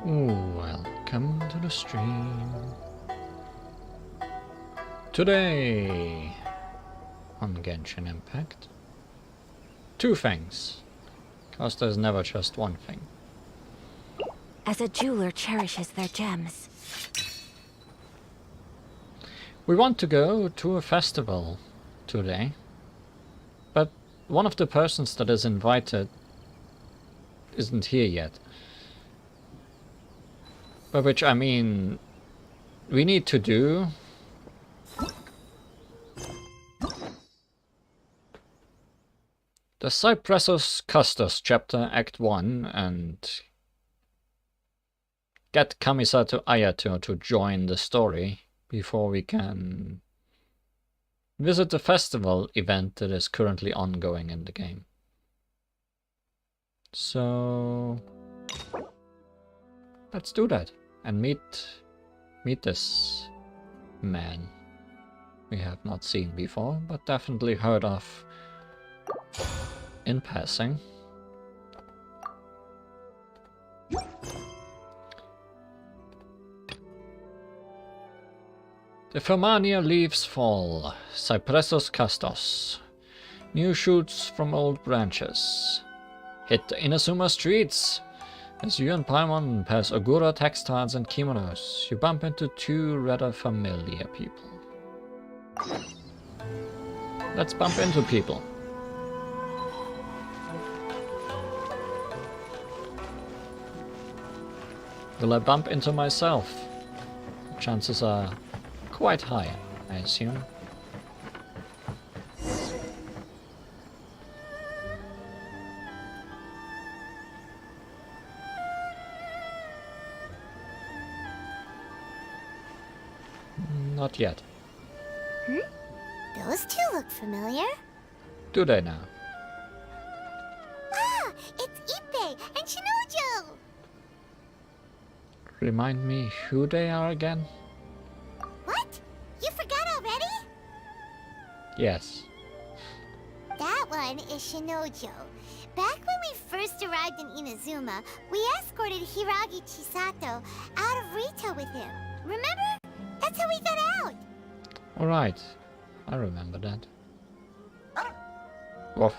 Welcome to the stream. Today on Genshin Impact, two things. Cause there's never just one thing. As a jeweler cherishes their gems. We want to go to a festival today, but one of the persons that is invited isn't here yet. By which I mean, we need to do the Cypressus Custos chapter Act 1 and get Kamisato Ayato to join the story before we can visit the festival event that is currently ongoing in the game. So let's do that and meet this man we have not seen before, but definitely heard of in passing. The Firmania leaves fall. Cypressus Custos. New shoots from old branches. Hit the Inazuma streets. As you and Paimon pass Ogura textiles and kimonos, you bump into two rather familiar people. Let's bump into people. Will I bump into myself? Chances are quite high, I assume. Not yet. Those two look familiar. Do they now? Ah, it's Ippei and Shinojo! Remind me who they are again? What? You forgot already? Yes. That one is Shinojo. Back when we first arrived in Inazuma, we escorted Hiragi Chisato out of Rito with him. Remember? That's how we got out. Alright. I remember that. Woof.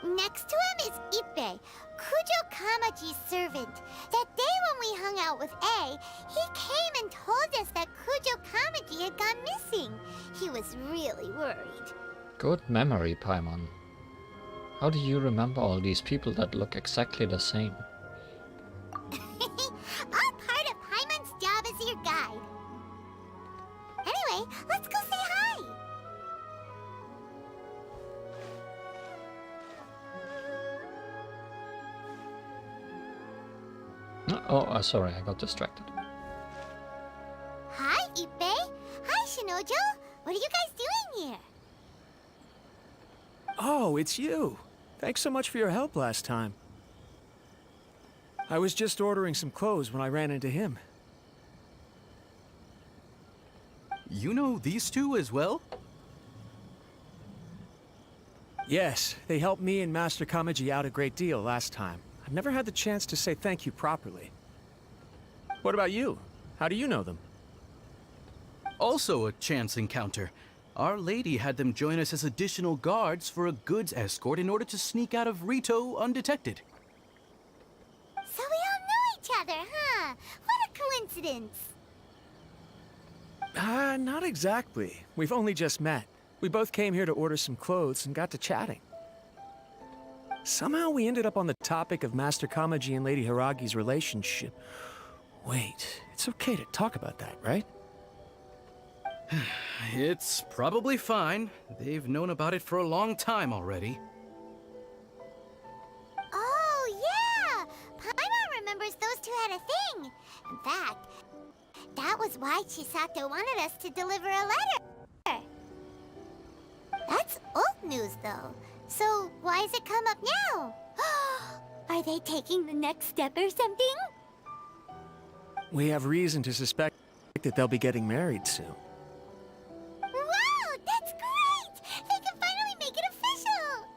Next to him is Ippei, Kujo Kamaji's servant. That day when we hung out with A, he came and told us that Kujo Kamaji had gone missing. He was really worried. Good memory, Paimon. How do you remember all these people that look exactly the same? All part of Paimon's job as your guide. Anyway, let's go say hi. Oh, sorry, I got distracted. Hi, Ippei. Hi, Shinojo. What are you guys doing here? Oh, it's you. Thanks so much for your help last time. I was just ordering some clothes when I ran into him. You know these two as well? Yes, they helped me and Master Kamaji out a great deal last time. I've never had the chance to say thank you properly. What about you? How do you know them? Also a chance encounter. Our lady had them join us as additional guards for a goods escort in order to sneak out of Rito undetected. So we all know each other, huh? What a coincidence. Not exactly. We've only just met. We both came here to order some clothes and got to chatting. Somehow we ended up on the topic of Master Kamaji and Lady Hiragi's relationship. Wait, it's okay to talk about that, right? It's probably fine. They've known about it for a long time already. Oh, yeah! Paimon remembers those two had a thing. In fact, that was why Chisato wanted us to deliver a letter. That's old news, though. So why has it come up now? Are they taking the next step or something? We have reason to suspect that they'll be getting married soon. Wow, that's great! They can finally make it official!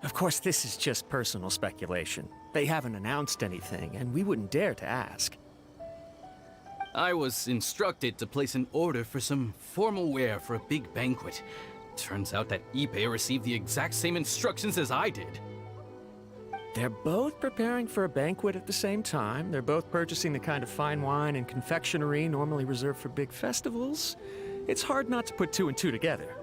Of course, this is just personal speculation. They haven't announced anything, and we wouldn't dare to ask. I was instructed to place an order for some formal wear for a big banquet. Turns out that Ippei received the exact same instructions as I did. They're both preparing for a banquet at the same time. They're both purchasing the kind of fine wine and confectionery normally reserved for big festivals. It's hard not to put two and two together.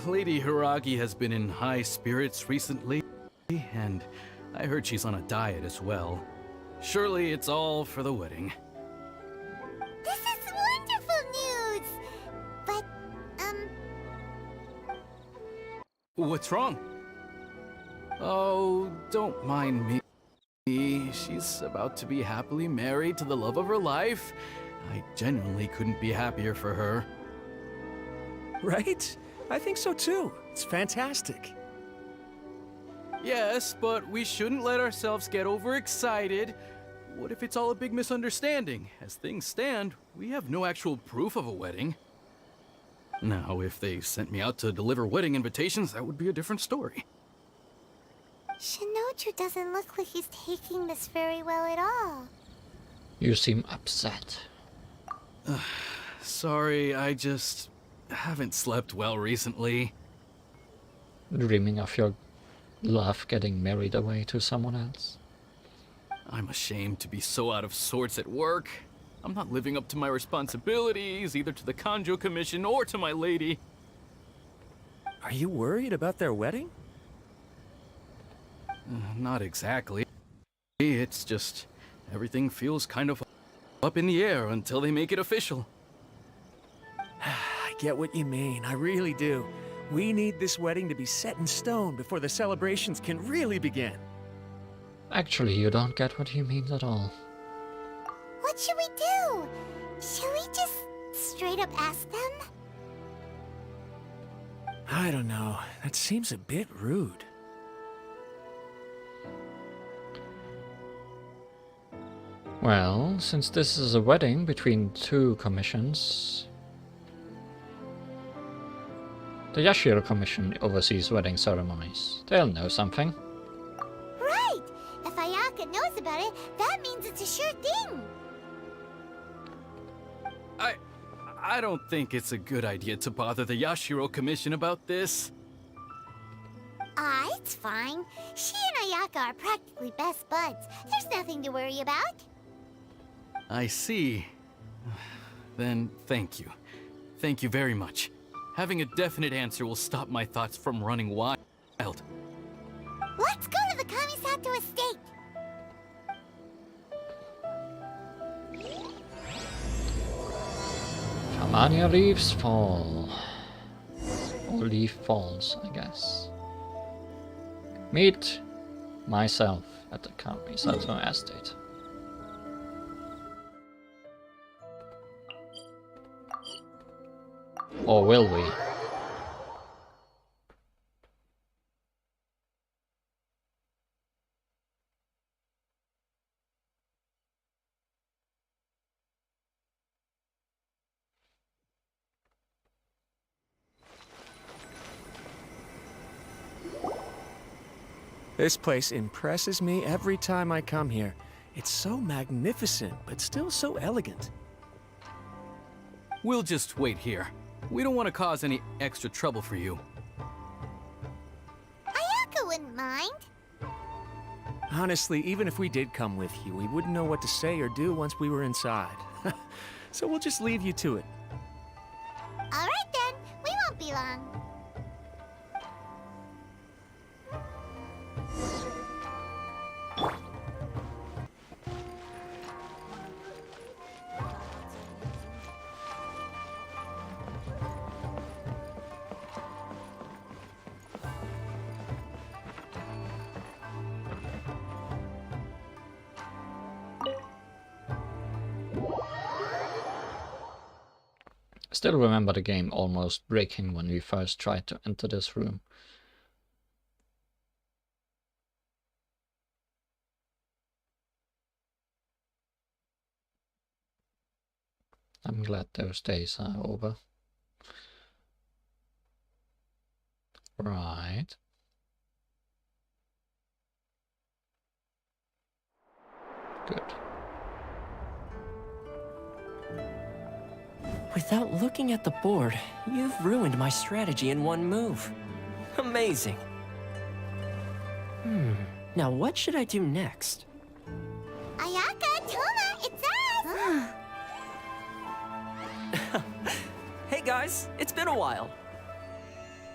Lady Hiragi has been in high spirits recently, and I heard she's on a diet as well. Surely it's all for the wedding. This is wonderful news! But, What's wrong? Oh, don't mind me. She's about to be happily married to the love of her life. I genuinely couldn't be happier for her. Right? I think so too. It's fantastic. Yes, but we shouldn't let ourselves get overexcited. What if it's all a big misunderstanding? As things stand, we have no actual proof of a wedding. Now, if they sent me out to deliver wedding invitations, that would be a different story. Shinoju doesn't look like he's taking this very well at all. You seem upset. Sorry, I just haven't slept well recently. Dreaming of your love getting married away to someone else. I'm ashamed to be so out of sorts at work. I'm not living up to my responsibilities, either to the Kanjo Commission or to my lady. Are you worried about their wedding? Not exactly. It's just everything feels kind of up in the air until they make it official. I get what you mean, I really do. We need this wedding to be set in stone before the celebrations can really begin. Actually, you don't get what he means at all. What should we do? Should we just straight up ask them? I don't know. That seems a bit rude. Well, since this is a wedding between two commissions, the Yashiro Commission oversees wedding ceremonies. They'll know something. Right! If Ayaka knows about it, that means it's a sure thing! I don't think it's a good idea to bother the Yashiro Commission about this. It's fine. She and Ayaka are practically best buds. There's nothing to worry about. I see. Then thank you. Thank you very much. Having a definite answer will stop my thoughts from running wild. Let's go to the Kamisato estate! Kamania leaves fall. Or leaf falls, I guess. Meet myself at the Kamisato estate. Or will we? This place impresses me every time I come here. It's so magnificent, but still so elegant. We'll just wait here. We don't want to cause any extra trouble for you. Ayaka wouldn't mind. Honestly, even if we did come with you, we wouldn't know what to say or do once we were inside. So we'll just leave you to it. Alright then, we won't be long. Still remember the game almost breaking when we first tried to enter this room. I'm glad those days are over. Right. Good. Without looking at the board, you've ruined my strategy in one move. Amazing. Now what should I do next? Ayaka, Toma, it's us! Hey guys, it's been a while.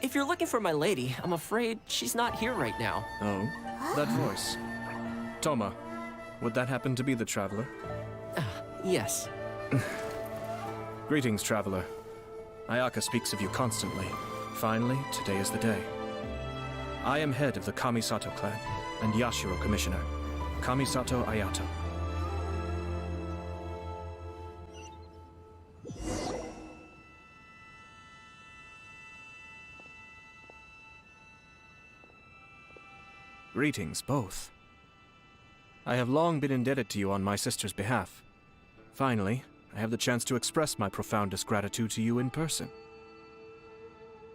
If you're looking for my lady, I'm afraid she's not here right now. Oh, that voice. Toma, would that happen to be the traveler? Yes. Greetings, traveler. Ayaka speaks of you constantly. Finally, today is the day. I am head of the Kamisato clan and Yashiro commissioner, Kamisato Ayato. Greetings, both. I have long been indebted to you on my sister's behalf. Finally, I have the chance to express my profoundest gratitude to you in person.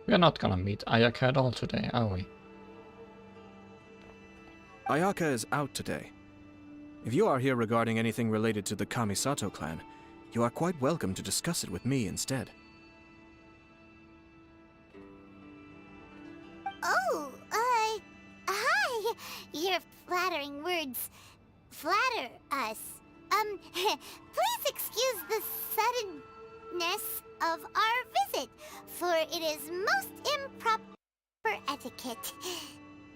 We're not gonna meet Ayaka at all today, are we? Ayaka is out today. If you are here regarding anything related to the Kamisato clan, you are quite welcome to discuss it with me instead. Oh, hi! Your flattering words flatter us. Please excuse the suddenness of our visit, for it is most improper etiquette.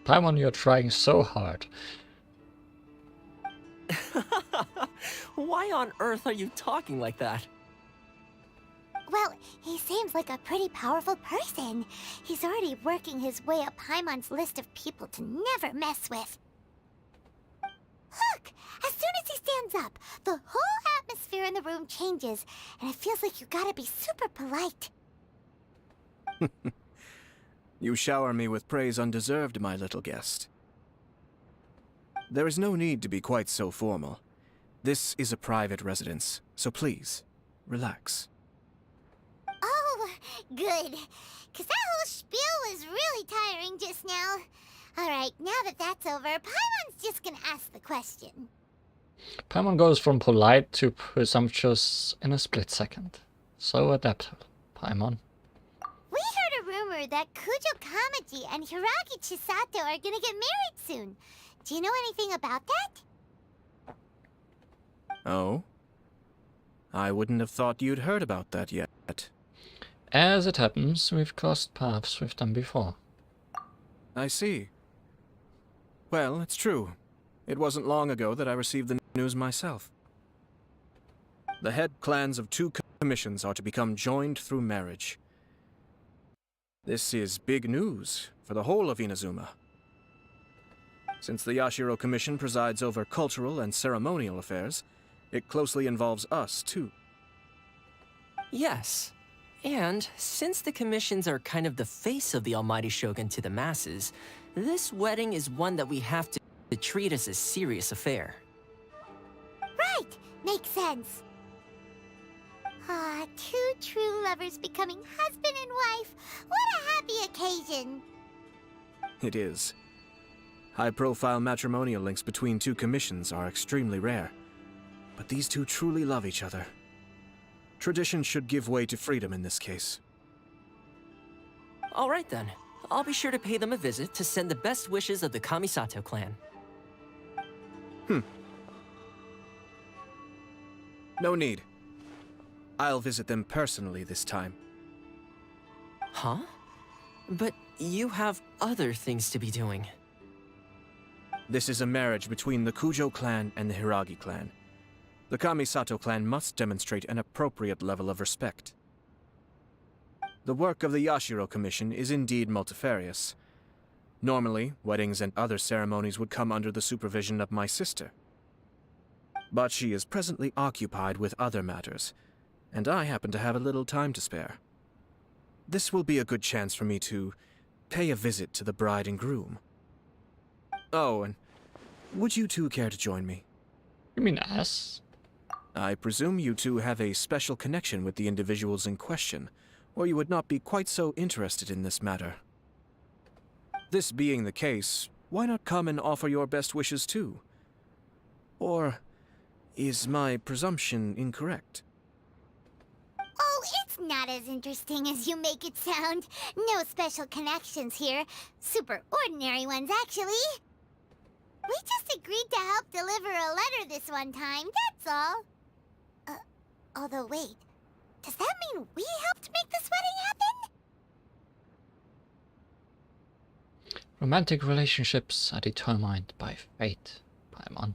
Paimon, you're trying so hard. Why on earth are you talking like that? Well, he seems like a pretty powerful person. He's already working his way up Paimon's list of people to never mess with. Look! As soon as he stands up, the whole atmosphere in the room changes, and it feels like you gotta be super polite. You shower me with praise undeserved, my little guest. There is no need to be quite so formal. This is a private residence, so please, relax. Oh, good. 'Cause that whole spiel was really tiring just now. Alright, now that that's over, Paimon's just gonna ask the question. Paimon goes from polite to presumptuous in a split second. So adaptable, Paimon. We heard a rumor that Kujo Kamaji and Hiragi Chisato are gonna get married soon. Do you know anything about that? Oh? I wouldn't have thought you'd heard about that yet. As it happens, we've crossed paths with them before. I see. Well, it's true. It wasn't long ago that I received the news myself. The head clans of two commissions are to become joined through marriage. This is big news for the whole of Inazuma. Since the Yashiro Commission presides over cultural and ceremonial affairs, it closely involves us, too. Yes. And since the commissions are kind of the face of the Almighty Shogun to the masses, this wedding is one that we have to treat as a serious affair. Right! Makes sense. Ah, two true lovers becoming husband and wife. What a happy occasion! It is. High-profile matrimonial links between two commissions are extremely rare. But these two truly love each other. Tradition should give way to freedom in this case. All right then. I'll be sure to pay them a visit to send the best wishes of the Kamisato clan. No need. I'll visit them personally this time. Huh? But you have other things to be doing. This is a marriage between the Kujo clan and the Hiragi clan. The Kamisato clan must demonstrate an appropriate level of respect. The work of the Yashiro Commission is indeed multifarious. Normally, weddings and other ceremonies would come under the supervision of my sister. But she is presently occupied with other matters, and I happen to have a little time to spare. This will be a good chance for me to pay a visit to the bride and groom. Oh, and would you two care to join me? You mean us? I presume you two have a special connection with the individuals in question, or you would not be quite so interested in this matter. This being the case, why not come and offer your best wishes too? Or is my presumption incorrect? Oh, it's not as interesting as you make it sound. No special connections here. Super ordinary ones, actually. We just agreed to help deliver a letter this one time, that's all. Although wait, does that mean we helped make this wedding happen? Romantic relationships are determined by fate, Paimon.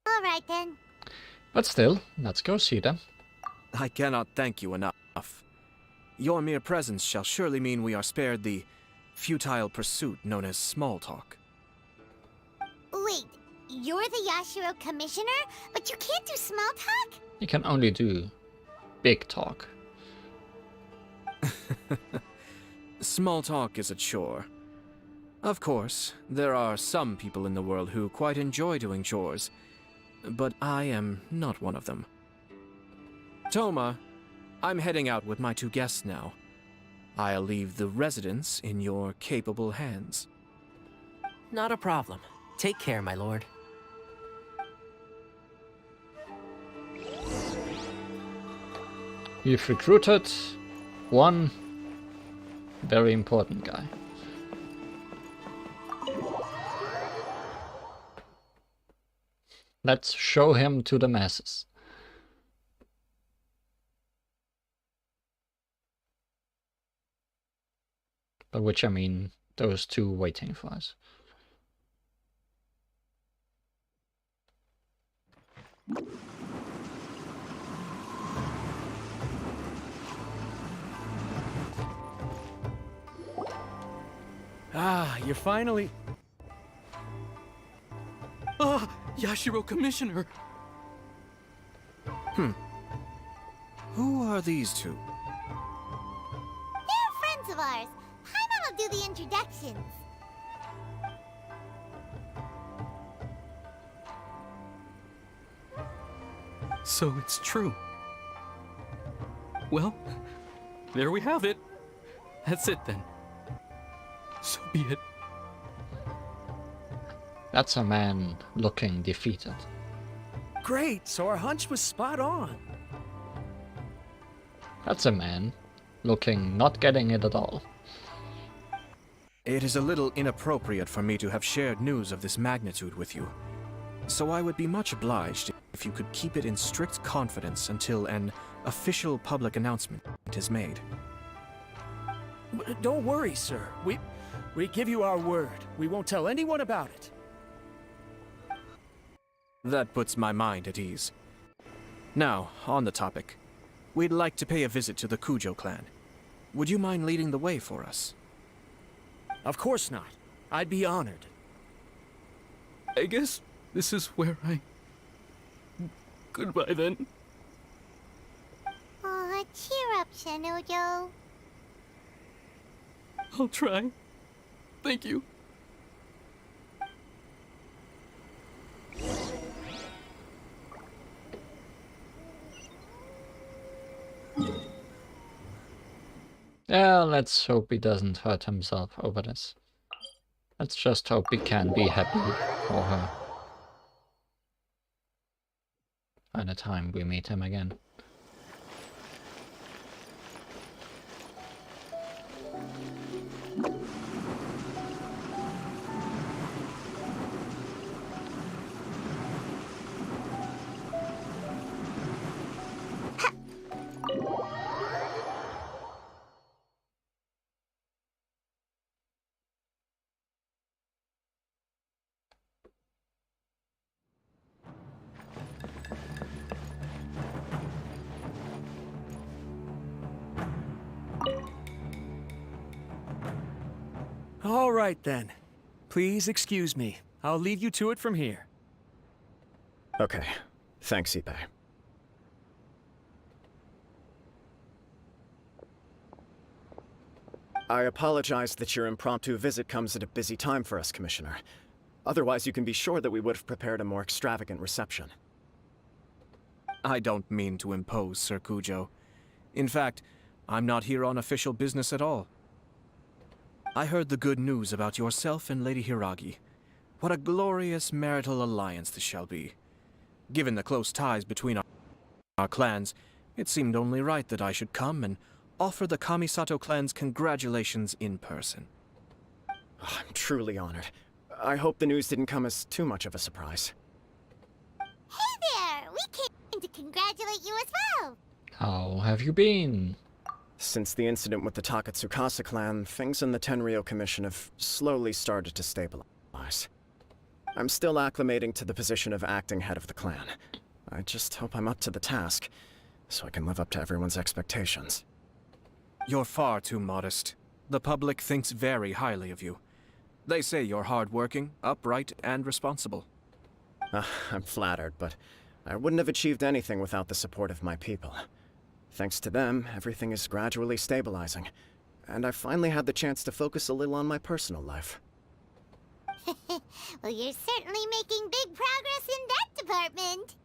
Alright then. But still, let's go see them. I cannot thank you enough. Your mere presence shall surely mean we are spared the futile pursuit known as small talk. Wait, you're the Yashiro commissioner, but you can't do small talk? You can only do big talk. Small talk is a chore. Of course, there are some people in the world who quite enjoy doing chores, but I am not one of them. Toma, I'm heading out with my 2 guests now. I'll leave the residence in your capable hands. Not a problem. Take care, my lord. You've recruited one very important guy. Let's show him to the masses. By which I mean those 2 waiting for us. Ah, you're finally... Ah, Yashiro Commissioner! Who are these 2? They're friends of ours. Paimon will do the introductions. So it's true. Well, there we have it. That's it then. So be it. That's a man looking defeated. Great, so our hunch was spot on. That's a man looking not getting it at all. It is a little inappropriate for me to have shared news of this magnitude with you, so I would be much obliged if you could keep it in strict confidence until an official public announcement is made. Don't worry, sir. We give you our word. We won't tell anyone about it. That puts my mind at ease. Now, on the topic. We'd like to pay a visit to the Kujo clan. Would you mind leading the way for us? Of course not. I'd be honored. I guess this is where I... Goodbye then. Aw, cheer up, Shanujo. I'll try. Thank you. Yeah, let's hope he doesn't hurt himself over this. Let's just hope he can be happy for her by the time we meet him again. All right, then. Please excuse me. I'll leave you to it from here. Okay. Thanks, Ippei. I apologize that your impromptu visit comes at a busy time for us, Commissioner. Otherwise, you can be sure that we would have prepared a more extravagant reception. I don't mean to impose, Sir Kujo. In fact, I'm not here on official business at all. I heard the good news about yourself and Lady Hiragi. What a glorious marital alliance this shall be. Given the close ties between our clans, it seemed only right that I should come and offer the Kamisato clan's congratulations in person. Oh, I'm truly honored. I hope the news didn't come as too much of a surprise. Hey there! We came to congratulate you as well! How have you been? Since the incident with the Takatsukasa clan, things in the Tenryou Commission have slowly started to stabilize. I'm still acclimating to the position of acting head of the clan. I just hope I'm up to the task, so I can live up to everyone's expectations. You're far too modest. The public thinks very highly of you. They say you're hardworking, upright, and responsible. I'm flattered, but I wouldn't have achieved anything without the support of my people. Thanks to them, everything is gradually stabilizing, and I finally had the chance to focus a little on my personal life. Well, you're certainly making big progress in that department.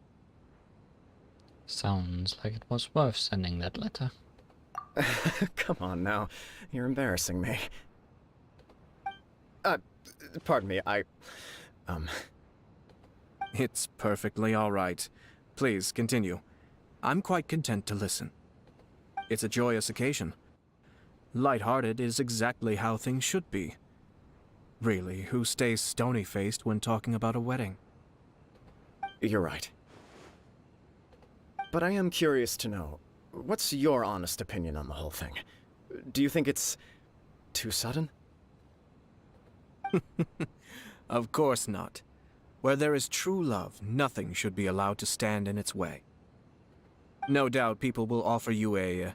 Sounds like it was worth sending that letter. Come on now, you're embarrassing me. Pardon me, It's perfectly all right. Please, continue. I'm quite content to listen. It's a joyous occasion. Light-hearted is exactly how things should be. Really, who stays stony-faced when talking about a wedding? You're right. But I am curious to know, what's your honest opinion on the whole thing? Do you think it's too sudden? Of course not. Where there is true love, nothing should be allowed to stand in its way. No doubt people will offer you a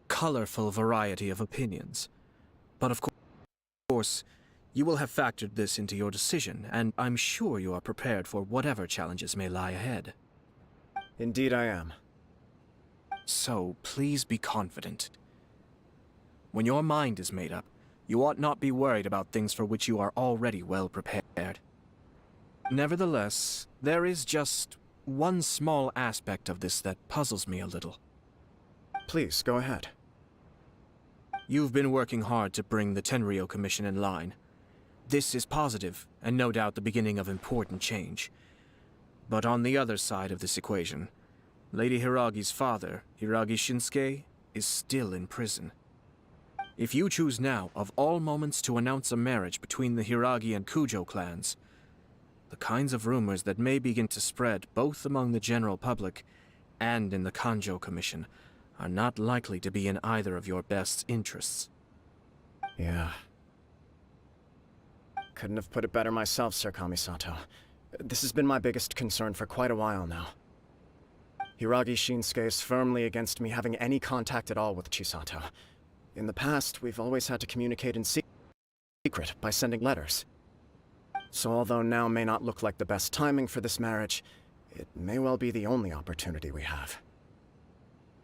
colorful variety of opinions. But of course, you will have factored this into your decision, and I'm sure you are prepared for whatever challenges may lie ahead. Indeed I am. So, please be confident. When your mind is made up, you ought not be worried about things for which you are already well prepared. Nevertheless, there is just one small aspect of this that puzzles me a little. Please, go ahead. You've been working hard to bring the Tenryou Commission in line. This is positive, and no doubt the beginning of important change. But on the other side of this equation, Lady Hiragi's father, Hiragi Shinsuke, is still in prison. If you choose now, of all moments, to announce a marriage between the Hiragi and Kujo clans, the kinds of rumors that may begin to spread both among the general public and in the Kanjo Commission are not likely to be in either of your best interests. Yeah. Couldn't have put it better myself, Sir Kamisato. This has been my biggest concern for quite a while now. Hiragi Shinsuke is firmly against me having any contact at all with Chisato. In the past, we've always had to communicate in secret by sending letters. So although now may not look like the best timing for this marriage, it may well be the only opportunity we have.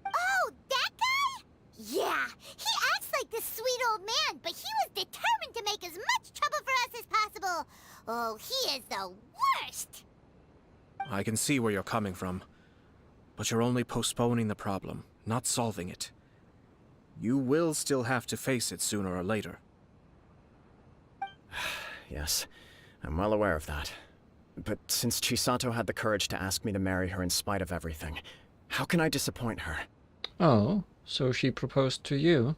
Oh, that guy? Yeah, he acts like this sweet old man, but he was determined to make as much trouble for us as possible. Oh, he is the worst! I can see where you're coming from, but you're only postponing the problem, not solving it. You will still have to face it sooner or later. Yes, I'm well aware of that. But since Chisato had the courage to ask me to marry her in spite of everything, how can I disappoint her? Oh, so she proposed to you?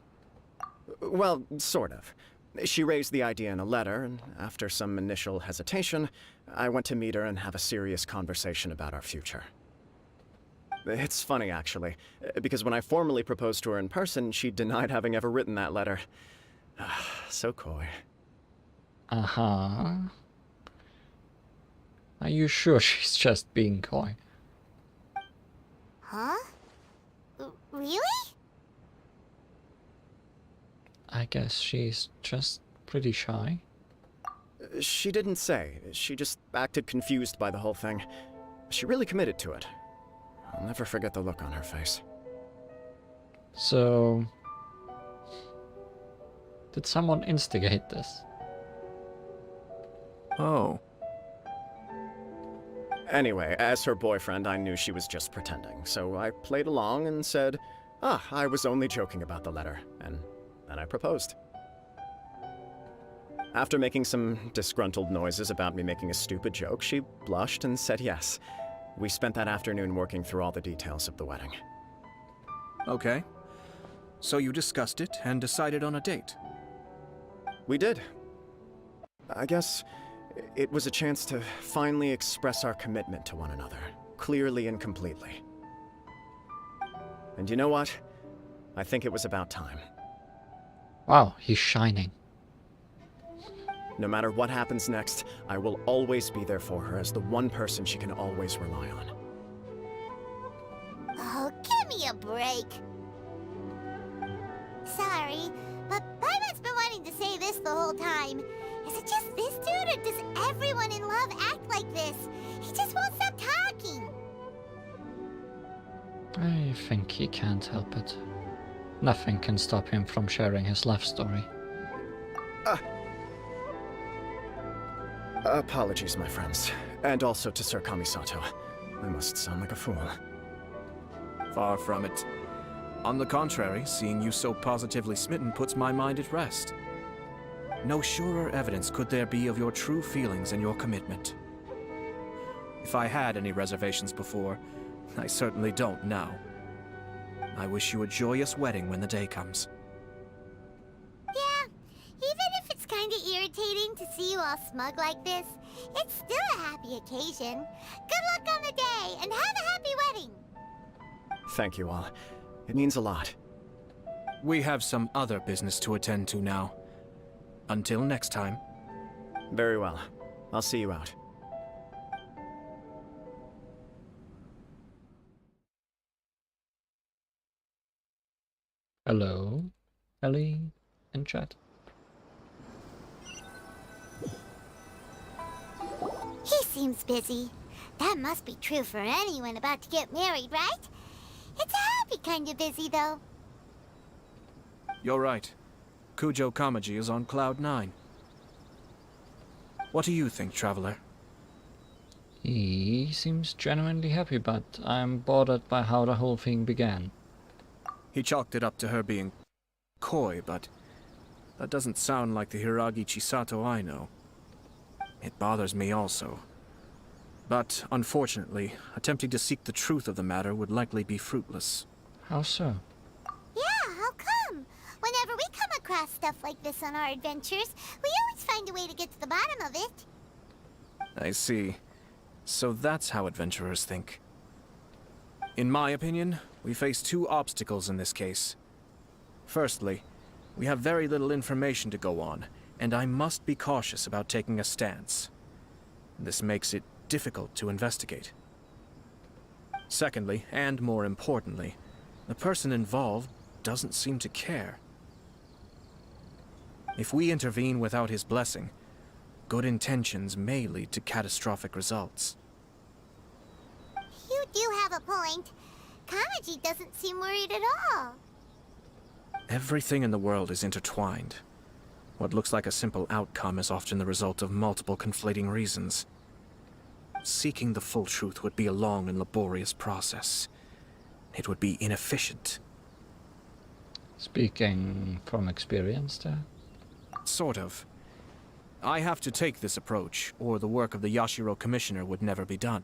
Well, sort of. She raised the idea in a letter, and after some initial hesitation, I went to meet her and have a serious conversation about our future. It's funny, actually, because when I formally proposed to her in person, she denied having ever written that letter. So coy. Uh-huh. Are you sure she's just being coy? Huh? Really? I guess she's just pretty shy. She didn't say. She just acted confused by the whole thing. She really committed to it. I'll never forget the look on her face. So... did someone instigate this? Oh. Anyway, as her boyfriend, I knew she was just pretending, so I played along and said, I was only joking about the letter, and then I proposed. After making some disgruntled noises about me making a stupid joke, she blushed and said yes. We spent that afternoon working through all the details of the wedding. Okay. So you discussed it and decided on a date? We did. I guess it was a chance to finally express our commitment to one another, clearly and completely. And you know what? I think it was about time. Wow, he's shining. No matter what happens next, I will always be there for her as the one person she can always rely on. Oh, give me a break. Sorry, but Paimon's been wanting to say this the whole time. Is it just this dude, or does everyone in love act like this? He just won't stop talking. I think he can't help it. Nothing can stop him from sharing his life story. Apologies, my friends. And also to Sir Kamisato. I must sound like a fool. Far from it. On the contrary, seeing you so positively smitten puts my mind at rest. No surer evidence could there be of your true feelings and your commitment. If I had any reservations before, I certainly don't now. I wish you a joyous wedding when the day comes. Yeah, even if it's kinda irritating to see you all smug like this, it's still a happy occasion. Good luck on the day, and have a happy wedding! Thank you all. It means a lot. We have some other business to attend to now. Until next time. Very well. I'll see you out. Hello, Ellie in chat. He seems busy. That must be true for anyone about to get married, right? It's a happy kind of busy, though. You're right. Kujo Kamaji is on Cloud 9. What do you think, Traveler? He seems genuinely happy, but I'm bothered by how the whole thing began. He chalked it up to her being coy, but that doesn't sound like the Hiragi Chisato I know. It bothers me also. But, unfortunately, attempting to seek the truth of the matter would likely be fruitless. How so? Yeah, how come? Whenever we come across stuff like this on our adventures, we always find a way to get to the bottom of it. I see. So that's how adventurers think. In my opinion, we face two obstacles in this case. Firstly, we have very little information to go on, and I must be cautious about taking a stance. This makes it difficult to investigate. Secondly, and more importantly, the person involved doesn't seem to care. If we intervene without his blessing, good intentions may lead to catastrophic results. You do have a point. Kamaji doesn't seem worried at all. Everything in the world is intertwined. What looks like a simple outcome is often the result of multiple conflating reasons. Seeking the full truth would be a long and laborious process. It would be inefficient. Speaking from experience there? Sort of. I have to take this approach, or the work of the Yashiro Commissioner would never be done.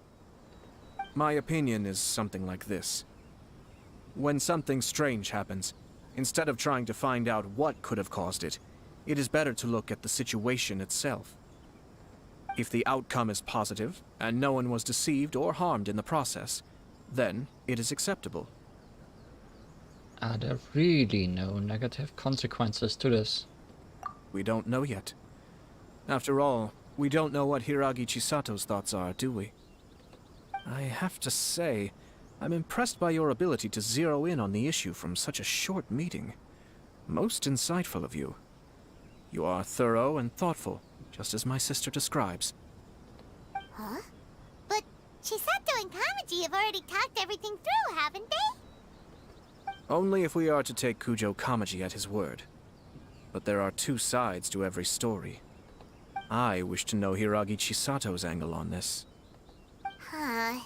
My opinion is something like this. When something strange happens, instead of trying to find out what could have caused it, it is better to look at the situation itself. If the outcome is positive, and no one was deceived or harmed in the process, then it is acceptable. Are there really no negative consequences to this? We don't know yet. After all, we don't know what Hiragi Chisato's thoughts are, do we? I have to say, I'm impressed by your ability to zero in on the issue from such a short meeting. Most insightful of you. You are thorough and thoughtful, just as my sister describes. Huh? But Chisato and Kamaji have already talked everything through, haven't they? Only if we are to take Kujo Kamaji at his word. But there are two sides to every story. I wish to know Hiragi Chisato's angle on this. Huh.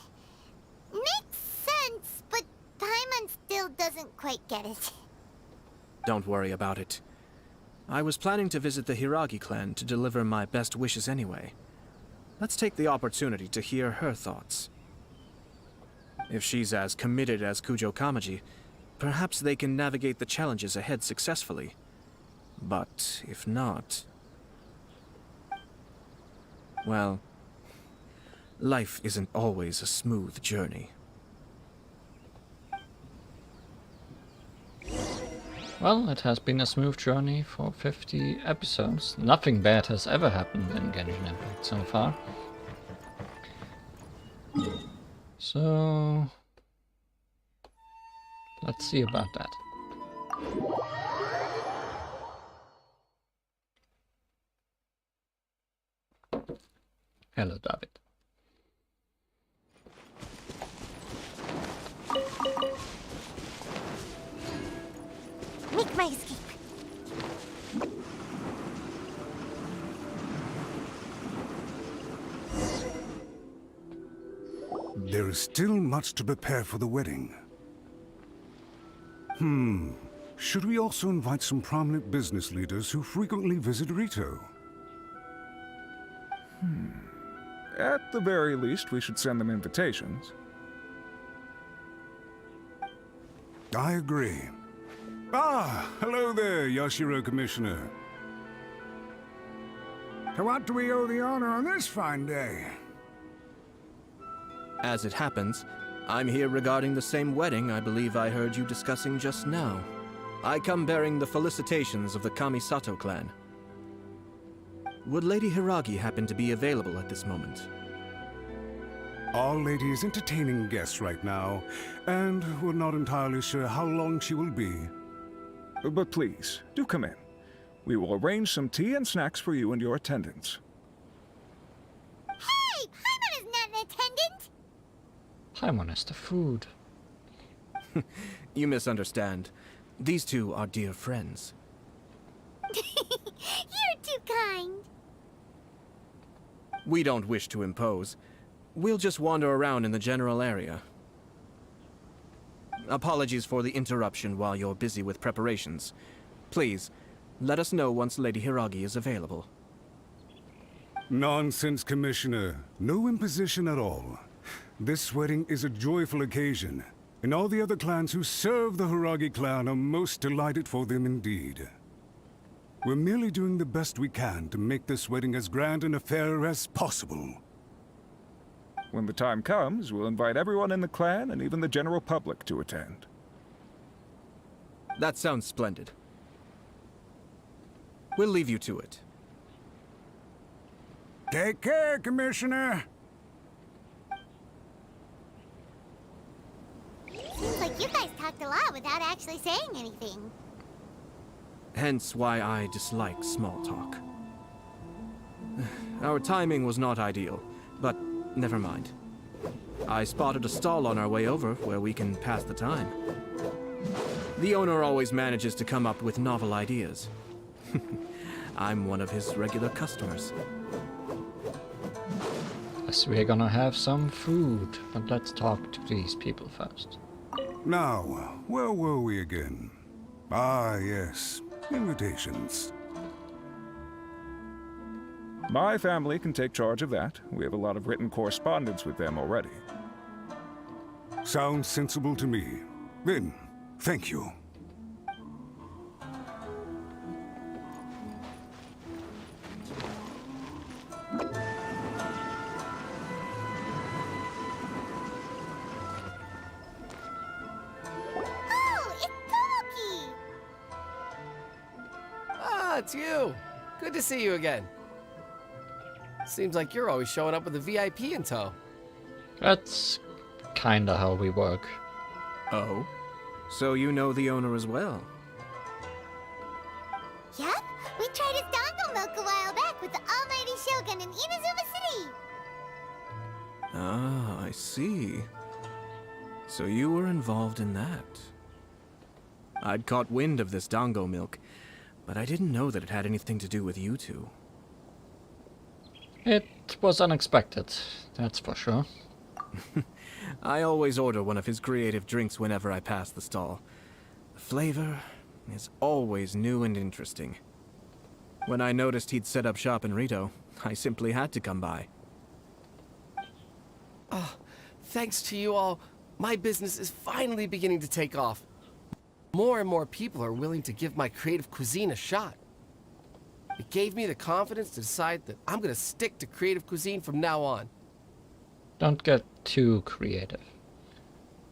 Makes sense, but Paimon still doesn't quite get it. Don't worry about it. I was planning to visit the Hiragi clan to deliver my best wishes anyway. Let's take the opportunity to hear her thoughts. If she's as committed as Kujo Kamaji, perhaps they can navigate the challenges ahead successfully. But if not... well, life isn't always a smooth journey. Well, it has been a smooth journey for 50 episodes. Nothing bad has ever happened in Genshin Impact so far. So... let's see about that. Hello, David. Make my escape. There is still much to prepare for the wedding. Should we also invite some prominent business leaders who frequently visit Rito? At the very least, we should send them invitations. I agree. Ah, hello there, Yashiro Commissioner. To what do we owe the honor on this fine day? As it happens, I'm here regarding the same wedding I believe I heard you discussing just now. I come bearing the felicitations of the Kamisato clan. Would Lady Hiragi happen to be available at this moment? Our lady is entertaining guests right now, and we're not entirely sure how long she will be. But please, do come in. We will arrange some tea and snacks for you and your attendants. Hey! Paimon is not an attendant! Paimon is the food. You misunderstand. These two are dear friends. You're too kind. We don't wish to impose. We'll just wander around in the general area. Apologies for the interruption while you're busy with preparations. Please, let us know once Lady Hiragi is available. Nonsense, Commissioner. No imposition at all. This wedding is a joyful occasion, and all the other clans who serve the Hiragi clan are most delighted for them indeed. We're merely doing the best we can to make this wedding as grand an affair as possible. When the time comes, we'll invite everyone in the clan and even the general public to attend. That sounds splendid. We'll leave you to it. Take care, Commissioner. Seems like you guys talked a lot without actually saying anything. Hence why I dislike small talk. Our timing was not ideal, but never mind. I spotted a stall on our way over where we can pass the time. The owner always manages to come up with novel ideas. I'm one of his regular customers. Yes, we're gonna have some food, but let's talk to these people first. Now, where were we again? Ah, yes. Invitations. My family can take charge of that. We have a lot of written correspondence with them already. Sounds sensible to me. Then, thank you. Oh, it's Tomoki! Ah, it's you. Good to see you again. Seems like you're always showing up with a VIP in tow. That's kinda how we work. Oh? So you know the owner as well? Yep, we tried his dango milk a while back with the almighty shogun in Inazuma City. Ah, I see. So you were involved in that. I'd caught wind of this dango milk, but I didn't know that it had anything to do with you two. It was unexpected, that's for sure. I always order one of his creative drinks whenever I pass the stall. The flavor is always new and interesting. When I noticed he'd set up shop in Rito, I simply had to come by. Oh, thanks to you all, my business is finally beginning to take off. More and more people are willing to give my creative cuisine a shot. It gave me the confidence to decide that I'm gonna stick to creative cuisine from now on. Don't get too creative.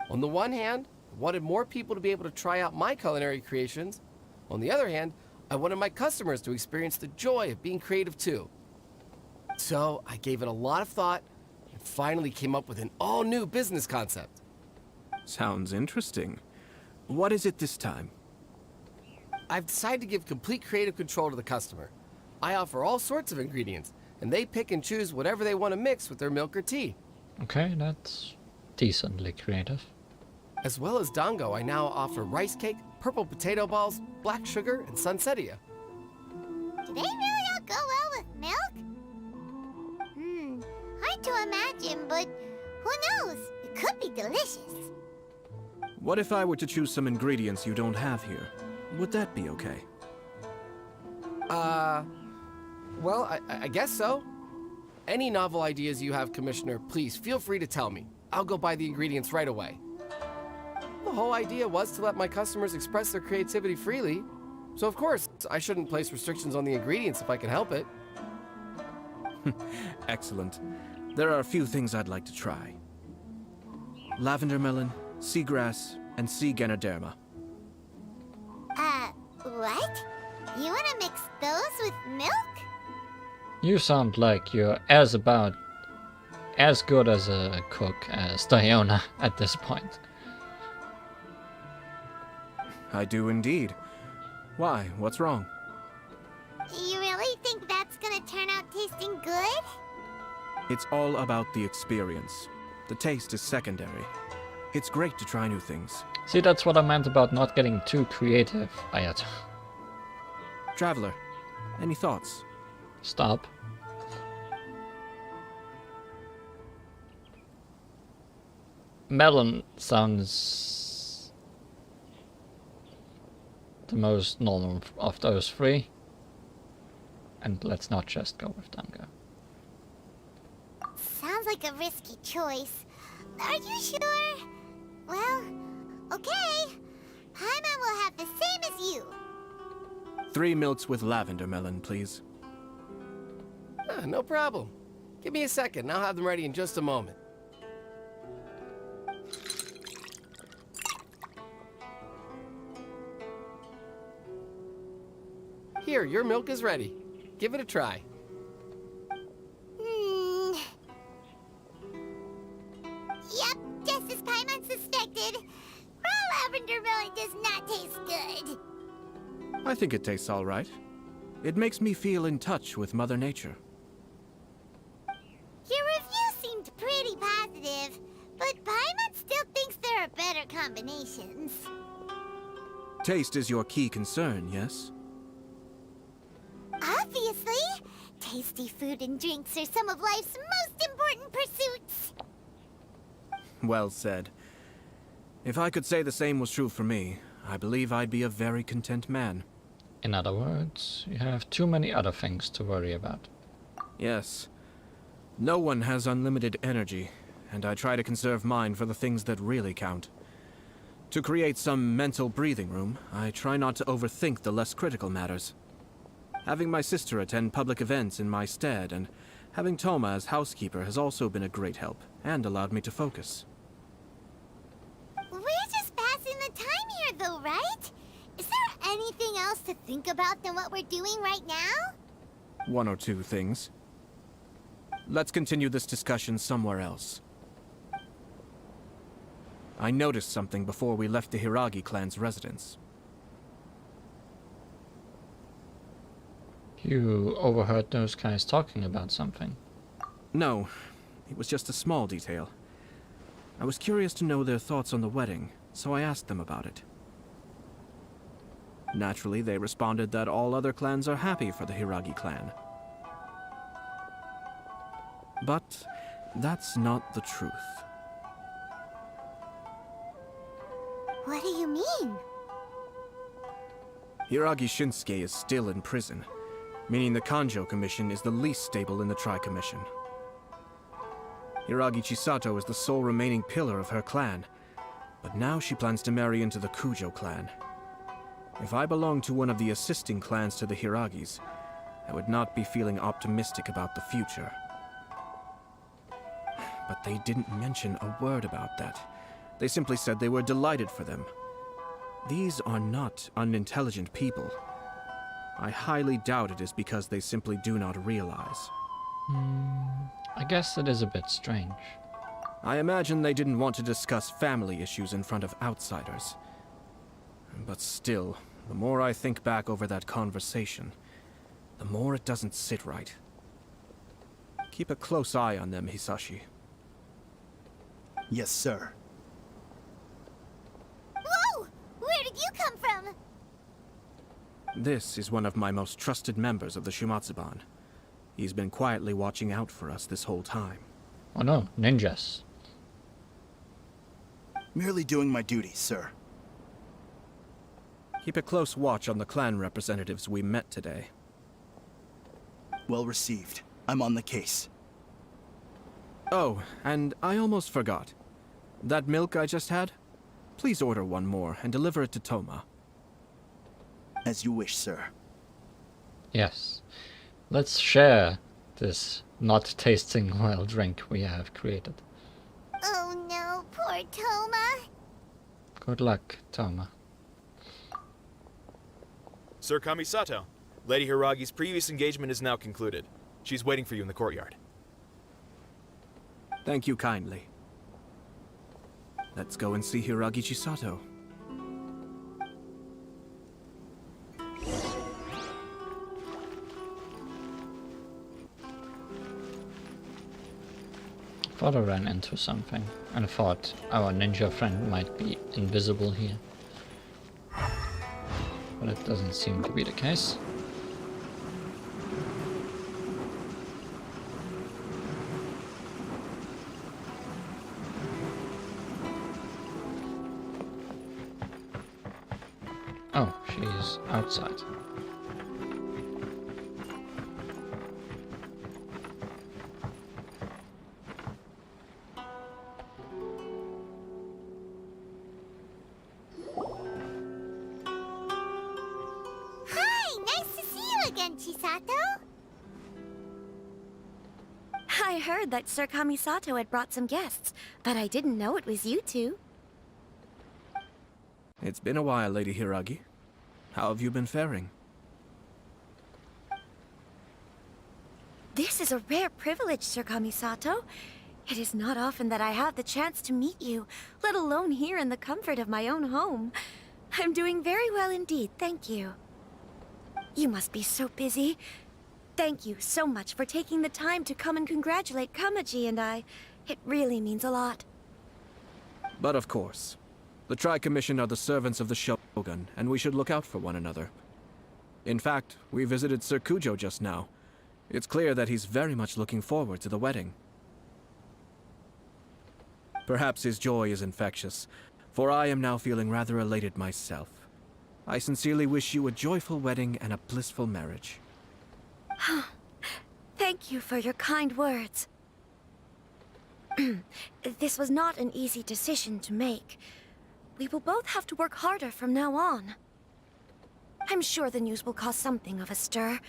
On the one hand, I wanted more people to be able to try out my culinary creations. On the other hand, I wanted my customers to experience the joy of being creative too. So I gave it a lot of thought and finally came up with an all-new business concept. Sounds interesting. What is it this time? I've decided to give complete creative control to the customer. I offer all sorts of ingredients, and they pick and choose whatever they want to mix with their milk or tea. Okay, that's decently creative. As well as dango, I now offer rice cake, purple potato balls, black sugar, and sunsettia. Do they really all go well with milk? Hard to imagine, but who knows? It could be delicious. What if I were to choose some ingredients you don't have here? Would that be okay? Well, I guess so. Any novel ideas you have, Commissioner, please feel free to tell me. I'll go buy the ingredients right away. The whole idea was to let my customers express their creativity freely. So of course, I shouldn't place restrictions on the ingredients if I can help it. Excellent. There are a few things I'd like to try. Lavender melon, seagrass, and sea Ganoderma. What? You wanna mix those with milk? You sound like you're as good as a cook as Diona at this point. I do indeed. Why? What's wrong? You really think that's gonna turn out tasting good? It's all about the experience. The taste is secondary. It's great to try new things. See, that's what I meant about not getting too creative, Ayato. Traveler, any thoughts? Stop. Melon sounds the most normal of those three. And let's not just go with dango. Sounds like a risky choice. Are you sure? Well, okay. Paimon will have the same as you. 3 milks with lavender melon, please. No problem. Give me a second, I'll have them ready in just a moment. Here, your milk is ready. Give it a try. Yep, just as Paimon suspected. Raw lavender melon does not taste good. I think it tastes all right. It makes me feel in touch with Mother Nature. Your review seemed pretty positive, but Paimon still thinks there are better combinations. Taste is your key concern, yes? Obviously! Tasty food and drinks are some of life's most important pursuits. Well said. If I could say the same was true for me, I believe I'd be a very content man. In other words, you have too many other things to worry about. Yes. No one has unlimited energy, and I try to conserve mine for the things that really count. To create some mental breathing room, I try not to overthink the less critical matters. Having my sister attend public events in my stead, and having Toma as housekeeper has also been a great help, and allowed me to focus. We're just passing the time here though, right? Is there anything else to think about than what we're doing right now? 1 or 2 things. Let's continue this discussion somewhere else. I noticed something before we left the Hiragi clan's residence. You overheard those guys talking about something. No, it was just a small detail. I was curious to know their thoughts on the wedding, so I asked them about it. Naturally, they responded that all other clans are happy for the Hiragi clan. But that's not the truth. What do you mean? Hiragi Shinsuke is still in prison. meaning the Kanjo Commission is the least stable in the Tri-Commission. Hiragi Chisato is the sole remaining pillar of her clan, but now she plans to marry into the Kujo clan. If I belonged to one of the assisting clans to the Hiragis, I would not be feeling optimistic about the future. But they didn't mention a word about that. They simply said they were delighted for them. These are not unintelligent people. I highly doubt it is because they simply do not realize. I guess it is a bit strange. I imagine they didn't want to discuss family issues in front of outsiders. But still, the more I think back over that conversation, the more it doesn't sit right. Keep a close eye on them, Hisashi. Yes, sir. Whoa! Where did you come from? This is one of my most trusted members of the Shumatsuban. He's been quietly watching out for us this whole time. Oh no, ninjas. Merely doing my duty, sir. Keep a close watch on the clan representatives we met today. Well received. I'm on the case. Oh, and I almost forgot. That milk I just had? Please order one more and deliver it to Toma. As you wish, sir. Yes. Let's share this not tasting well drink we have created. Oh no, poor Toma. Good luck, Toma. Sir Kamisato, Lady Hiragi's previous engagement is now concluded. She's waiting for you in the courtyard. Thank you kindly. Let's go and see Hiragi Chisato. Thought I ran into something and thought our ninja friend might be invisible here. But it doesn't seem to be the case. Oh, she's outside. Hi, nice to see you again, Chisato. I heard that Sir Kamisato had brought some guests, but I didn't know it was you two. It's been a while, Lady Hiragi. How have you been faring? This is a rare privilege, Sir Kamisato. It is not often that I have the chance to meet you, let alone here in the comfort of my own home. I'm doing very well indeed, thank you. You must be so busy. Thank you so much for taking the time to come and congratulate Kamaji and I. It really means a lot. But of course. The Tri-Commission are the servants of the Shogun, and we should look out for one another. In fact, we visited Sir Kujo just now. It's clear that he's very much looking forward to the wedding. Perhaps his joy is infectious, for I am now feeling rather elated myself. I sincerely wish you a joyful wedding and a blissful marriage. Thank you for your kind words. This was not an easy decision to make. We will both have to work harder from now on. I'm sure the news will cause something of a stir.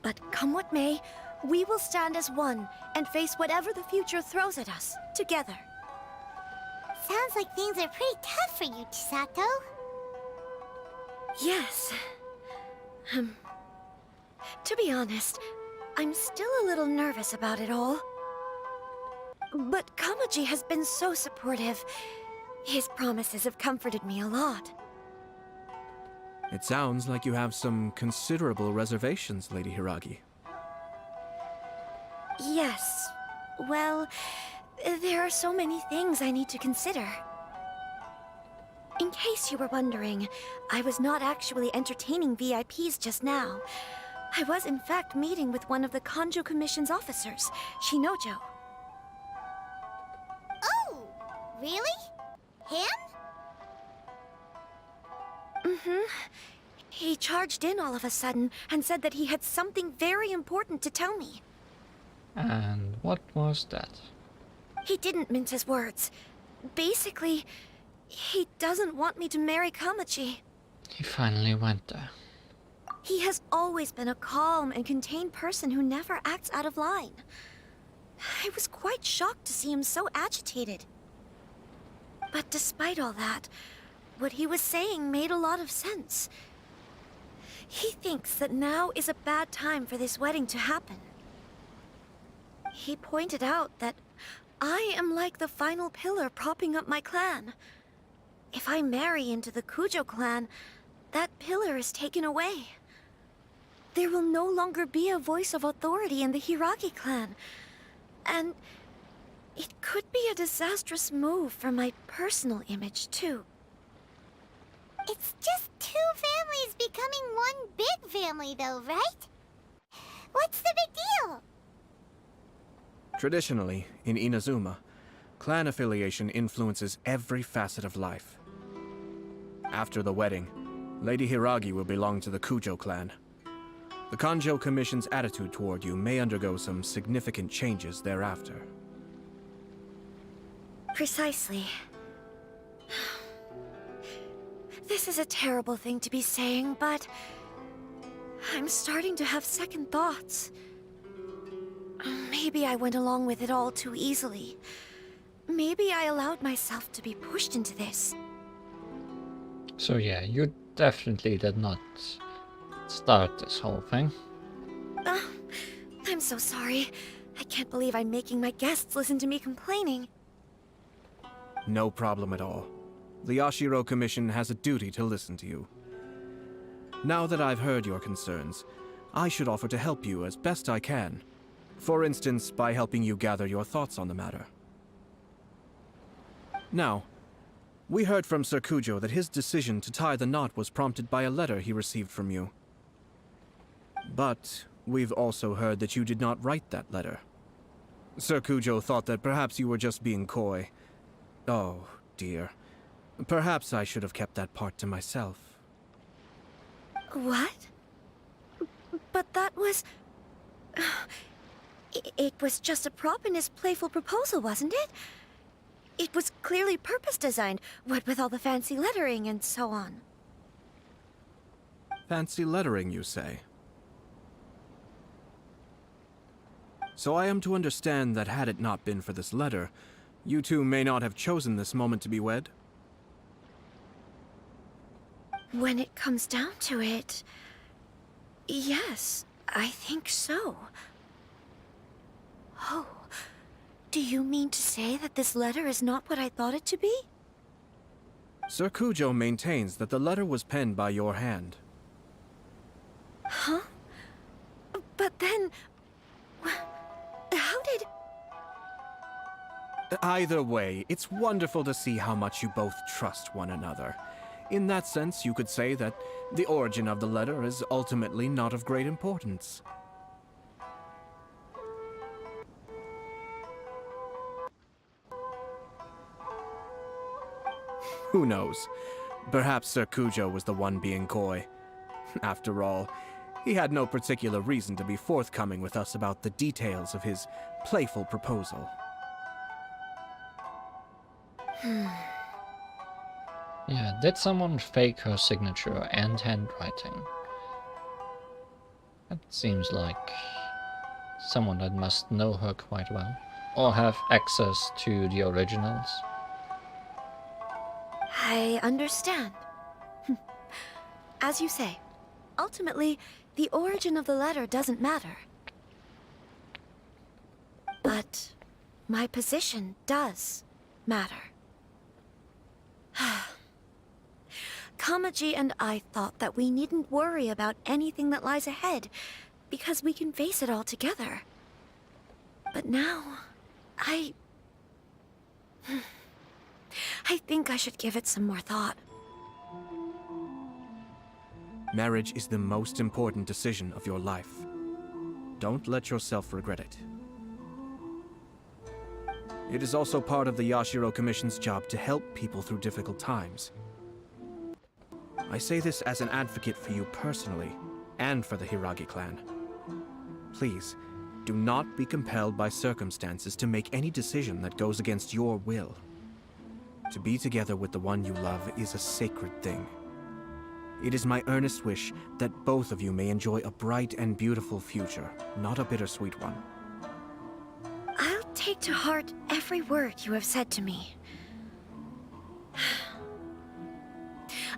But come what may, we will stand as one and face whatever the future throws at us, together. Sounds like things are pretty tough for you, Chisato. Yes. To be honest, I'm still a little nervous about it all. But Kamaji has been so supportive. His promises have comforted me a lot. It sounds like you have some considerable reservations, Lady Hiragi. Yes. Well, there are so many things I need to consider. In case you were wondering, I was not actually entertaining VIPs just now. I was in fact meeting with one of the Kanjo Commission's officers, Shinojo. Oh, really? Him? Mm-hmm. He charged in all of a sudden and said that he had something very important to tell me. And what was that? He didn't mince his words. Basically, he doesn't want me to marry Kamachi. He finally went there. He has always been a calm and contained person who never acts out of line. I was quite shocked to see him so agitated. But despite all that, what he was saying made a lot of sense. He thinks that now is a bad time for this wedding to happen. He pointed out that I am like the final pillar propping up my clan. If I marry into the Kujo clan, that pillar is taken away. There will no longer be a voice of authority in the Hiragi clan. And it could be a disastrous move for my personal image, too. It's just two families becoming one big family, though, right? What's the big deal? Traditionally, in Inazuma, clan affiliation influences every facet of life. After the wedding, Lady Hiragi will belong to the Kujo clan. The Kanjo Commission's attitude toward you may undergo some significant changes thereafter. Precisely. This is a terrible thing to be saying, but I'm starting to have second thoughts. Maybe I went along with it all too easily. Maybe I allowed myself to be pushed into this. So yeah, you definitely did not start this whole thing. I'm so sorry. I can't believe I'm making my guests listen to me complaining. No problem at all. The Yashiro Commission has a duty to listen to you. Now that I've heard your concerns, I should offer to help you as best I can. For instance, by helping you gather your thoughts on the matter. Now, we heard from Sir Kujo that his decision to tie the knot was prompted by a letter he received from you. But we've also heard that you did not write that letter. Sir Kujo thought that perhaps you were just being coy. Oh, dear. Perhaps I should have kept that part to myself. What? But that was... It was just a prop in his playful proposal, wasn't it? It was clearly purpose-designed, what with all the fancy lettering and so on. Fancy lettering, you say? So I am to understand that had it not been for this letter, you two may not have chosen this moment to be wed? When it comes down to it... yes, I think so. Oh, do you mean to say that this letter is not what I thought it to be? Sir Kujo maintains that the letter was penned by your hand. Huh? But then... how did... Either way, it's wonderful to see how much you both trust one another. In that sense, you could say that the origin of the letter is ultimately not of great importance. Who knows? Perhaps Sir Kujo was the one being coy. After all, he had no particular reason to be forthcoming with us about the details of his playful proposal. Yeah, did someone fake her signature and handwriting? That seems like someone that must know her quite well. Or have access to the originals. I understand. As you say, ultimately, the origin of the letter doesn't matter. But my position does matter. Kamaji and I thought that we needn't worry about anything that lies ahead, because we can face it all together. But now, I think I should give it some more thought. Marriage is the most important decision of your life. Don't let yourself regret it. It is also part of the Yashiro Commission's job to help people through difficult times. I say this as an advocate for you personally, and for the Hiragi clan. Please, do not be compelled by circumstances to make any decision that goes against your will. To be together with the one you love is a sacred thing. It is my earnest wish that both of you may enjoy a bright and beautiful future, not a bittersweet one. I'll take to heart every word you have said to me.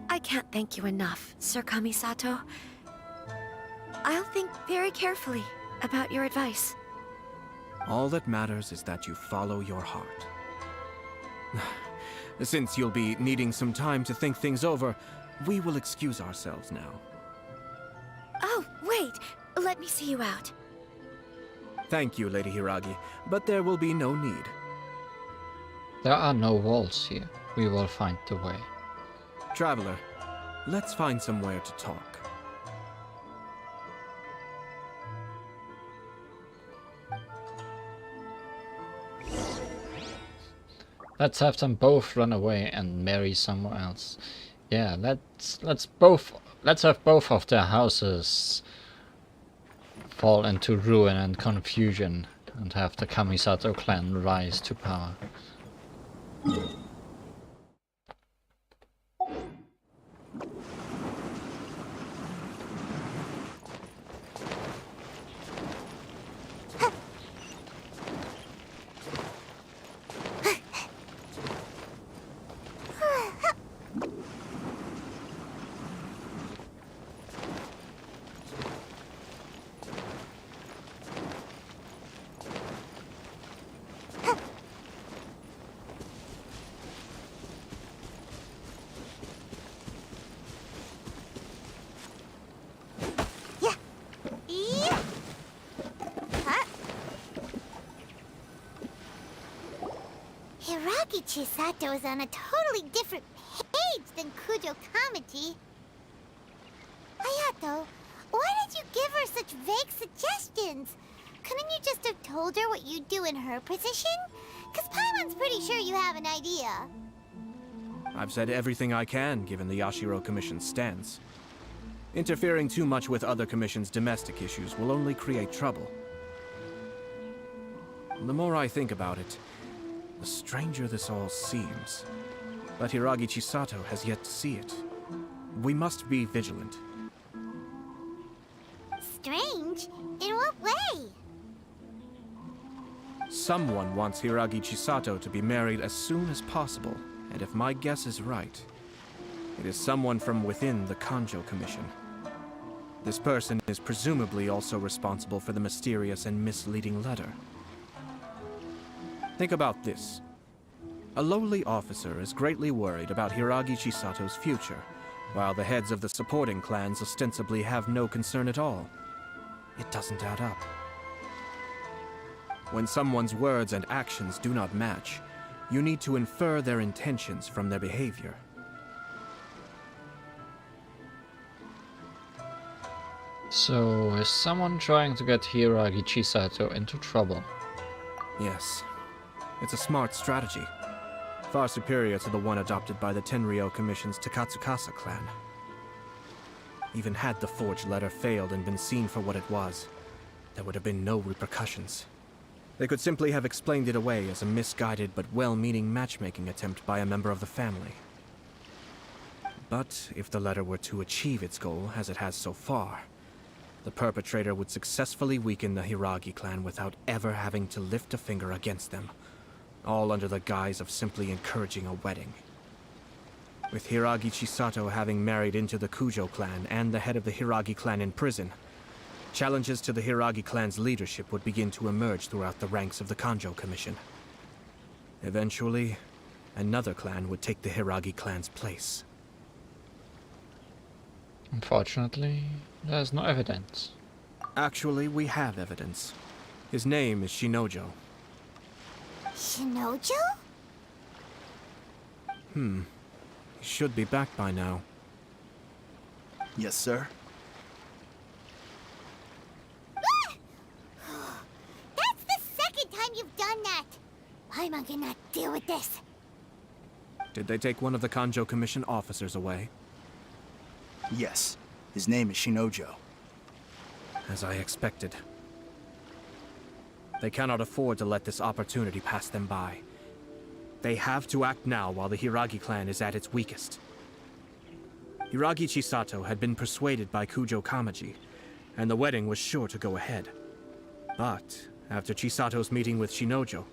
I can't thank you enough, Sir Kamisato. I'll think very carefully about your advice. All that matters is that you follow your heart. Since you'll be needing some time to think things over, we will excuse ourselves now. Oh, wait! Let me see you out. Thank you, Lady Hiragi, but there will be no need. There are no walls here. We will find the way. Traveler, let's find somewhere to talk. Let's have them both run away and marry somewhere else. Yeah, let's have both of their houses fall into ruin and confusion and have the Kamisato clan rise to power. Hiragi Chisato is on a totally different page than Kujo Kamiji. Ayato, why did you give her such vague suggestions? Couldn't you just have told her what you'd do in her position? Because Paimon's pretty sure you have an idea. I've said everything I can, given the Yashiro Commission's stance. Interfering too much with other commissions' domestic issues will only create trouble. The more I think about it, the stranger this all seems. But Hiragi Chisato has yet to see it. We must be vigilant. Strange? In what way? Someone wants Hiragi Chisato to be married as soon as possible, and if my guess is right, it is someone from within the Kanjo Commission. This person is presumably also responsible for the mysterious and misleading letter. Think about this. A lowly officer is greatly worried about Hiragi Chisato's future, while the heads of the supporting clans ostensibly have no concern at all. It doesn't add up. When someone's words and actions do not match, you need to infer their intentions from their behavior. So, is someone trying to get Hiragi Chisato into trouble? Yes. It's a smart strategy. Far superior to the one adopted by the Tenryou Commission's Takatsukasa clan. Even had the forged letter failed and been seen for what it was, there would have been no repercussions. They could simply have explained it away as a misguided but well-meaning matchmaking attempt by a member of the family. But if the letter were to achieve its goal, as it has so far, the perpetrator would successfully weaken the Hiragi clan without ever having to lift a finger against them, all under the guise of simply encouraging a wedding. With Hiragi Chisato having married into the Kujo clan and the head of the Hiragi clan in prison, challenges to the Hiragi clan's leadership would begin to emerge throughout the ranks of the Kanjo Commission. Eventually, another clan would take the Hiragi clan's place. Unfortunately, there's no evidence. Actually, we have evidence. His name is Shinojo. Shinojo? He should be back by now. Yes, sir. That's the second time you've done that! Paimon cannot deal with this. Did they take one of the Kanjo Commission officers away? Yes, his name is Shinojo. As I expected. They cannot afford to let this opportunity pass them by. They have to act now while the Hiragi clan is at its weakest. Hiragi Chisato had been persuaded by Kujo Kamaji, and the wedding was sure to go ahead. But after Chisato's meeting with Shinojo,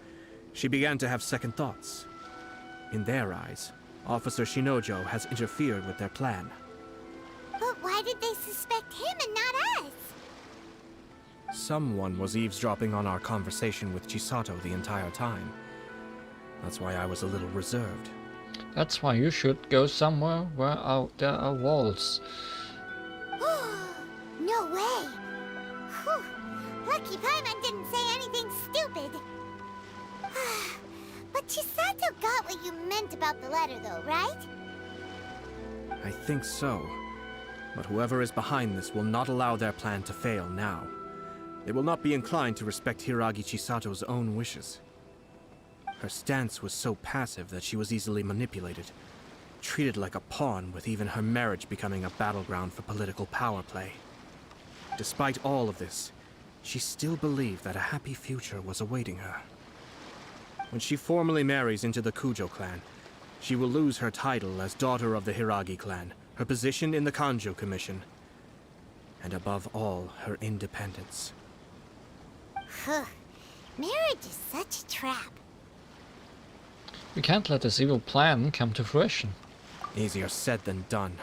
she began to have second thoughts. In their eyes, Officer Shinojo has interfered with their plan. But why did they suspect him and not us? Someone was eavesdropping on our conversation with Chisato the entire time. That's why I was a little reserved. That's why you should go somewhere where there are walls. No way! Whew. Lucky Paimon didn't say anything stupid. But Chisato got what you meant about the letter though, right? I think so. But whoever is behind this will not allow their plan to fail now. They will not be inclined to respect Hiragi Chisato's own wishes. Her stance was so passive that she was easily manipulated, treated like a pawn, with even her marriage becoming a battleground for political power play. Despite all of this, she still believed that a happy future was awaiting her. When she formally marries into the Kujo clan, she will lose her title as daughter of the Hiragi clan, her position in the Kanjo Commission, and above all, her independence. Marriage is such a trap. We can't let this evil plan come to fruition. Easier said than done.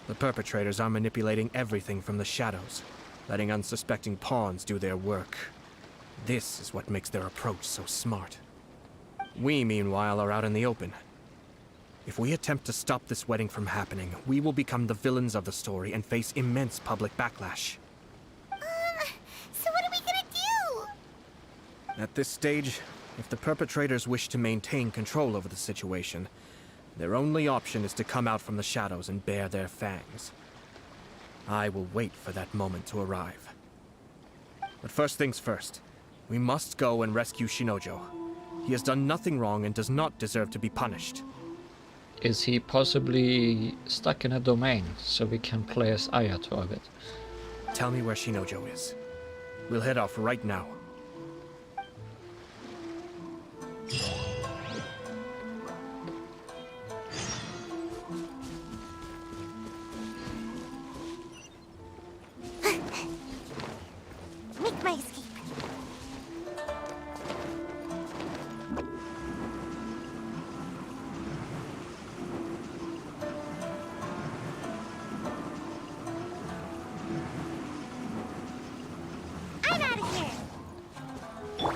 The perpetrators are manipulating everything from the shadows, letting unsuspecting pawns do their work. This is what makes their approach so smart. We, meanwhile, are out in the open. If we attempt to stop this wedding from happening, we will become the villains of the story and face immense public backlash. So what are we gonna do? At this stage, if the perpetrators wish to maintain control over the situation, their only option is to come out from the shadows and bare their fangs. I will wait for that moment to arrive. But first things first, we must go and rescue Shinojo. He has done nothing wrong and does not deserve to be punished. Is he possibly stuck in a domain, so we can play as Ayato a bit? Tell me where Shinojo is. We'll head off right now. Make my escape. I'm out of here.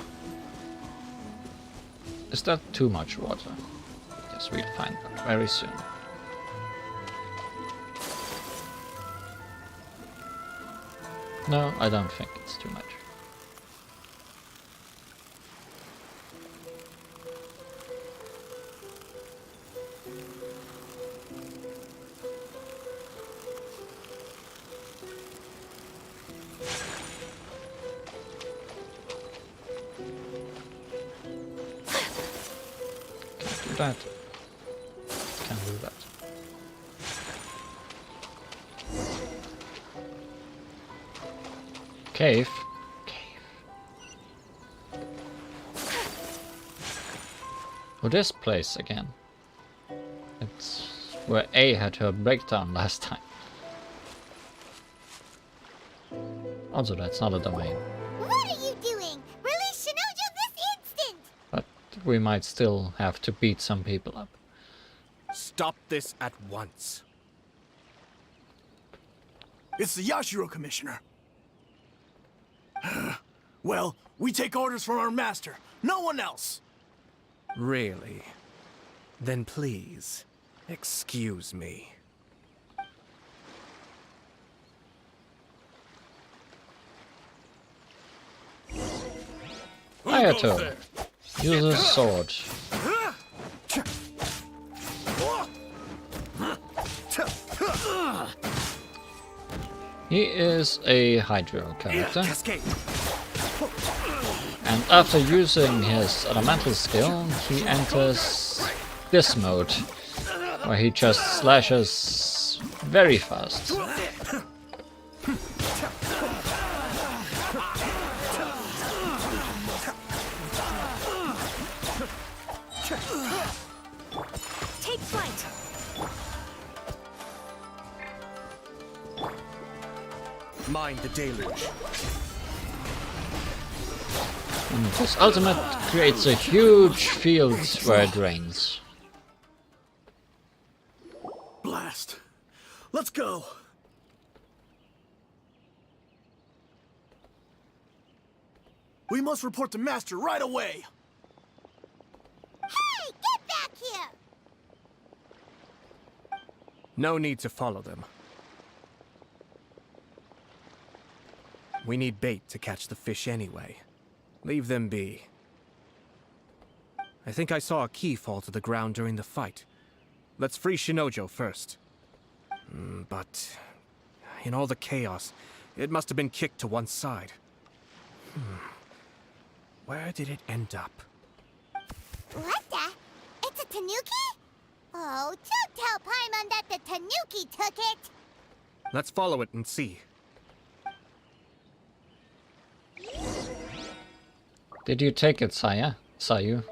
Is that too much water? Yes, we'll find that very soon. No, I don't think it's too much. Can't do that. Can't do that. Cave. Oh, this place again. It's where A had her breakdown last time. Also, that's not a domain. What are you doing? Release Shinojo this instant! But we might still have to beat some people up. Stop this at once. It's the Yashiro Commissioner. Well, we take orders from our master. No one else. Really? Then please, excuse me. Ayato, use a sword. He is a Hydro character. And after using his elemental skill, he enters this mode, where he just slashes very fast. Take flight. Mind the deluge. And this ultimate creates a huge field where it rains. Blast. Let's go. We must report to Master right away. Hey, get back here! No need to follow them. We need bait to catch the fish anyway. Leave them be. I think I saw a key fall to the ground during the fight. Let's free Shinojo first. But in all the chaos, it must have been kicked to one side. Where did it end up? What the? It's a tanuki? Oh, don't tell Paimon that the tanuki took it! Let's follow it and see. Did you take it, Sayu?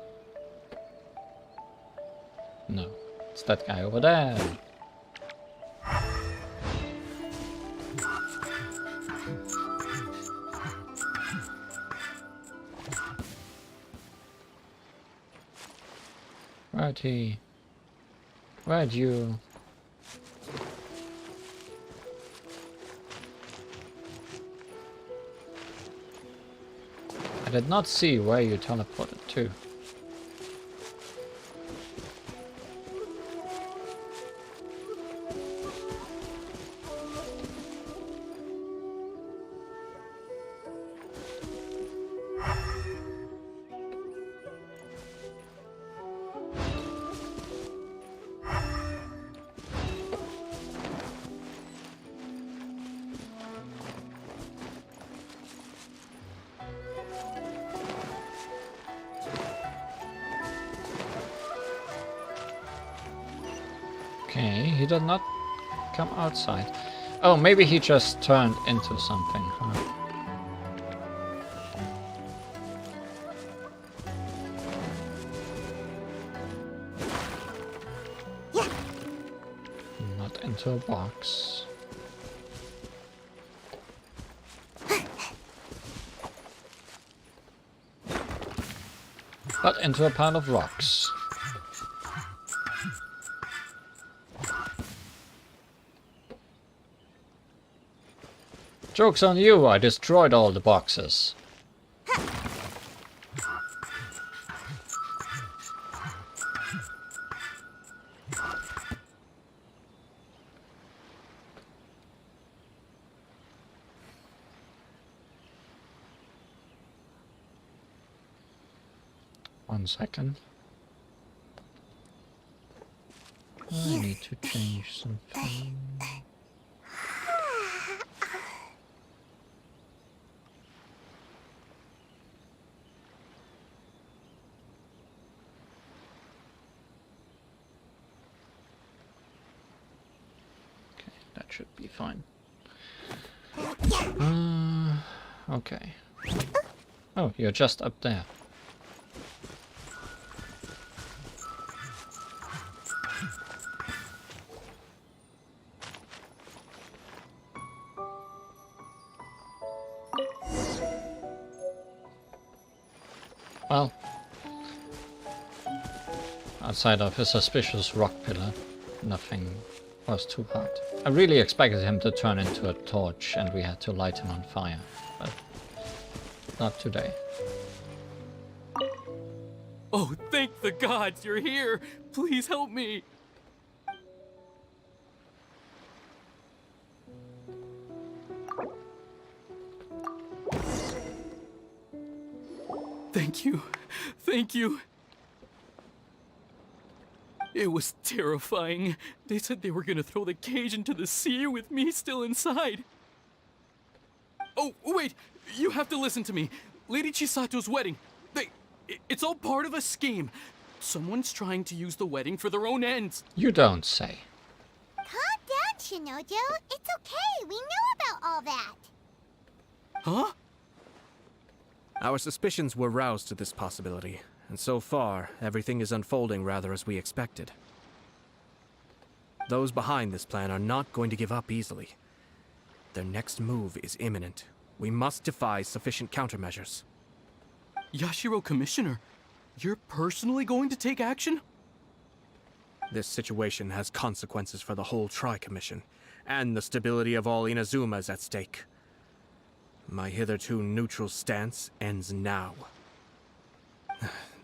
No. It's that guy over there. Where'd he? Where'd you? I did not see where you teleported to. Okay, he did not come outside. Oh, maybe he just turned into something, huh? Not into a box. But into a pile of rocks. Joke's on you, I destroyed all the boxes. One second. I need to change something. That should be fine. Okay. Oh, you're just up there. Well, outside of a suspicious rock pillar, nothing was too hard. I really expected him to turn into a torch and we had to light him on fire, but not today. Oh, thank the gods you're here! Please help me! Thank you. Thank you. It was terrifying. They said they were gonna throw the cage into the sea with me still inside. Oh, wait! You have to listen to me. Lady Chisato's wedding. It's all part of a scheme. Someone's trying to use the wedding for their own ends. You don't say. Calm down, Shinojo. It's okay. We know about all that. Huh? Our suspicions were roused to this possibility, and so far, everything is unfolding rather as we expected. Those behind this plan are not going to give up easily. Their next move is imminent. We must devise sufficient countermeasures. Yashiro Commissioner, you're personally going to take action? This situation has consequences for the whole Tri-Commission, and the stability of all Inazuma is at stake. My hitherto neutral stance ends now.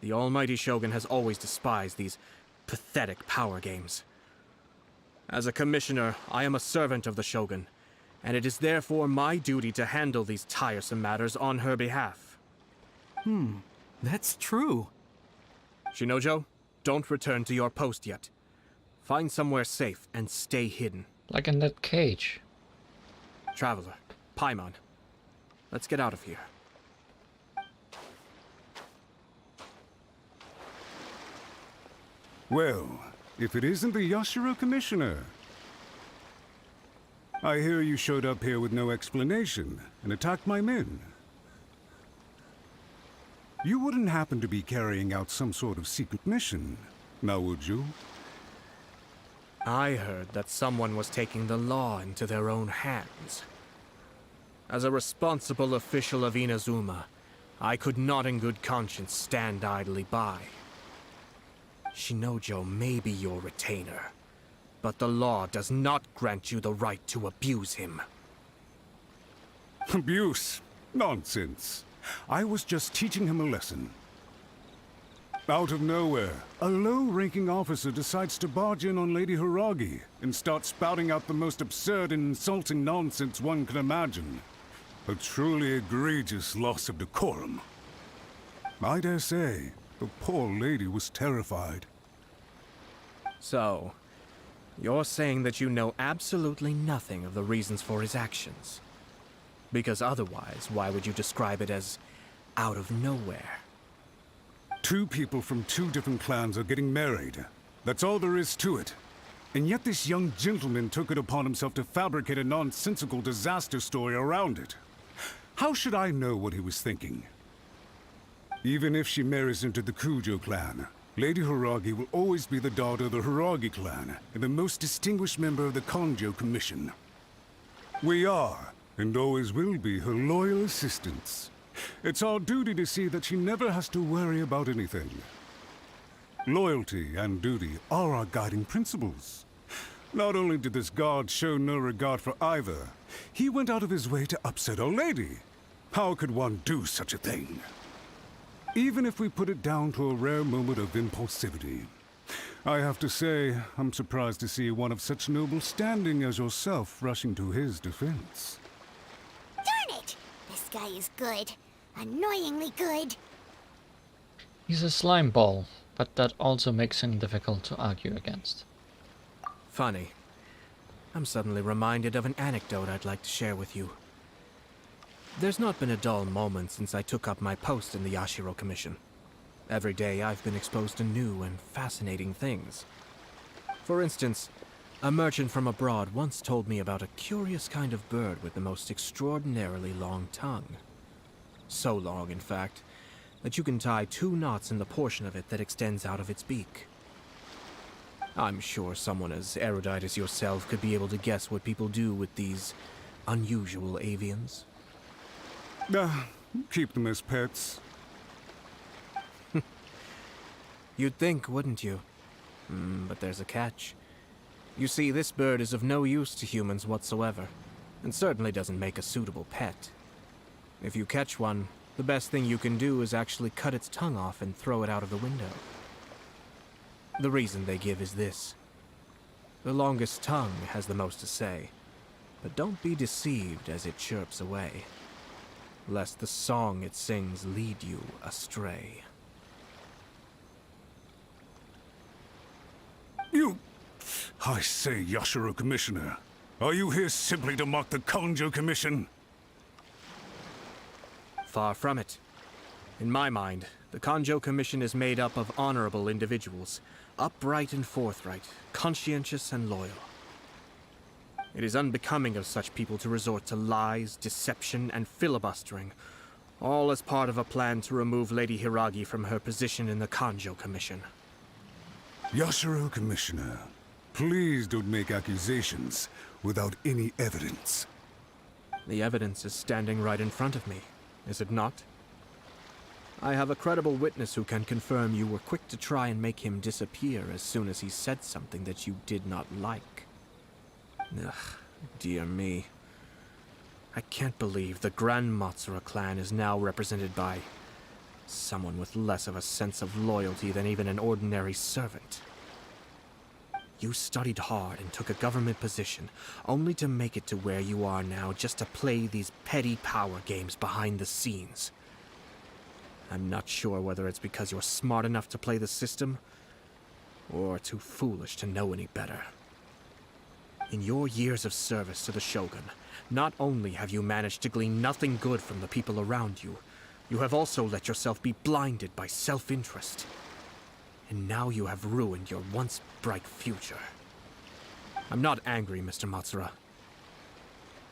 The almighty Shogun has always despised these pathetic power games. As a commissioner, I am a servant of the Shogun, and it is therefore my duty to handle these tiresome matters on her behalf. That's true. Shinojo, don't return to your post yet. Find somewhere safe and stay hidden. Like in that cage. Traveler, Paimon, let's get out of here. Well, if it isn't the Yashiro Commissioner. I hear you showed up here with no explanation and attacked my men. You wouldn't happen to be carrying out some sort of secret mission, now would you? I heard that someone was taking the law into their own hands. As a responsible official of Inazuma, I could not in good conscience stand idly by. Shinojo may be your retainer, but the law does not grant you the right to abuse him. Abuse? Nonsense. I was just teaching him a lesson. Out of nowhere, a low-ranking officer decides to barge in on Lady Hiragi and start spouting out the most absurd and insulting nonsense one can imagine. A truly egregious loss of decorum. I dare say, the poor lady was terrified. So, you're saying that you know absolutely nothing of the reasons for his actions? Because otherwise, why would you describe it as out of nowhere? Two people from two different clans are getting married. That's all there is to it. And yet this young gentleman took it upon himself to fabricate a nonsensical disaster story around it. How should I know what he was thinking? Even if she marries into the Kujo clan, Lady Hiragi will always be the daughter of the Hiragi clan and the most distinguished member of the Kanjo Commission. We are, and always will be, her loyal assistants. It's our duty to see that she never has to worry about anything. Loyalty and duty are our guiding principles. Not only did this guard show no regard for either, he went out of his way to upset our lady. How could one do such a thing? Even if we put it down to a rare moment of impulsivity. I have to say, I'm surprised to see one of such noble standing as yourself rushing to his defense. Darn it! This guy is good. Annoyingly good. He's a slime ball, but that also makes him difficult to argue against. Funny. I'm suddenly reminded of an anecdote I'd like to share with you. There's not been a dull moment since I took up my post in the Yashiro Commission. Every day I've been exposed to new and fascinating things. For instance, a merchant from abroad once told me about a curious kind of bird with the most extraordinarily long tongue. So long, in fact, that you can tie 2 knots in the portion of it that extends out of its beak. I'm sure someone as erudite as yourself could be able to guess what people do with these unusual avians. Keep them as pets. You'd think, wouldn't you? But there's a catch. You see, this bird is of no use to humans whatsoever, and certainly doesn't make a suitable pet. If you catch one, the best thing you can do is actually cut its tongue off and throw it out of the window. The reason they give is this. The longest tongue has the most to say, but don't be deceived as it chirps away, lest the song it sings lead you astray. I say, Yashiro Commissioner, are you here simply to mock the Kanjo Commission? Far from it. In my mind, the Kanjo Commission is made up of honorable individuals, upright and forthright, conscientious and loyal. It is unbecoming of such people to resort to lies, deception, and filibustering, all as part of a plan to remove Lady Hiragi from her position in the Kanjo Commission. Yashiro, Commissioner, please don't make accusations without any evidence. The evidence is standing right in front of me, is it not? I have a credible witness who can confirm you were quick to try and make him disappear as soon as he said something that you did not like. Ugh, dear me. I can't believe the Grand Matsura clan is now represented by someone with less of a sense of loyalty than even an ordinary servant. You studied hard and took a government position, only to make it to where you are now just to play these petty power games behind the scenes. I'm not sure whether it's because you're smart enough to play the system, or too foolish to know any better. In your years of service to the Shogun, not only have you managed to glean nothing good from the people around you, you have also let yourself be blinded by self-interest. And now you have ruined your once bright future. I'm not angry, Mr. Matsura.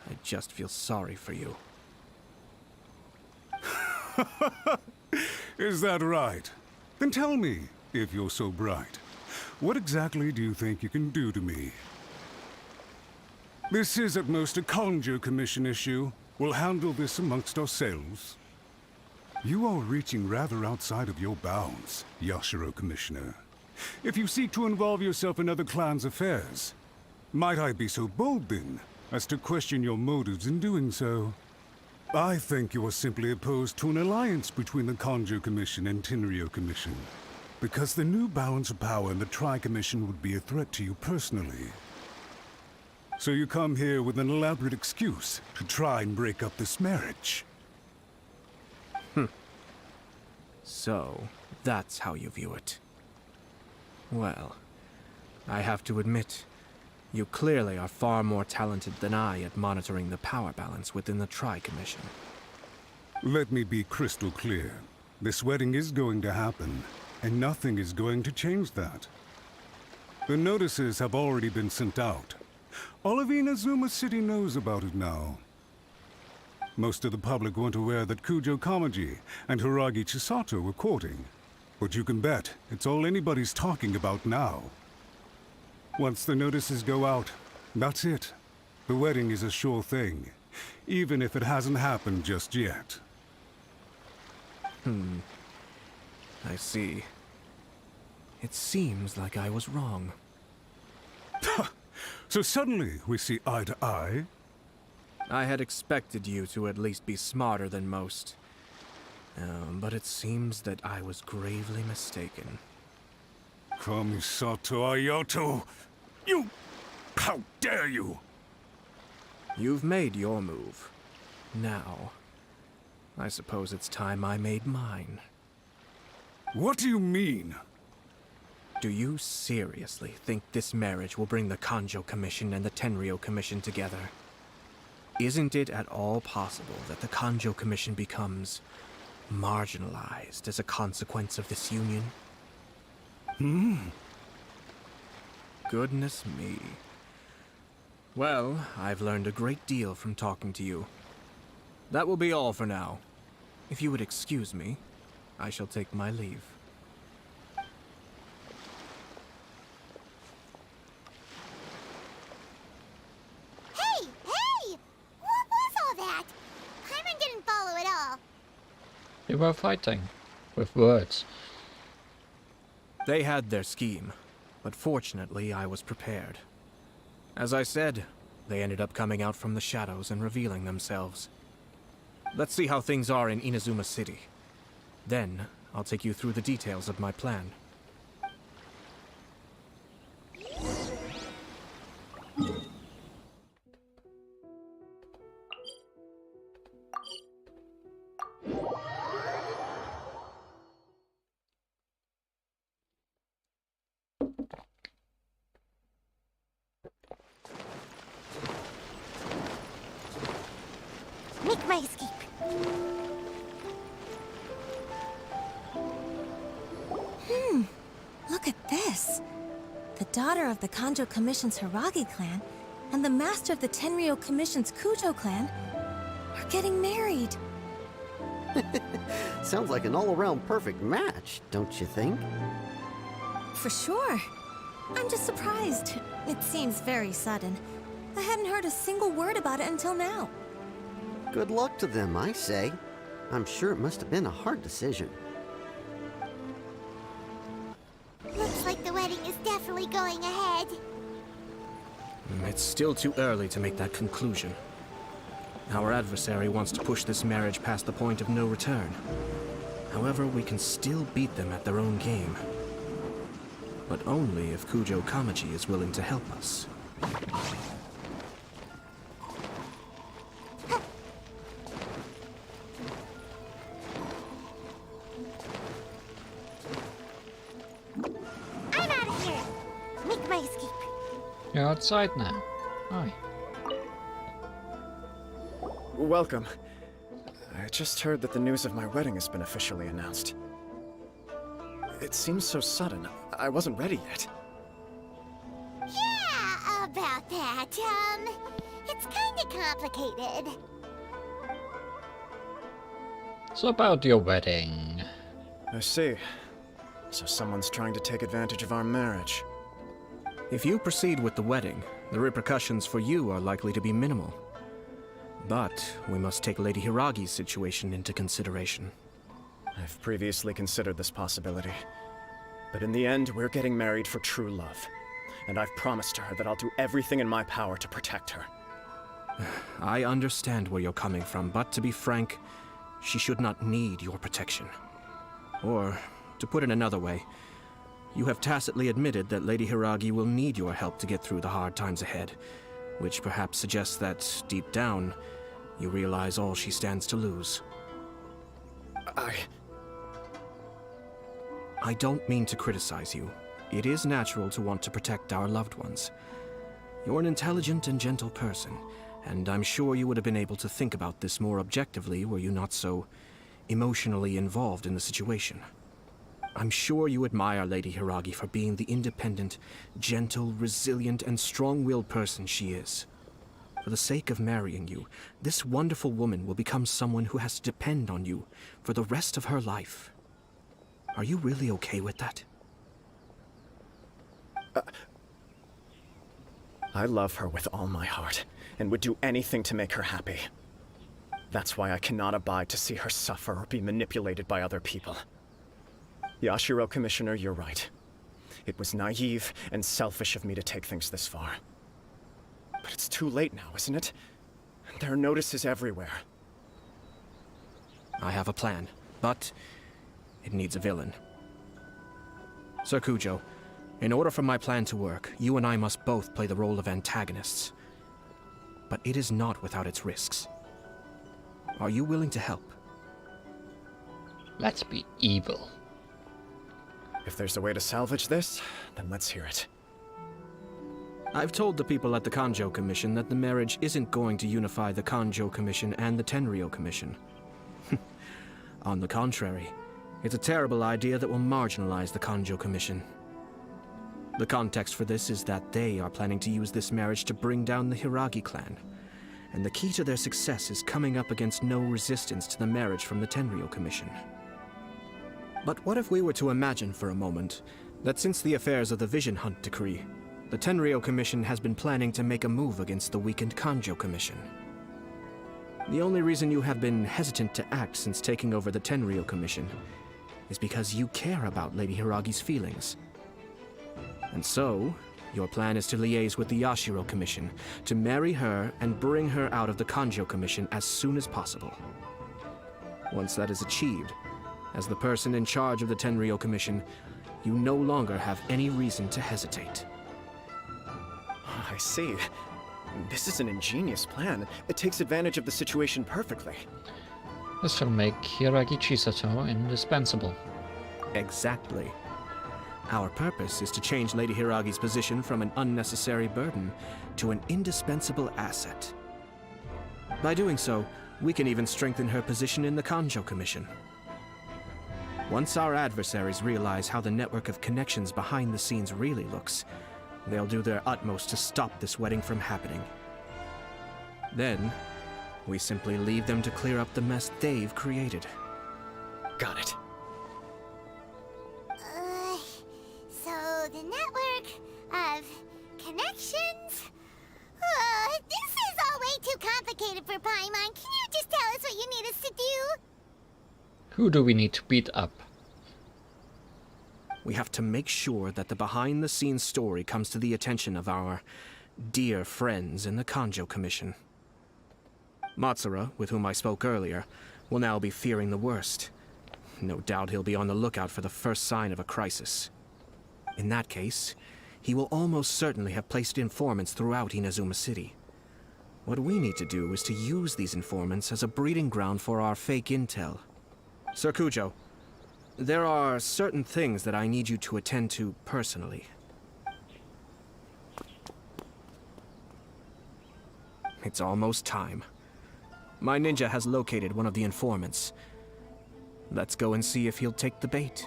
I just feel sorry for you. Is that right? Then tell me, if you're so bright, what exactly do you think you can do to me? This is at most a Kanjo Commission issue. We'll handle this amongst ourselves. You are reaching rather outside of your bounds, Yashiro, Commissioner. If you seek to involve yourself in other clans' affairs, might I be so bold then, as to question your motives in doing so? I think you are simply opposed to an alliance between the Kanjo Commission and Tenryo Commission, because the new balance of power in the Tri-Commission would be a threat to you personally. So you come here with an elaborate excuse to try and break up this marriage. So, that's how you view it. Well, I have to admit, you clearly are far more talented than I at monitoring the power balance within the Tri-Commission. Let me be crystal clear. This wedding is going to happen, and nothing is going to change that. The notices have already been sent out. All of Inazuma City knows about it now. Most of the public weren't aware that Kujo Kamaji and Hiragi Chisato were courting. But you can bet it's all anybody's talking about now. Once the notices go out, that's it. The wedding is a sure thing, even if it hasn't happened just yet. I see. It seems like I was wrong. So suddenly we see eye to eye? I had expected you to at least be smarter than most. But it seems that I was gravely mistaken. Kamisato Ayato! You... How dare you! You've made your move. Now, I suppose it's time I made mine. What do you mean? Do you seriously think this marriage will bring the Kanjo Commission and the Tenryo Commission together? Isn't it at all possible that the Kanjo Commission becomes marginalized as a consequence of this union? Goodness me. Well, I've learned a great deal from talking to you. That will be all for now. If you would excuse me, I shall take my leave. They were fighting with words. They had their scheme, but fortunately I was prepared. As I said, they ended up coming out from the shadows and revealing themselves. Let's see how things are in Inazuma City. Then, I'll take you through the details of my plan. Make my escape. Look at this. The daughter of the Kanjo Commission's Hiragi clan and the master of the Tenryou Commission's Kujo clan are getting married. Sounds like an all-around perfect match, don't you think? For sure. I'm just surprised. It seems very sudden. I hadn't heard a single word about it until now. Good luck to them, I say. I'm sure it must have been a hard decision. Looks like the wedding is definitely going ahead. It's still too early to make that conclusion. Our adversary wants to push this marriage past the point of no return. However, we can still beat them at their own game. But only if Kujo Kamaji is willing to help us. I'm out of here. Make my escape. You're outside now. Hi. Welcome. I just heard that the news of my wedding has been officially announced. It seems so sudden. I wasn't ready yet. Yeah, about that. It's kinda complicated. So about your wedding. I see. So someone's trying to take advantage of our marriage. If you proceed with the wedding, the repercussions for you are likely to be minimal. But we must take Lady Hiragi's situation into consideration. I've previously considered this possibility. But in the end, we're getting married for true love. And I've promised her that I'll do everything in my power to protect her. I understand where you're coming from, but to be frank, she should not need your protection. Or, to put it another way, you have tacitly admitted that Lady Hiragi will need your help to get through the hard times ahead, which perhaps suggests that, deep down, you realize all she stands to lose. I don't mean to criticize you. It is natural to want to protect our loved ones. You're an intelligent and gentle person, and I'm sure you would have been able to think about this more objectively were you not so emotionally involved in the situation. I'm sure you admire Lady Hiragi for being the independent, gentle, resilient, and strong-willed person she is. For the sake of marrying you, this wonderful woman will become someone who has to depend on you for the rest of her life. Are you really okay with that? I love her with all my heart, and would do anything to make her happy. That's why I cannot abide to see her suffer or be manipulated by other people. Yashiro Commissioner, you're right. It was naive and selfish of me to take things this far. But it's too late now, isn't it? There are notices everywhere. I have a plan, but it needs a villain. Sir Kujo, in order for my plan to work, you and I must both play the role of antagonists. But it is not without its risks. Are you willing to help? Let's be evil. If there's a way to salvage this, then let's hear it. I've told the people at the Kanjo Commission that the marriage isn't going to unify the Kanjo Commission and the Tenryou Commission. On the contrary, it's a terrible idea that will marginalize the Kanjo Commission. The context for this is that they are planning to use this marriage to bring down the Hiragi clan, and the key to their success is coming up against no resistance to the marriage from the Tenryou Commission. But what if we were to imagine for a moment that since the affairs of the Vision Hunt Decree, the Tenryou Commission has been planning to make a move against the weakened Kanjo Commission? The only reason you have been hesitant to act since taking over the Tenryou Commission is because you care about Lady Hiragi's feelings. And so, your plan is to liaise with the Yashiro Commission, to marry her and bring her out of the Kanjo Commission as soon as possible. Once that is achieved, as the person in charge of the Tenryou Commission, you no longer have any reason to hesitate. I see. This is an ingenious plan. It takes advantage of the situation perfectly. This will make Hiragi Chisato indispensable. Exactly. Our purpose is to change Lady Hiragi's position from an unnecessary burden to an indispensable asset. By doing so, we can even strengthen her position in the Kanjo Commission. Once our adversaries realize how the network of connections behind the scenes really looks, They'll do their utmost to stop this wedding from happening. Then, we simply leave them to clear up the mess they've created. Got it. So the network of connections? This is all way too complicated for Paimon. Can you just tell us what you need us to do? Who do we need to beat up? We have to make sure that the behind-the-scenes story comes to the attention of our dear friends in the Kanjo Commission. Matsura, with whom I spoke earlier, will now be fearing the worst. No doubt he'll be on the lookout for the first sign of a crisis. In that case, he will almost certainly have placed informants throughout Inazuma City. What we need to do is to use these informants as a breeding ground for our fake intel. Sir Kujo, there are certain things that I need you to attend to personally. It's almost time. My ninja has located one of the informants. Let's go and see if he'll take the bait.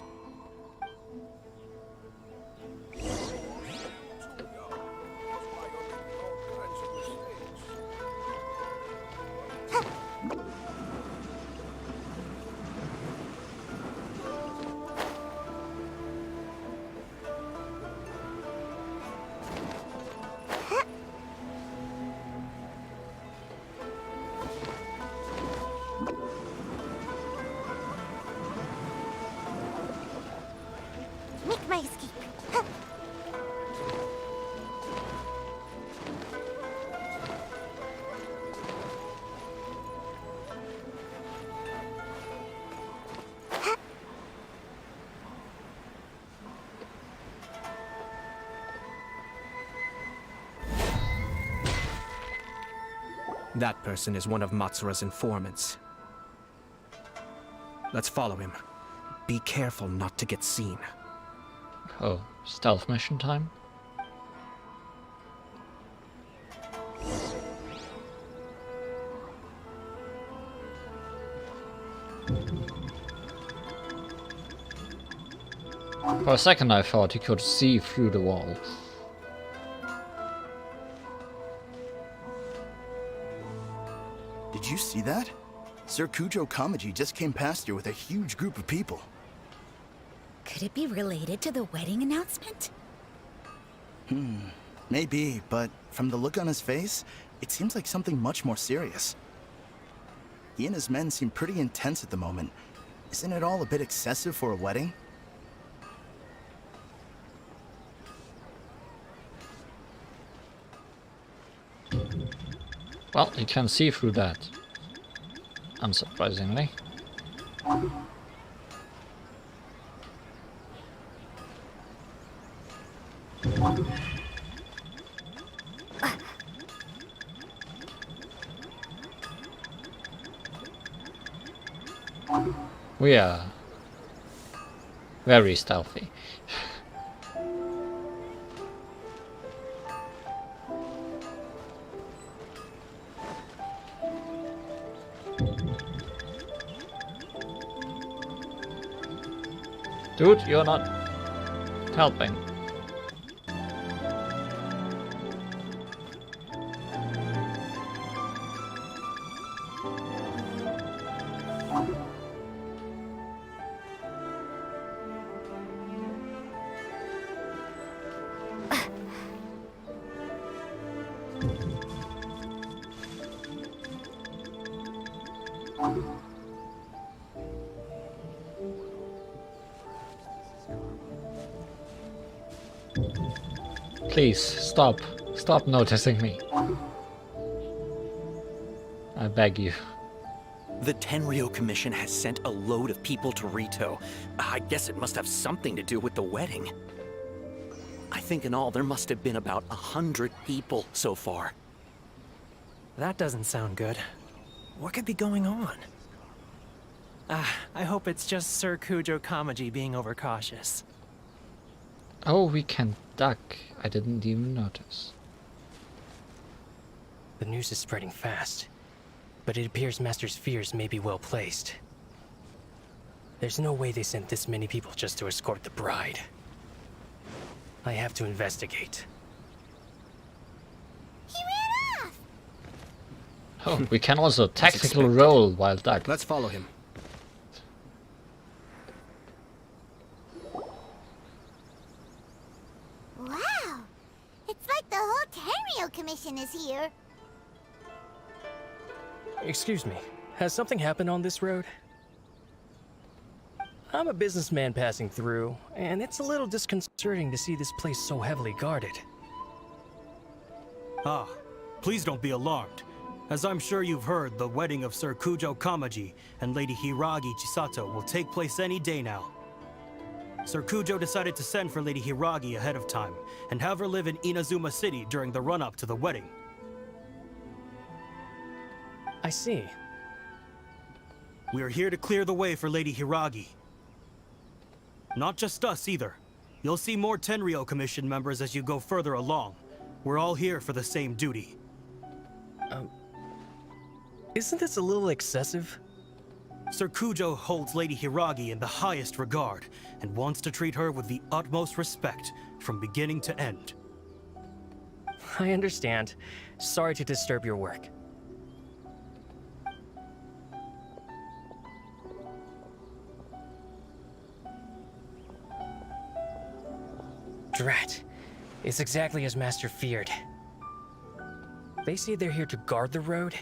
Make my escape. That person is one of Matsura's informants. Let's follow him. Be careful not to get seen. Oh, stealth mission time? For a second I thought he could see through the wall. Did you see that? Sir Kujo Kamaji just came past here with a huge group of people. Could it be related to the wedding announcement? Maybe, but from the look on his face, it seems like something much more serious. He and his men seem pretty intense at the moment. Isn't it all a bit excessive for a wedding? Well, you can see through that. Unsurprisingly. We are very stealthy. Dude, you're not helping. Please, stop. Stop noticing me. I beg you. The Tenryo Commission has sent a load of people to Rito. I guess it must have something to do with the wedding. I think in all there must have been about 100 people so far. That doesn't sound good. What could be going on? I hope it's just Sir Kujo Kamaji being overcautious. Oh, we can duck. I didn't even notice. The news is spreading fast, but it appears Master's fears may be well placed. There's no way they sent this many people just to escort the bride. I have to investigate. Oh, we can also tactical roll while duck. Let's follow him. Wow! It's like the whole Tenryo Commission is here. Excuse me, has something happened on this road? I'm a businessman passing through, and it's a little disconcerting to see this place so heavily guarded. Ah, please don't be alarmed. As I'm sure you've heard, the wedding of Sir Kujo Kamaji and Lady Hiragi Chisato will take place any day now. Sir Kujo decided to send for Lady Hiragi ahead of time and have her live in Inazuma City during the run-up to the wedding. I see. We are here to clear the way for Lady Hiragi. Not just us either. You'll see more Tenryo Commission members as you go further along. We're all here for the same duty. Isn't this a little excessive? Sir Kujo holds Lady Hiragi in the highest regard and wants to treat her with the utmost respect from beginning to end. I understand. Sorry to disturb your work. Drat. It's exactly as Master feared. They say they're here to guard the road,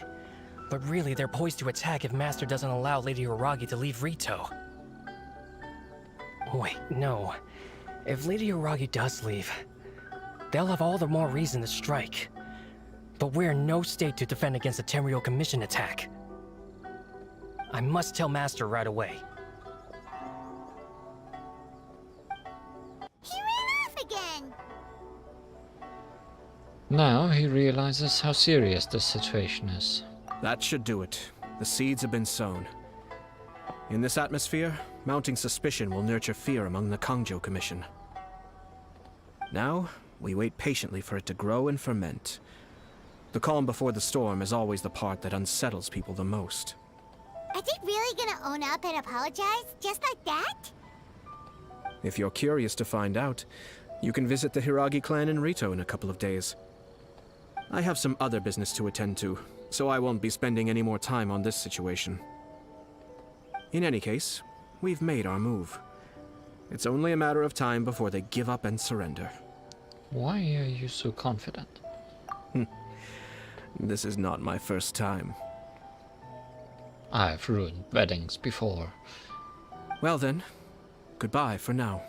but really they're poised to attack if Master doesn't allow Lady Hiragi to leave Rito. Wait, no. If Lady Hiragi does leave, they'll have all the more reason to strike. But we're in no state to defend against a Tenryo Commission attack. I must tell Master right away. He ran off again! Now he realizes how serious this situation is. That should do it. The seeds have been sown. In this atmosphere, mounting suspicion will nurture fear among the Kangjo Commission. Now, we wait patiently for it to grow and ferment. The calm before the storm is always the part that unsettles people the most. Are they really gonna own up and apologize, just like that? If you're curious to find out, you can visit the Hiragi clan in Rito in a couple of days. I have some other business to attend to, so I won't be spending any more time on this situation. In any case, we've made our move. It's only a matter of time before they give up and surrender. Why are you so confident? This is not my first time. I've ruined weddings before. Well then, goodbye for now.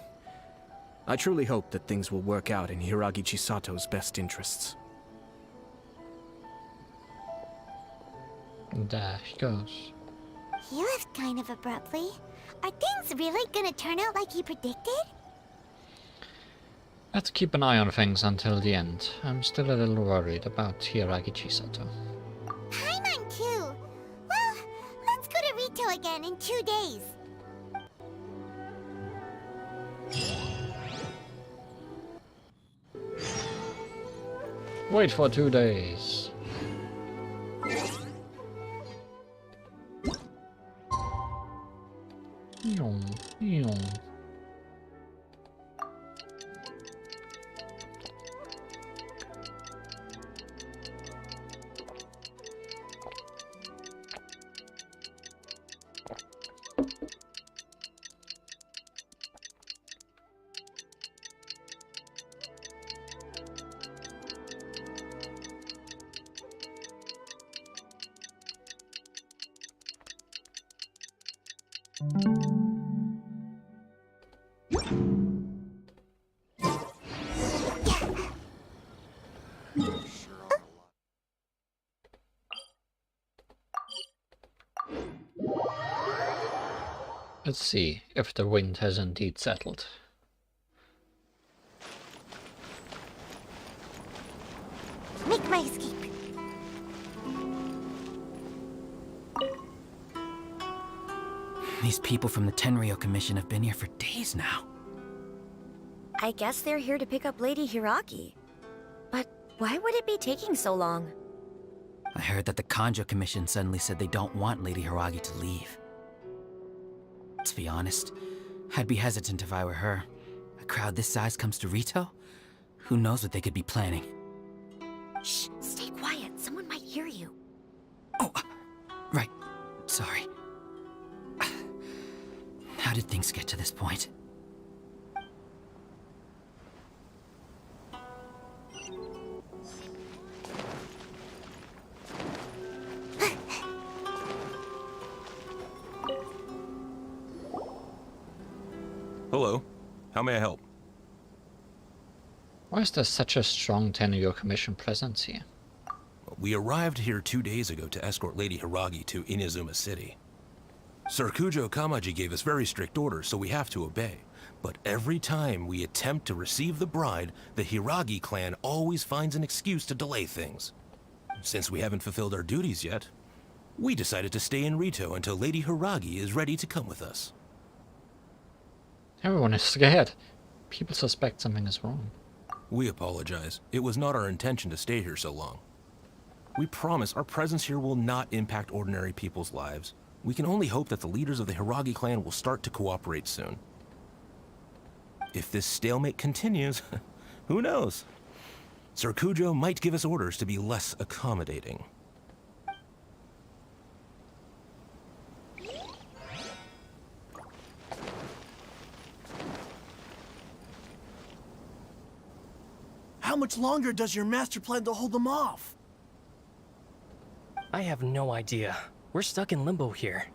I truly hope that things will work out in Hiragi Chisato's best interests. And there he goes. He left kind of abruptly. Are things really gonna turn out like he predicted? Let's keep an eye on things until the end. I'm still a little worried about Hiragi Chisato. Paimon too. Well, let's go to Rito again in 2 days. Wait for 2 days. Yum, yum. Let's see if the wind has indeed settled. Make my escape. These people from the Tenryo Commission have been here for days now. I guess they're here to pick up Lady Hiragi. But why would it be taking so long? I heard that the Kanjo Commission suddenly said they don't want Lady Hiragi to leave. To be honest, I'd be hesitant if I were her. A crowd this size comes to Rito? Who knows what they could be planning? Shh, stay quiet. Someone might hear you. How did things get to this point? Hello. How may I help? Why is there such a strong Tenryo Commission presence here? We arrived here 2 days ago to escort Lady Hiragi to Inazuma City. Sir Kujo Kamaji gave us very strict orders, so we have to obey. But every time we attempt to receive the bride, the Hiragi clan always finds an excuse to delay things. Since we haven't fulfilled our duties yet, we decided to stay in Rito until Lady Hiragi is ready to come with us. Everyone is scared. People suspect something is wrong. We apologize. It was not our intention to stay here so long. We promise our presence here will not impact ordinary people's lives. We can only hope that the leaders of the Hiragi clan will start to cooperate soon. If this stalemate continues, who knows? Sir Kujo might give us orders to be less accommodating. How much longer does your master plan to hold them off? I have no idea. We're stuck in limbo here.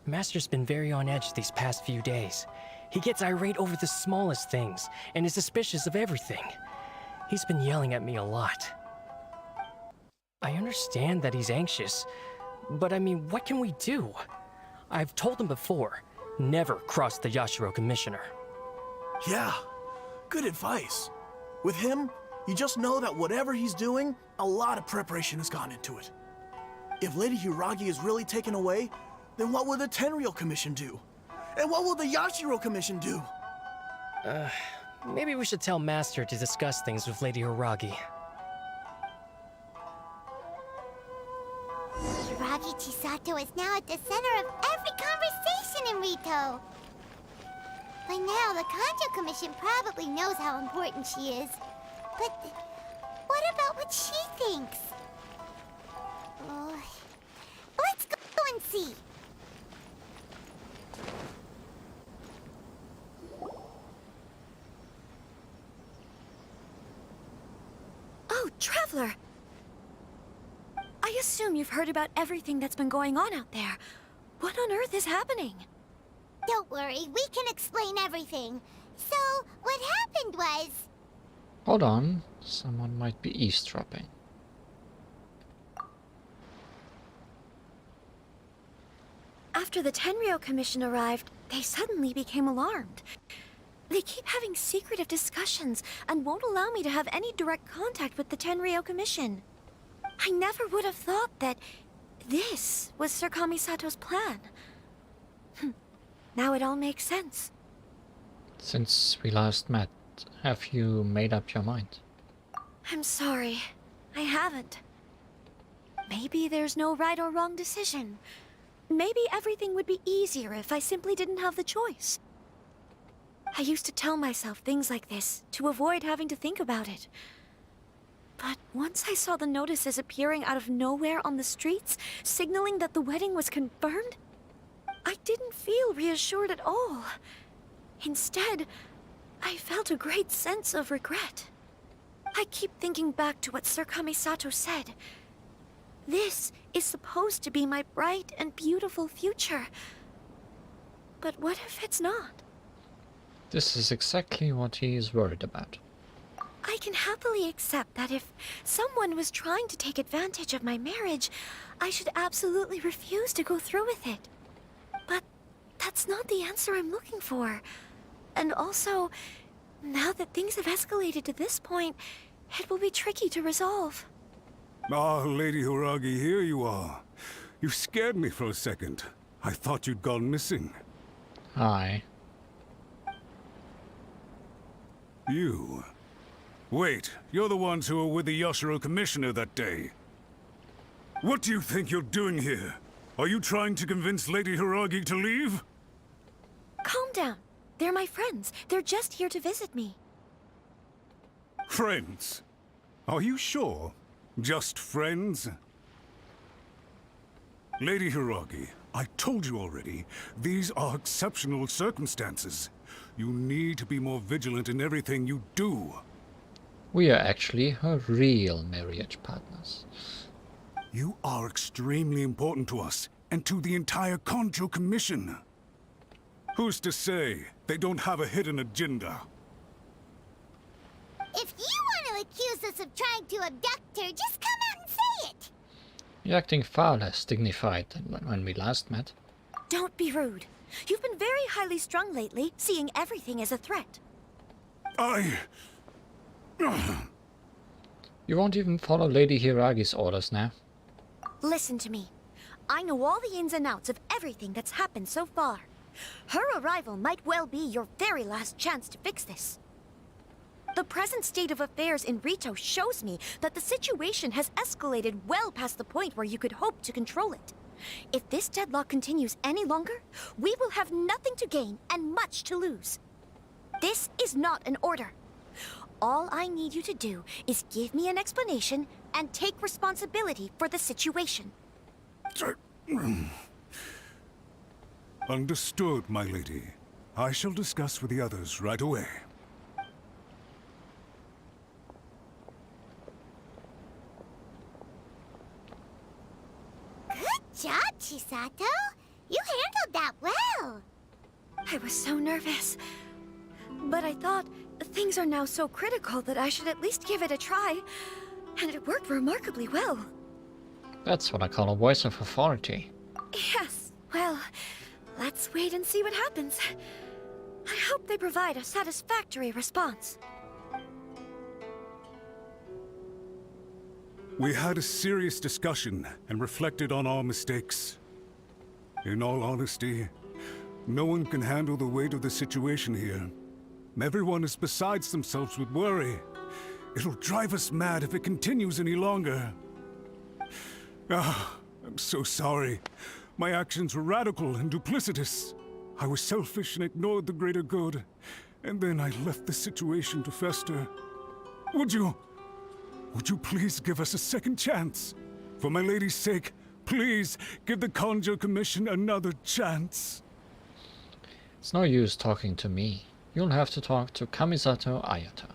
Master's been very on edge these past few days. He gets irate over the smallest things, and is suspicious of everything. He's been yelling at me a lot. I understand that he's anxious, but I mean, what can we do? I've told him before, never cross the Yashiro Commissioner. Yeah, good advice. With him, you just know that whatever he's doing, a lot of preparation has gone into it. If Lady Hiragi is really taken away, then what will the Tenryo Commission do? And what will the Yashiro Commission do? Maybe we should tell Master to discuss things with Lady Hiragi. Hiragi Chisato is now at the center of every conversation in Rito. By now, the Kanjo Commission probably knows how important she is. But what about what she thinks? Let's go and see. Oh, Traveler! I assume you've heard about everything that's been going on out there. What on earth is happening? Don't worry, we can explain everything. So, what happened was... Hold on, someone might be eavesdropping. After the Tenryo Commission arrived, they suddenly became alarmed. They keep having secretive discussions and won't allow me to have any direct contact with the Tenryo Commission. I never would have thought that this was Sir Kamisato's plan. Now it all makes sense. Since we last met, have you made up your mind? I'm sorry, I haven't. Maybe there's no right or wrong decision. Maybe everything would be easier if I simply didn't have the choice. I used to tell myself things like this to avoid having to think about it. But once I saw the notices appearing out of nowhere on the streets, signaling that the wedding was confirmed, I didn't feel reassured at all. Instead, I felt a great sense of regret. I keep thinking back to what Sir Kamisato said. This is supposed to be my bright and beautiful future. But what if it's not? This is exactly what he is worried about. I can happily accept that if someone was trying to take advantage of my marriage, I should absolutely refuse to go through with it. But that's not the answer I'm looking for. And also, now that things have escalated to this point, it will be tricky to resolve. Ah, Lady Hiragi, here you are. You scared me for a second. I thought you'd gone missing. Hi. You? Wait, you're the ones who were with the Yashiro Commissioner that day. What do you think you're doing here? Are you trying to convince Lady Hiragi to leave? Calm down. They're my friends. They're just here to visit me. Friends? Are you sure? Just friends? Lady Hiragi, I told you already, these are exceptional circumstances. You need to be more vigilant in everything you do. We are actually her real marriage partners. You are extremely important to us, and to the entire Conjo Commission. Who's to say they don't have a hidden agenda? If you want to accuse us of trying to abduct her, just come out and say it! You're acting far less dignified than when we last met. Don't be rude. You've been very highly strung lately, seeing everything as a threat. You won't even follow Lady Hiragi's orders now. Listen to me. I know all the ins and outs of everything that's happened so far. Her arrival might well be your very last chance to fix this. The present state of affairs in Rito shows me that the situation has escalated well past the point where you could hope to control it. If this deadlock continues any longer, we will have nothing to gain and much to lose. This is not an order. All I need you to do is give me an explanation and take responsibility for the situation. Understood, my lady. I shall discuss with the others right away. Good job, Chisato. You handled that well. I was so nervous. But I thought things are now so critical that I should at least give it a try. And it worked remarkably well. That's what I call a voice of authority. Yes, well, let's wait and see what happens. I hope they provide a satisfactory response. We had a serious discussion and reflected on our mistakes. In all honesty, no one can handle the weight of the situation here. Everyone is besides themselves with worry. It'll drive us mad if it continues any longer. I'm so sorry. My actions were radical and duplicitous. I was selfish and ignored the greater good. And then I left the situation to fester. Would you please give us a second chance? For my lady's sake, please give the Conjo Commission another chance. It's no use talking to me. You'll have to talk to Kamisato Ayato.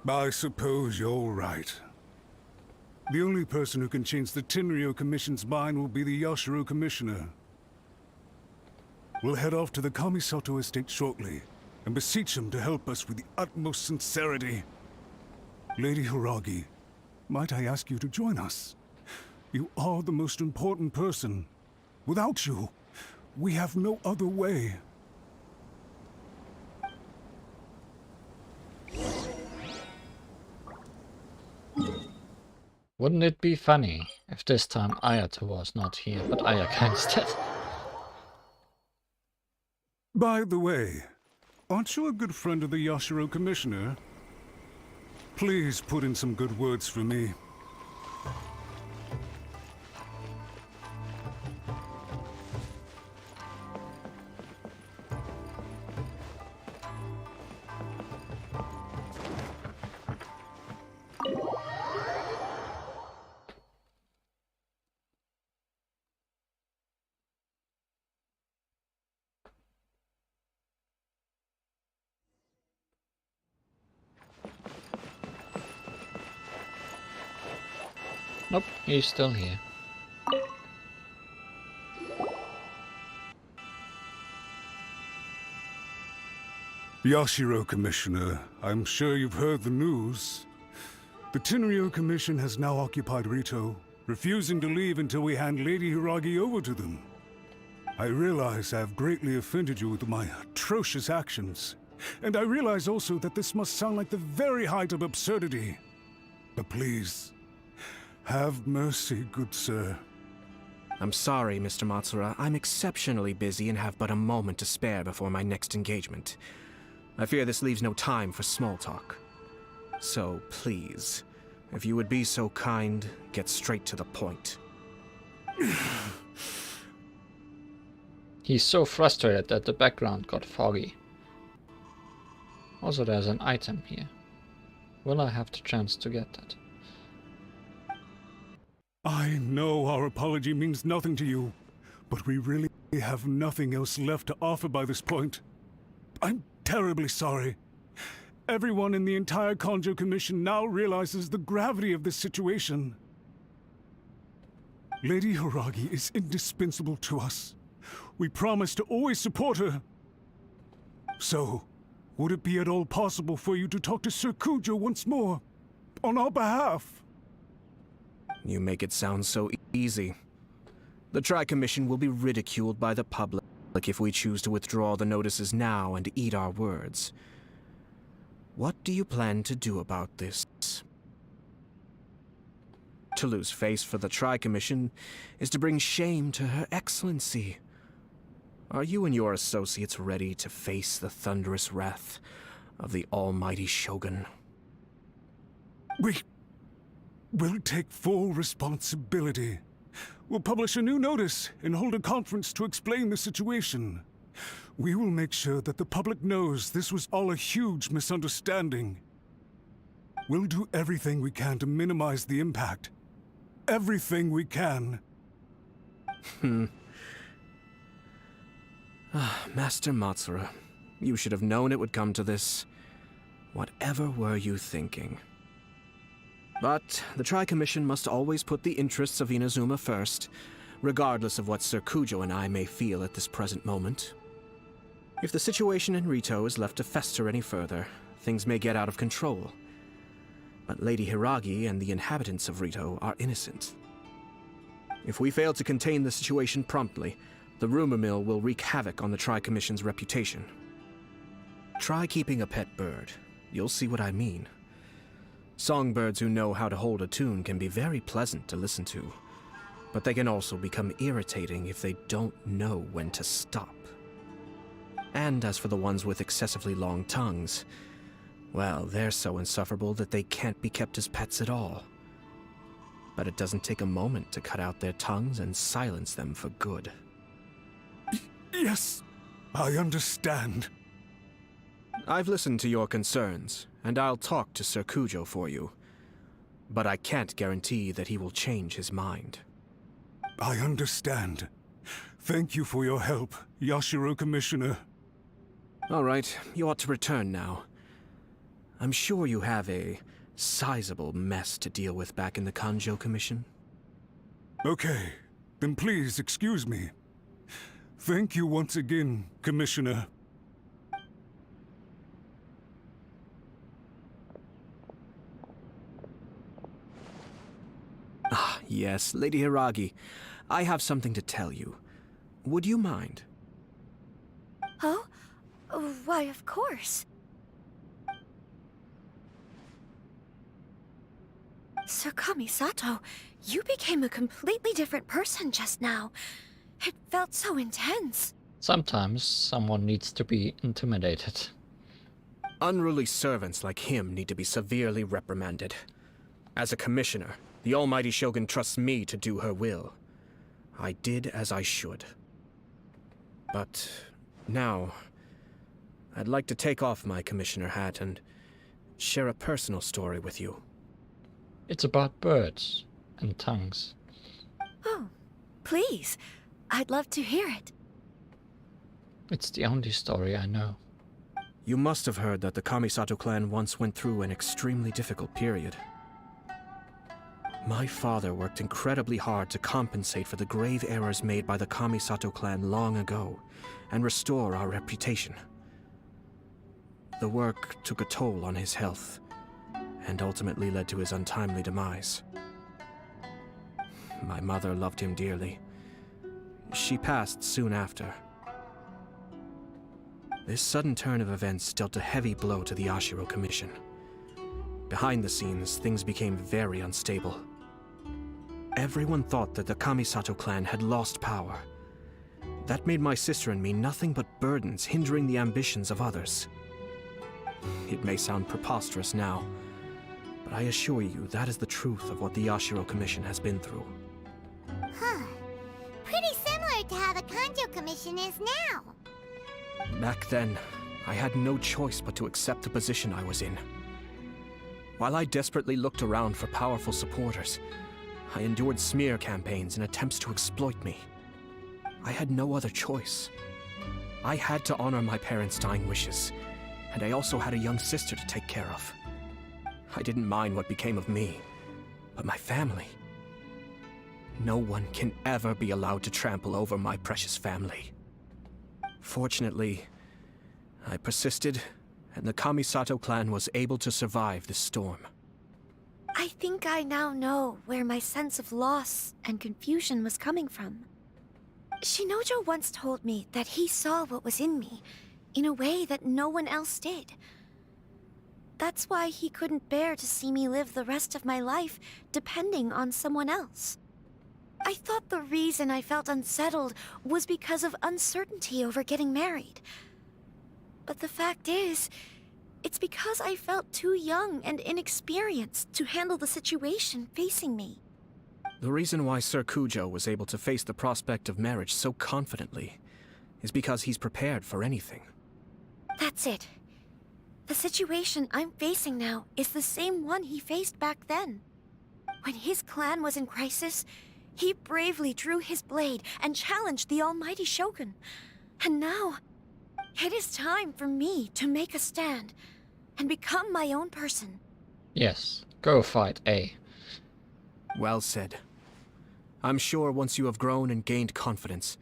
I suppose you're right. The only person who can change the Tenryou Commission's mind will be the Yashiro Commissioner. We'll head off to the Kamisato estate shortly and beseech him to help us with the utmost sincerity. Lady Hiragi, might I ask you to join us? You are the most important person. Without you, we have no other way. Wouldn't it be funny if this time Ayato was not here, but Ayaka instead? By the way, aren't you a good friend of the Yashiro Commissioner? Please put in some good words for me. Nope, he's still here. Yashiro Commissioner, I'm sure you've heard the news. The Tenryou Commission has now occupied Rito, refusing to leave until we hand Lady Hiragi over to them. I realize I have greatly offended you with my atrocious actions, and I realize also that this must sound like the very height of absurdity. But please, have mercy, good sir. I'm sorry, Mr. Matsura. I'm exceptionally busy and have but a moment to spare before my next engagement. I fear this leaves no time for small talk. So, please, if you would be so kind, get straight to the point. He's so frustrated that the background got foggy. Also, there's an item here. Will I have the chance to get that? I know our apology means nothing to you, But we really have nothing else left to offer by this point. I'm terribly sorry. Everyone in the entire Kanjo Commission now realizes the gravity of this situation. Lady Hiragi is indispensable to us. We promise to always support her. So, would it be at all possible for you to talk to Sir Kujo once more, on our behalf? You make it sound so easy. The Tri-Commission will be ridiculed by the public if we choose to withdraw the notices now and eat our words. What do you plan to do about this? To lose face for the Tri-Commission is to bring shame to Her Excellency. Are you and your associates ready to face the thunderous wrath of the almighty Shogun? We'll take full responsibility. We'll publish a new notice and hold a conference to explain the situation. We will make sure that the public knows this was all a huge misunderstanding. We'll do everything we can to minimize the impact. Everything we can. Master Matsura, you should have known it would come to this. Whatever were you thinking? But the Tri-Commission must always put the interests of Inazuma first, regardless of what Sir Kujo and I may feel at this present moment. If the situation in Rito is left to fester any further, things may get out of control. But Lady Hiragi and the inhabitants of Rito are innocent. If we fail to contain the situation promptly, the rumor mill will wreak havoc on the Tri-Commission's reputation. Try keeping a pet bird. You'll see what I mean. Songbirds who know how to hold a tune can be very pleasant to listen to, but they can also become irritating if they don't know when to stop. And as for the ones with excessively long tongues, well, they're so insufferable that they can't be kept as pets at all. But it doesn't take a moment to cut out their tongues and silence them for good. Yes, I understand. I've listened to your concerns, and I'll talk to Sir Kujo for you. But I can't guarantee that he will change his mind. I understand. Thank you for your help, Yashiro Commissioner. All right, you ought to return now. I'm sure you have a sizable mess to deal with back in the Kanjo Commission. Okay, then please excuse me. Thank you once again, Commissioner. Ah, yes, Lady Hiragi. I have something to tell you. Would you mind? Oh? Why, of course. Sir Kamisato, you became a completely different person just now. It felt so intense. Sometimes someone needs to be intimidated. Unruly servants like him need to be severely reprimanded. As a commissioner, the almighty Shogun trusts me to do her will. I did as I should. But now, I'd like to take off my commissioner hat and share a personal story with you. It's about birds and tongues. Oh, please. I'd love to hear it. It's the only story I know. You must have heard that the Kamisato clan once went through an extremely difficult period. My father worked incredibly hard to compensate for the grave errors made by the Kamisato clan long ago and restore our reputation. The work took a toll on his health and ultimately led to his untimely demise. My mother loved him dearly. She passed soon after. This sudden turn of events dealt a heavy blow to the Yashiro Commission. Behind the scenes, things became very unstable. Everyone thought that the Kamisato clan had lost power. That made my sister and me nothing but burdens hindering the ambitions of others. It may sound preposterous now, but I assure you that is the truth of what the Yashiro Commission has been through. Huh. Pretty similar to how the Kanjo Commission is now. Back then, I had no choice but to accept the position I was in. While I desperately looked around for powerful supporters, I endured smear campaigns and attempts to exploit me. I had no other choice. I had to honor my parents' dying wishes, and I also had a young sister to take care of. I didn't mind what became of me, but my family. No one can ever be allowed to trample over my precious family. Fortunately, I persisted, and the Kamisato clan was able to survive this storm. I think I now know where my sense of loss and confusion was coming from. Shinojo once told me that he saw what was in me in a way that no one else did. That's why he couldn't bear to see me live the rest of my life depending on someone else. I thought the reason I felt unsettled was because of uncertainty over getting married. But the fact is, it's because I felt too young and inexperienced to handle the situation facing me. The reason why Sir Kujo was able to face the prospect of marriage so confidently is because he's prepared for anything. That's it. The situation I'm facing now is the same one he faced back then. When his clan was in crisis, he bravely drew his blade and challenged the almighty Shogun. And now, it is time for me to make a stand and become my own person. Yes, go fight, A. Well said. I'm sure once you have grown and gained confidence,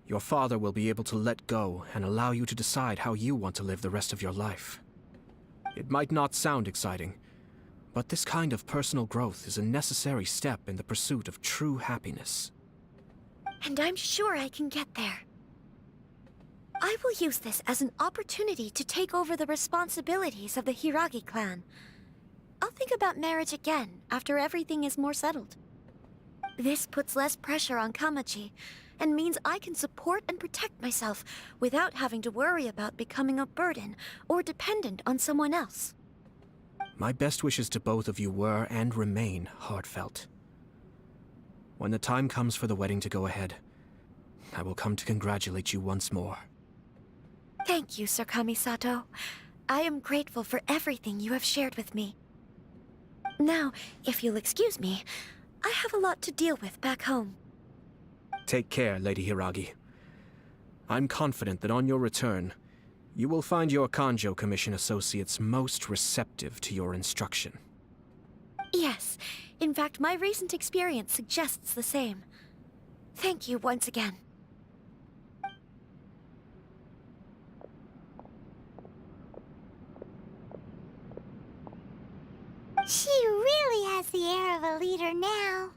your father will be able to let go and allow you to decide how you want to live the rest of your life. It might not sound exciting, but this kind of personal growth is a necessary step in the pursuit of true happiness. And I'm sure I can get there. I will use this as an opportunity to take over the responsibilities of the Hiragi clan. I'll think about marriage again after everything is more settled. This puts less pressure on Kamaji, and means I can support and protect myself without having to worry about becoming a burden or dependent on someone else. My best wishes to both of you were and remain heartfelt. When the time comes for the wedding to go ahead, I will come to congratulate you once more. Thank you, Sir Kamisato. I am grateful for everything you have shared with me. Now, if you'll excuse me, I have a lot to deal with back home. Take care, Lady Hiragi. I'm confident that on your return, you will find your Kanjo Commission associates most receptive to your instruction. Yes, in fact, my recent experience suggests the same. Thank you once again. She really has the air of a leader now.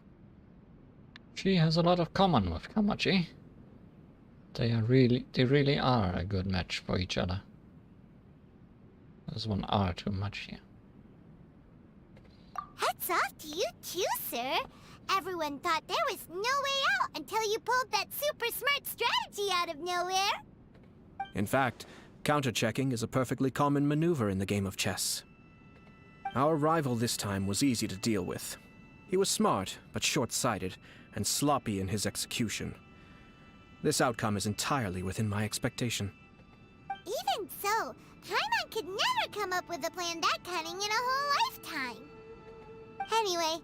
She has a lot of common with Kamaji. They really are a good match for each other. There's one R too much here. Hats off to you too, sir. Everyone thought there was no way out until you pulled that super smart strategy out of nowhere. In fact, counter-checking is a perfectly common maneuver in the game of chess. Our rival this time was easy to deal with. He was smart, but short-sighted, and sloppy in his execution. This outcome is entirely within my expectation. Even so, Paimon could never come up with a plan that cunning in a whole lifetime. Anyway,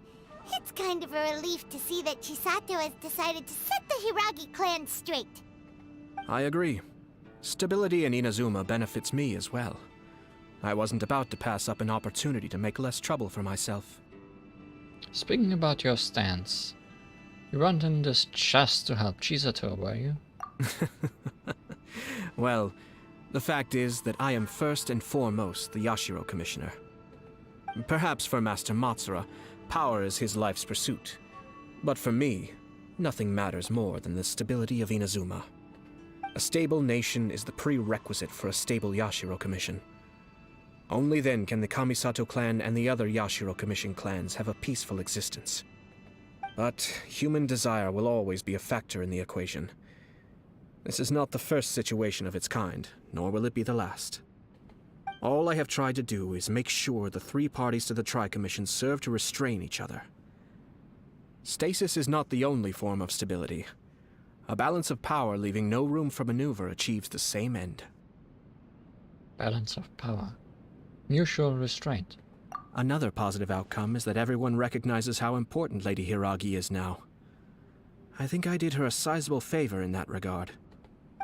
it's kind of a relief to see that Chisato has decided to set the Hiragi clan straight. I agree. Stability in Inazuma benefits me as well. I wasn't about to pass up an opportunity to make less trouble for myself. Speaking about your stance, you went in this just to help Chisato, were you? Well, the fact is that I am first and foremost the Yashiro Commissioner. Perhaps for Master Matsura, power is his life's pursuit. But for me, nothing matters more than the stability of Inazuma. A stable nation is the prerequisite for a stable Yashiro Commission. Only then can the Kamisato clan and the other Yashiro Commission clans have a peaceful existence. But human desire will always be a factor in the equation. This is not the first situation of its kind, nor will it be the last. All I have tried to do is make sure the three parties to the Tri-Commission serve to restrain each other. Stasis is not the only form of stability. A balance of power leaving no room for maneuver achieves the same end. Balance of power. Mutual restraint. Another positive outcome is that everyone recognizes how important Lady Hiragi is now. I think I did her a sizable favor in that regard.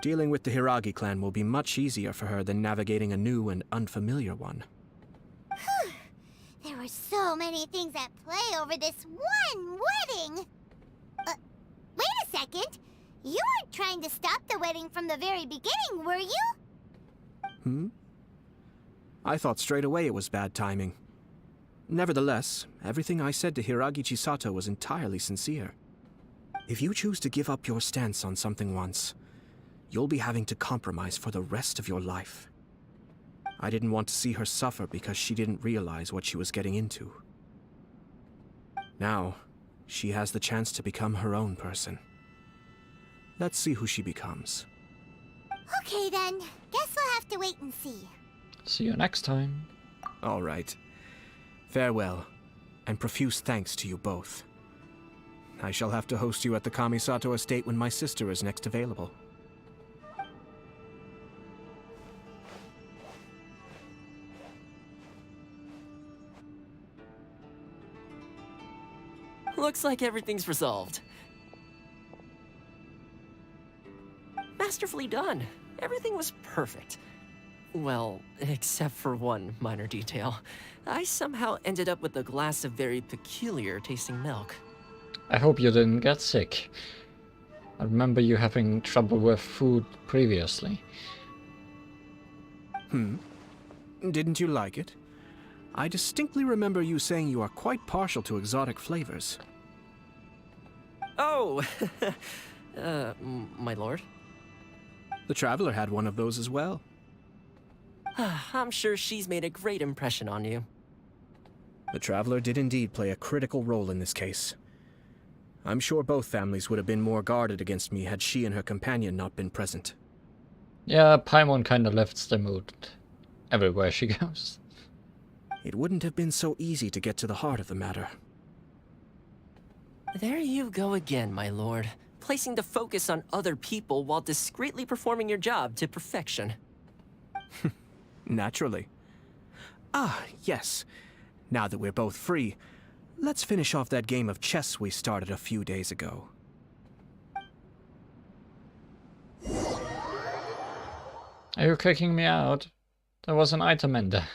Dealing with the Hiragi clan will be much easier for her than navigating a new and unfamiliar one. There were so many things at play over this one wedding! Wait a second! You weren't trying to stop the wedding from the very beginning, were you? I thought straight away it was bad timing. Nevertheless, everything I said to Hiragi Chisato was entirely sincere. If you choose to give up your stance on something once, you'll be having to compromise for the rest of your life. I didn't want to see her suffer because she didn't realize what she was getting into. Now, she has the chance to become her own person. Let's see who she becomes. Okay then, guess we'll have to wait and see. See you next time. All right. Farewell, and profuse thanks to you both. I shall have to host you at the Kamisato estate when my sister is next available. Looks like everything's resolved. Masterfully done. Everything was perfect. Well, except for one minor detail. I somehow ended up with a glass of very peculiar tasting milk. I hope you didn't get sick. I remember you having trouble with food previously. Didn't you like it? I distinctly remember you saying you are quite partial to exotic flavors. Oh! My lord? The Traveler had one of those as well. I'm sure she's made a great impression on you. The Traveler did indeed play a critical role in this case. I'm sure both families would have been more guarded against me had she and her companion not been present. Yeah, Paimon kinda lifts the mood everywhere she goes. It wouldn't have been so easy to get to the heart of the matter. There you go again, my lord. Placing the focus on other people while discreetly performing your job to perfection. Naturally. Ah, yes. Now that we're both free, let's finish off that game of chess we started a few days ago. Are you kicking me out? There was an item in there.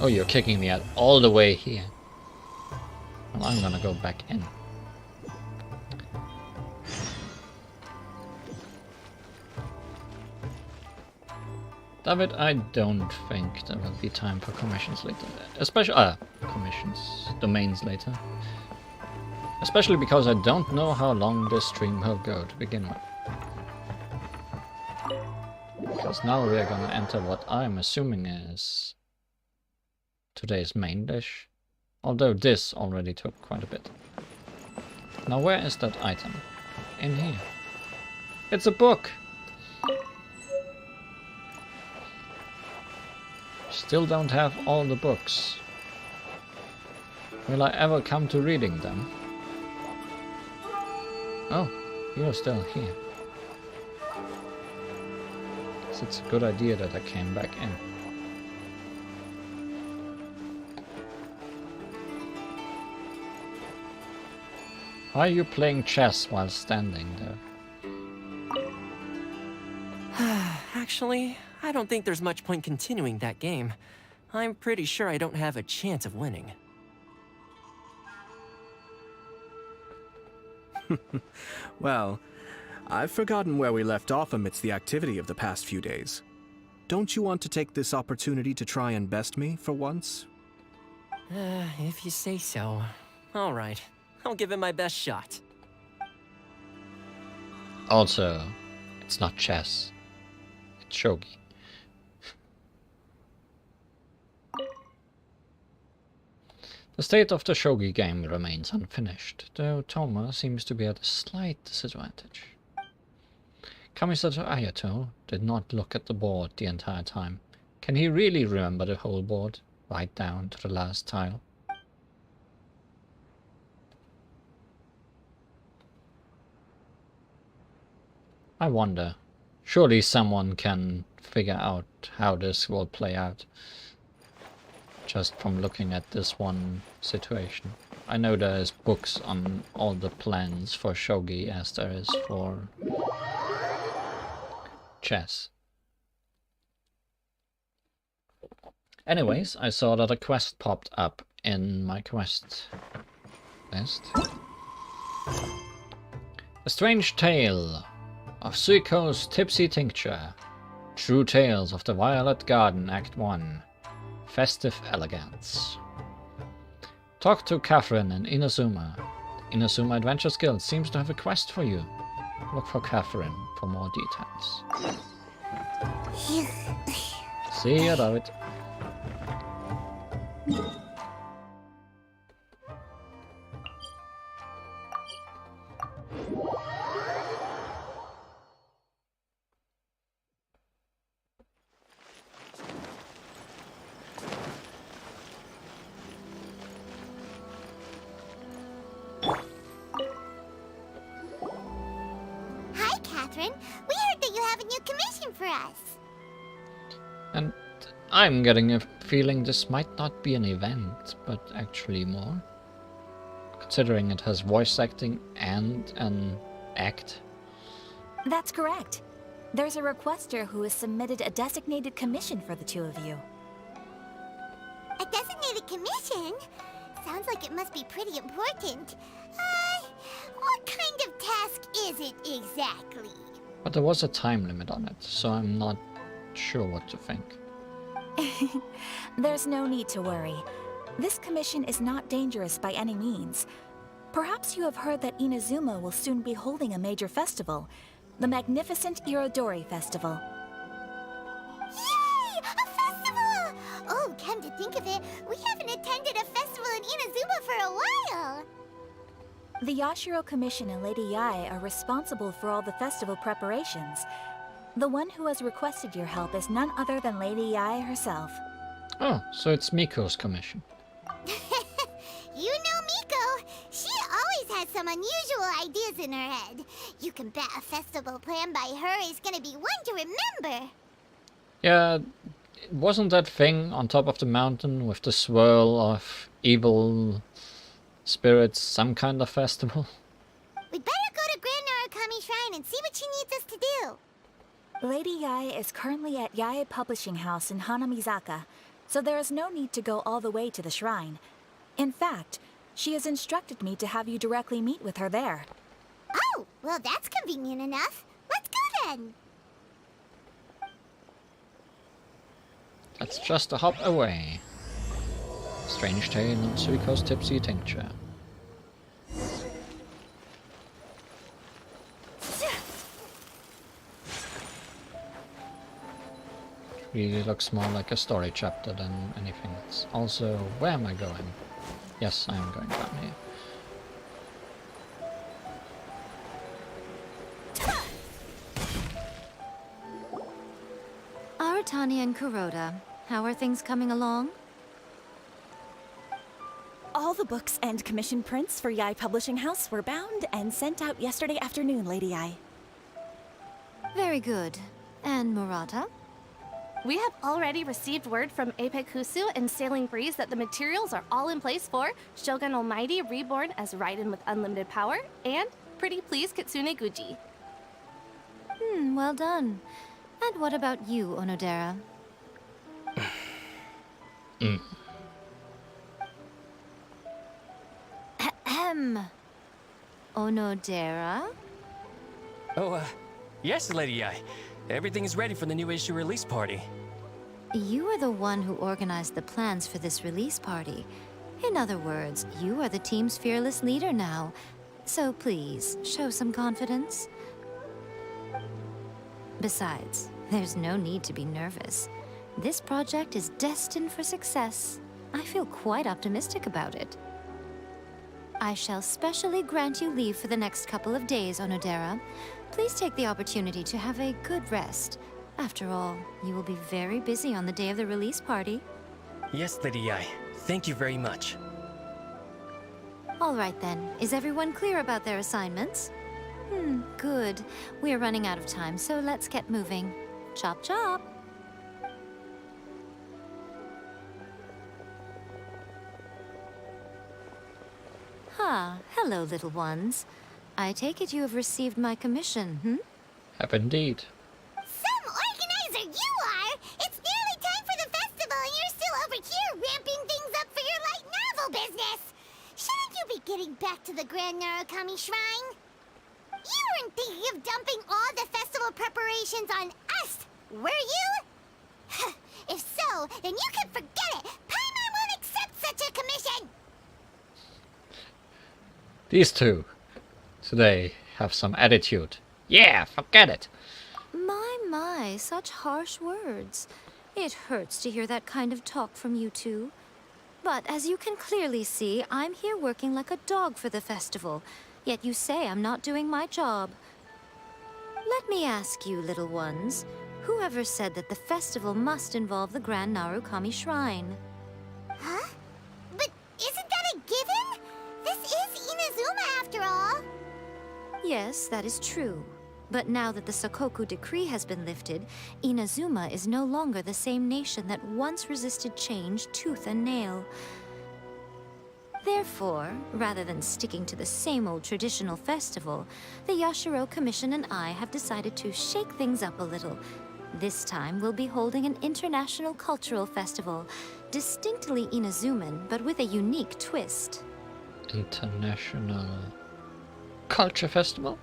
Oh, you're kicking me out all the way here. Well, I'm gonna go back in. David, I don't think there will be time for commissions later. Especially, domains later. Especially because I don't know how long this stream will go to begin with. Because now we are gonna enter what I'm assuming is today's main dish. Although this already took quite a bit. Now where is that item? In here. It's a book! Still don't have all the books. Will I ever come to reading them? Oh, you're still here. So it's a good idea that I came back in. Why are you playing chess while standing there? Actually, I don't think there's much point continuing that game. I'm pretty sure I don't have a chance of winning. Well, I've forgotten where we left off amidst the activity of the past few days. Don't you want to take this opportunity to try and best me for once? If you say so. All right, I'll give it my best shot. Also, it's not chess. It's shogi. The state of the shogi game remains unfinished, though Toma seems to be at a slight disadvantage. Kamisato Ayato did not look at the board the entire time. Can he really remember the whole board, right down to the last tile? I wonder. Surely someone can figure out how this will play out. just from looking at this one situation. I know there's books on all the plans for shogi as there is for chess. Anyways, I saw that a quest popped up in my quest list. A Strange Tale of Suiko's Tipsy Tincture. True Tales of the Violet Garden, Act 1. Festive Elegance. Talk to Catherine in Inazuma. The Inazuma Adventures Guild seems to have a quest for you. Look for Catherine for more details. See ya, David. Hi, Catherine. We heard that you have a new commission for us. And I'm getting a feeling this might not be an event, but actually more. Considering it has voice acting and an act. That's correct. There's a requester who has submitted a designated commission for the two of you. A designated commission? Sounds like it must be pretty important. What kind of task is it exactly? But there was a time limit on it, so I'm not sure what to think. There's no need to worry. This commission is not dangerous by any means. Perhaps you have heard that Inazuma will soon be holding a major festival, the magnificent Irodori Festival. Yay! A festival! Oh, come to think of it, we haven't attended a festival in Inazuma for a while. The Yashiro Commission and Lady Yae are responsible for all the festival preparations. The one who has requested your help is none other than Lady Yae herself. Oh, so it's Miko's commission. You know Miko. She always has some unusual ideas in her head. You can bet a festival planned by her is gonna be one to remember. Yeah, wasn't that thing on top of the mountain with the swirl of evil spirits some kind of festival? We'd better go to Grand Narukami Shrine and see what she needs us to do. Lady Yae is currently at Yae Publishing House in Hanamizaka, so there is no need to go all the way to the shrine. In fact, she has instructed me to have you directly meet with her there. Oh, well that's convenient enough. Let's go then. That's just a hop away. Strange Tale of Suiko's Tipsy Tincture. Really looks more like a story chapter than anything else. Also, where am I going? Yes, I am going down here. Aratani and Kuroda, how are things coming along? All the books and commission prints for Yae Publishing House were bound and sent out yesterday afternoon, Lady Yae. Very good. And Murata? We have already received word from Apekusu and Sailing Breeze that the materials are all in place for Shogun Almighty Reborn as Raiden with Unlimited Power and Pretty Please Kitsune Guji. Well done. And what about you, Onodera? Ahem. Onodera? Oh, yes, Lady Yae. Everything is ready for the new issue release party. You are the one who organized the plans for this release party. In other words, you are the team's fearless leader now. So please, show some confidence. Besides, there's no need to be nervous. This project is destined for success. I feel quite optimistic about it. I shall specially grant you leave for the next couple of days, Onodera. Please take the opportunity to have a good rest. After all, you will be very busy on the day of the release party. Yes, Lady Yae. Thank you very much. All right then. Is everyone clear about their assignments? Good. We are running out of time, so let's get moving. Chop chop! Ah, hello, little ones. I take it you have received my commission, hmm? Have indeed. Some organizer you are! It's nearly time for the festival and you're still over here ramping things up for your light novel business! Shouldn't you be getting back to the Grand Narukami Shrine? You weren't thinking of dumping all the festival preparations on us, were you? If so, then you can forget it! Paimon won't accept such a commission! These two today have some attitude. Yeah, forget it. My, such harsh words. It hurts to hear that kind of talk from you two. But as you can clearly see, I'm here working like a dog for the festival. Yet you say I'm not doing my job. Let me ask you, little ones, whoever said that the festival must involve the Grand Narukami Shrine? Huh? But isn't that a given? This is Inazuma after all. Yes, that is true. But now that the Sakoku decree has been lifted, Inazuma is no longer the same nation that once resisted change tooth and nail. Therefore, rather than sticking to the same old traditional festival, the Yashiro Commission and I have decided to shake things up a little. This time, we'll be holding an international cultural festival, distinctly Inazuman, but with a unique twist. International Culture Festival?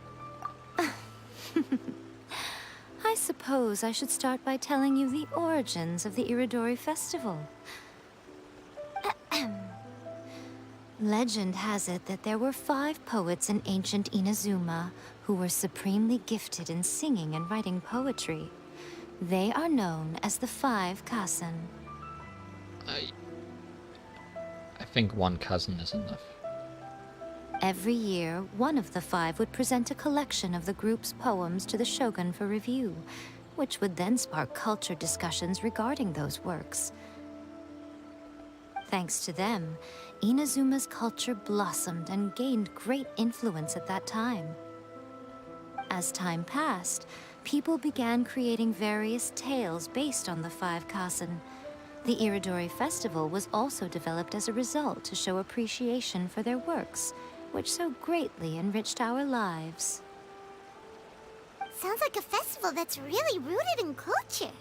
I suppose I should start by telling you the origins of the Iridori Festival. Legend has it that there were 5 poets in ancient Inazuma who were supremely gifted in singing and writing poetry. They are known as the 5 Kasen. I think one cousin is enough. Every year, one of the 5 would present a collection of the group's poems to the Shogun for review, which would then spark culture discussions regarding those works. Thanks to them, Inazuma's culture blossomed and gained great influence at that time. As time passed, people began creating various tales based on the 5 Kasen. The Iridori Festival was also developed as a result to show appreciation for their works, which so greatly enriched our lives. Sounds like a festival that's really rooted in culture.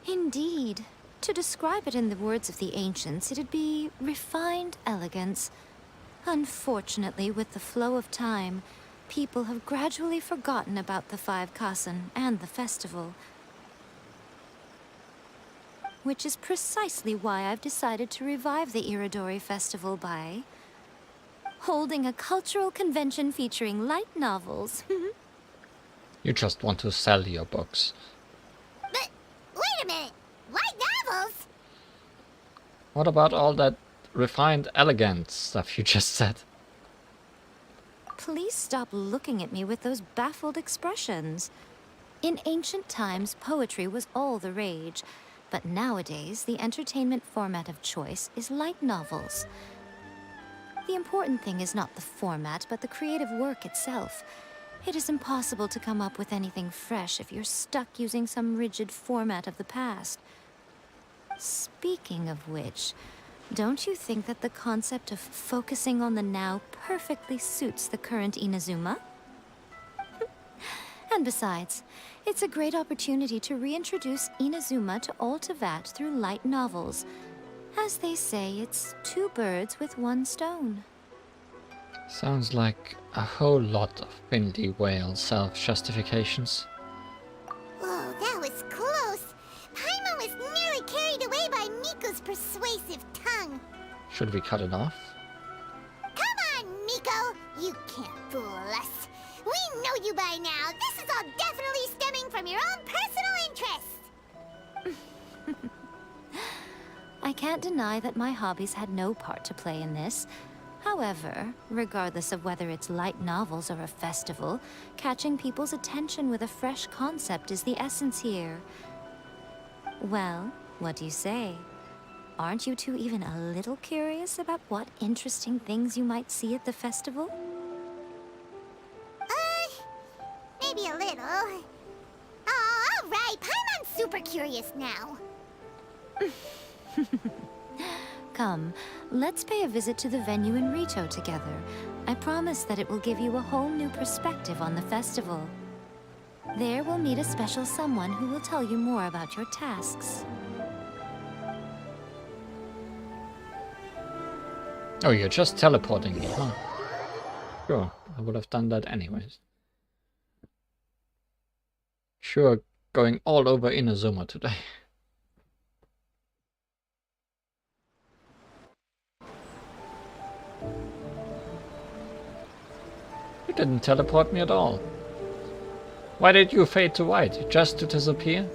Indeed. To describe it in the words of the ancients, it'd be refined elegance. Unfortunately, with the flow of time, people have gradually forgotten about the 5 Kasen and the festival. Which is precisely why I've decided to revive the Iridori Festival by holding a cultural convention featuring light novels. You just want to sell your books. But, wait a minute! Light novels? What about all that refined, elegant stuff you just said? Please stop looking at me with those baffled expressions. In ancient times, poetry was all the rage, but nowadays, the entertainment format of choice is light novels. The important thing is not the format, but the creative work itself. It is impossible to come up with anything fresh if you're stuck using some rigid format of the past. Speaking of which, don't you think that the concept of focusing on the now perfectly suits the current Inazuma? And besides, it's a great opportunity to reintroduce Inazuma to Ultivat through light novels. As they say, it's 2 birds with 1 stone. Sounds like a whole lot of Bindi whale self-justifications. Whoa, that was close. Paimon was nearly carried away by Miko's persuasive tongue. Should we cut it off? Come on, Miko! You can't fool us. We know you by now. This is all definitely stemming from your own personal interest. I can't deny that my hobbies had no part to play in this. However, regardless of whether it's light novels or a festival, catching people's attention with a fresh concept is the essence here. Well, what do you say? Aren't you two even a little curious about what interesting things you might see at the festival? Maybe a little. Oh, all right. Paimon's super curious now. Come, let's pay a visit to the venue in Rito together. I promise that it will give you a whole new perspective on the festival. There we'll meet a special someone who will tell you more about your tasks. Oh, you're just teleporting me, huh? Sure, I would have done that anyways. Sure, going all over Inazuma today. You didn't teleport me at all. Why did you fade to white? Just to disappear?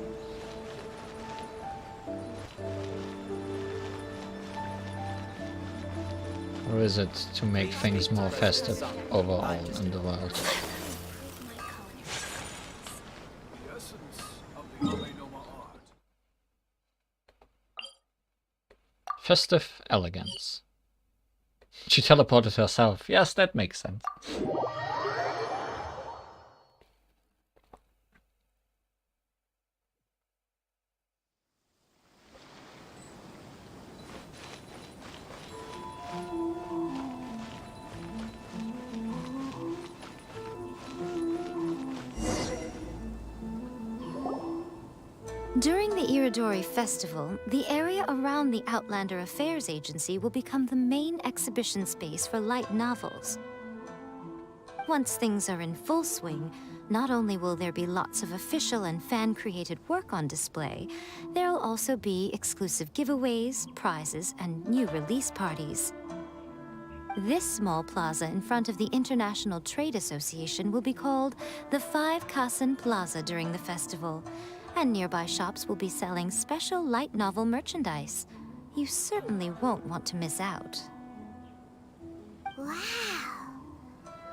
Or is it to make things more festive overall in the world? Festive elegance. She teleported herself. Yes, that makes sense. During the Iridori Festival, the area around the Outlander Affairs Agency will become the main exhibition space for light novels. Once things are in full swing, not only will there be lots of official and fan-created work on display, there'll also be exclusive giveaways, prizes, and new release parties. This small plaza in front of the International Trade Association will be called the 5 Kasen Plaza during the festival, and nearby shops will be selling special light novel merchandise. You certainly won't want to miss out. Wow.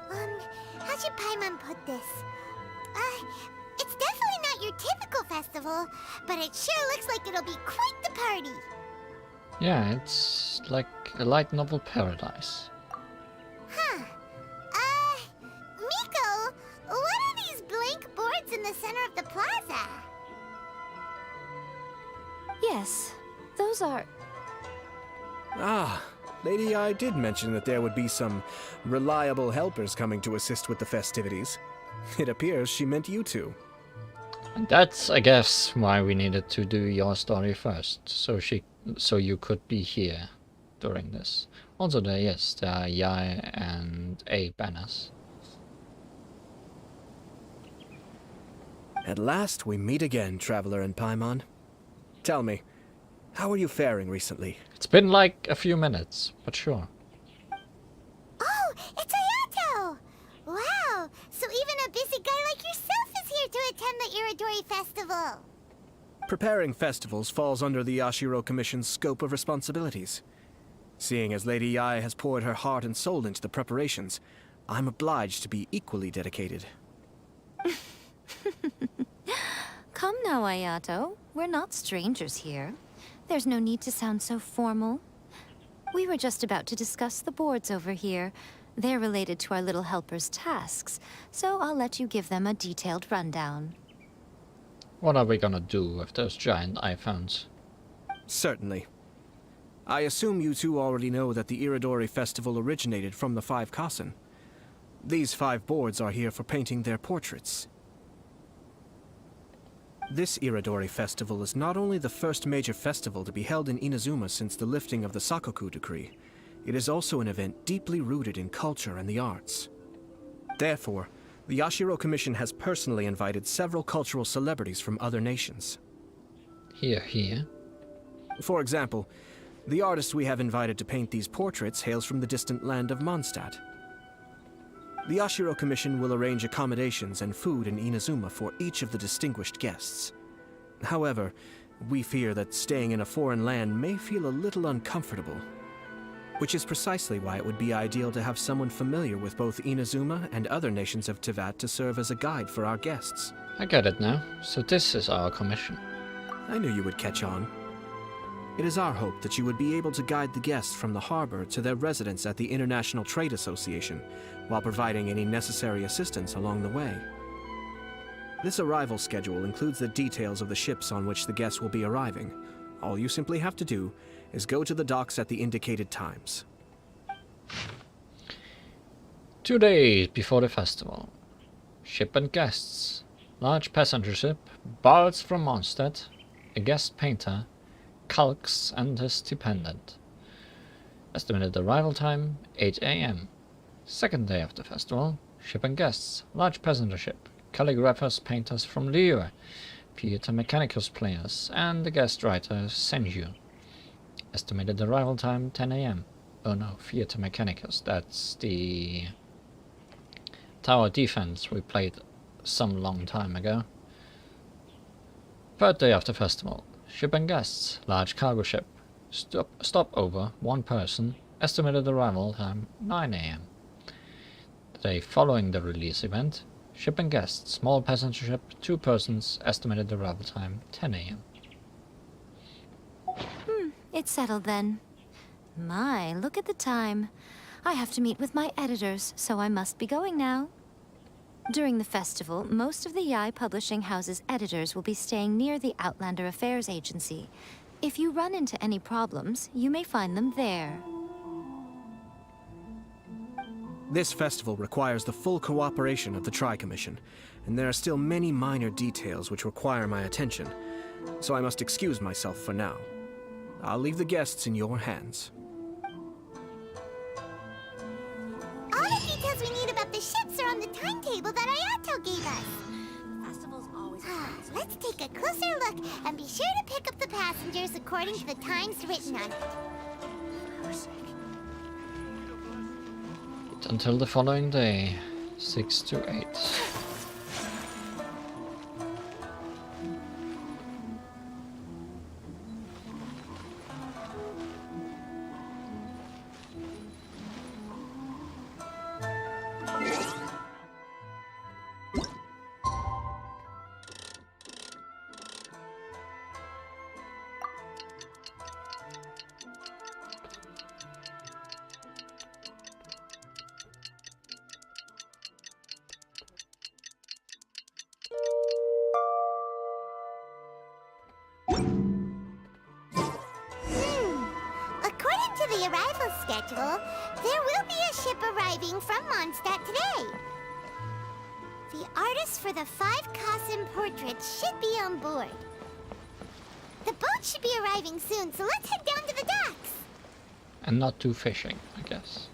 How should Paimon put this? It's definitely not your typical festival, but it sure looks like it'll be quite the party. Yeah, it's like a light novel paradise. Huh. Miko, what are these blank boards in the center of the plaza? Yes, those are... Ah, Lady I did mention that there would be some reliable helpers coming to assist with the festivities. It appears she meant you two. And that's, I guess, why we needed to do your story first, so you could be here during this. Also, there are Yai and A banners. At last we meet again, Traveler and Paimon. Tell me, how are you faring recently? It's been like a few minutes, but sure. Oh, it's Ayato! Wow, so even a busy guy like yourself is here to attend the Iridori Festival. Preparing festivals falls under the Yashiro Commission's scope of responsibilities. Seeing as Lady Yae has poured her heart and soul into the preparations, I'm obliged to be equally dedicated. Come now, Ayato. We're not strangers here. There's no need to sound so formal. We were just about to discuss the boards over here. They're related to our little helper's tasks, so I'll let you give them a detailed rundown. What are we gonna do with those giant iPhones? Certainly. I assume you two already know that the Iridori Festival originated from the 5 Kasen. These 5 boards are here for painting their portraits. This Iridori Festival is not only the first major festival to be held in Inazuma since the lifting of the Sakoku decree, it is also an event deeply rooted in culture and the arts. Therefore, the Yashiro Commission has personally invited several cultural celebrities from other nations. Here. For example, the artist we have invited to paint these portraits hails from the distant land of Mondstadt. The Yashiro Commission will arrange accommodations and food in Inazuma for each of the distinguished guests. However, we fear that staying in a foreign land may feel a little uncomfortable, which is precisely why it would be ideal to have someone familiar with both Inazuma and other nations of Teyvat to serve as a guide for our guests. I get it now. So this is our commission. I knew you would catch on. It is our hope that you would be able to guide the guests from the harbor to their residence at the International Trade Association, while providing any necessary assistance along the way. This arrival schedule includes the details of the ships on which the guests will be arriving. All you simply have to do is go to the docks at the indicated times. 2 days before the festival. Ship and guests. Large passenger ship. Bards from Mondstadt. A guest painter. Calx and his dependent. Estimated arrival time 8 AM. Second day of the festival. Ship and guests. Large passenger ship. Calligraphers, painters from Lille. Theater Mechanicus players. And the guest writer Senju. Estimated arrival time 10 AM. Oh no, Theater Mechanicus. That's the tower defense we played some long time ago. Third day of the festival. Ship and guests. Large cargo ship. Stop over 1 person. Estimated arrival time 9 AM. The day following the release event. Ship and guests. Small passenger ship. 2 persons. Estimated arrival time 10 AM. It's settled then. My, look at the time. I have to meet with my editors, so I must be going now. During the festival, most of the Yae Publishing House's editors will be staying near the Outlander Affairs Agency. If you run into any problems, you may find them there. This festival requires the full cooperation of the Tri-Commission, and there are still many minor details which require my attention, so I must excuse myself for now. I'll leave the guests in your hands. All the details we need about the ships are on the timetable that Ayato gave us. Festival's always Let's take a closer look and be sure to pick up the passengers according to the times written on it. Until the following day, 6 to 8. According to the arrival schedule, there will be a ship arriving from Mondstadt today. The artists for the 5 Kasim portraits should be on board. The boat should be arriving soon, so let's head down to the docks. And not do fishing, I guess.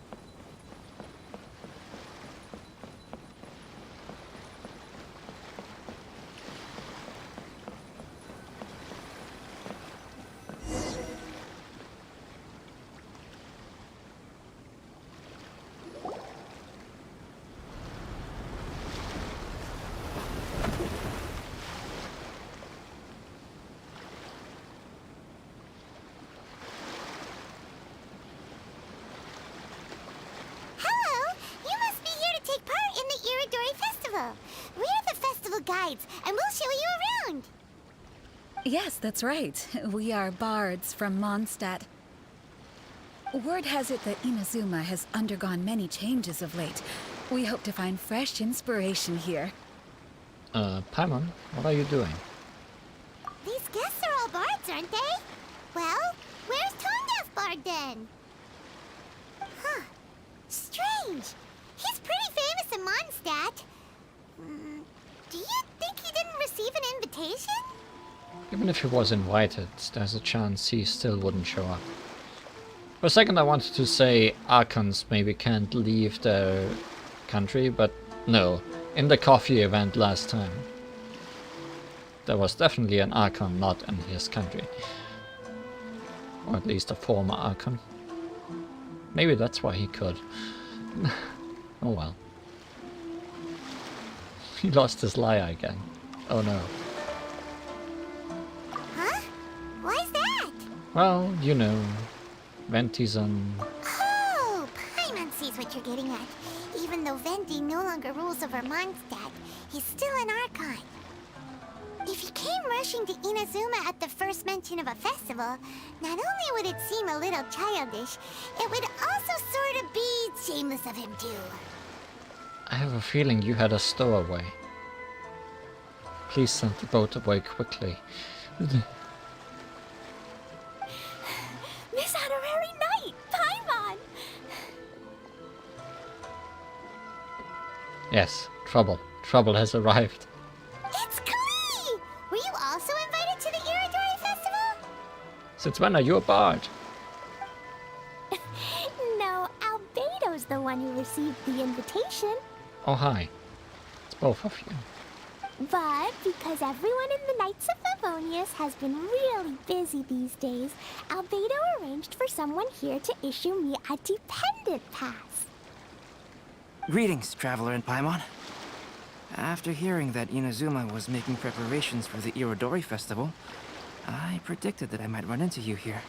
We're the festival guides, and we'll show you around. Yes, that's right. We are bards from Mondstadt. Word has it that Inazuma has undergone many changes of late. We hope to find fresh inspiration here. Paimon, what are you doing? These guests are all bards, aren't they? Well, where's Tondeaf Bard then? Huh. Strange. He's pretty famous in Mondstadt. Do you think he didn't receive an invitation? Even if he was invited, there's a chance he still wouldn't show up. For a second I wanted to say Archons maybe can't leave their country, but no. In the coffee event last time, there was definitely an Archon not in his country. Or at least a former Archon. Maybe that's why he could. Oh well. He lost his lyre again. Oh no. Huh? Why's that? Well, you know, Ventizon. Oh, Paimon sees what you're getting at. Even though Venti no longer rules over Mondstadt, he's still an Archon. If he came rushing to Inazuma at the first mention of a festival, not only would it seem a little childish, it would also sort of be shameless of him too. I have a feeling you had a stowaway. Please send the boat away quickly. This honorary knight, Paimon! Yes, trouble. Trouble has arrived. It's Klee! Were you also invited to the Iridori Festival? Since when are you a bard? No, Albedo's the one who received the invitation. Oh, hi. It's both of you. But because everyone in the Knights of Favonius has been really busy these days, Albedo arranged for someone here to issue me a dependent pass. Greetings, traveler in Paimon. After hearing that Inazuma was making preparations for the Irodori Festival, I predicted that I might run into you here.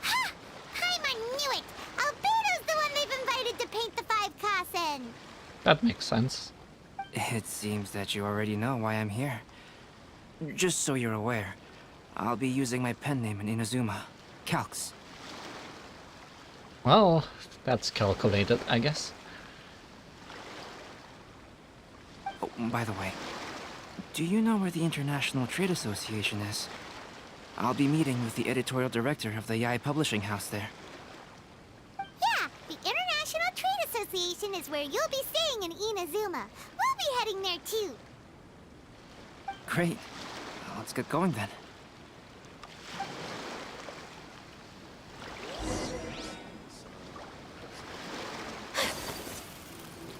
Ha! Paimon knew it! Albedo's the one they've invited to paint the 5 Kasen! That makes sense. It seems that you already know why I'm here. Just so you're aware, I'll be using my pen name in Inazuma, Calx. Well, that's calculated, I guess. Oh, by the way, do you know where the International Trade Association is? I'll be meeting with the editorial director of the Yae Publishing House there. Yeah, the International Trade Association is where you'll be staying in Inazuma. We'll be heading there too. Great. Let's get going then.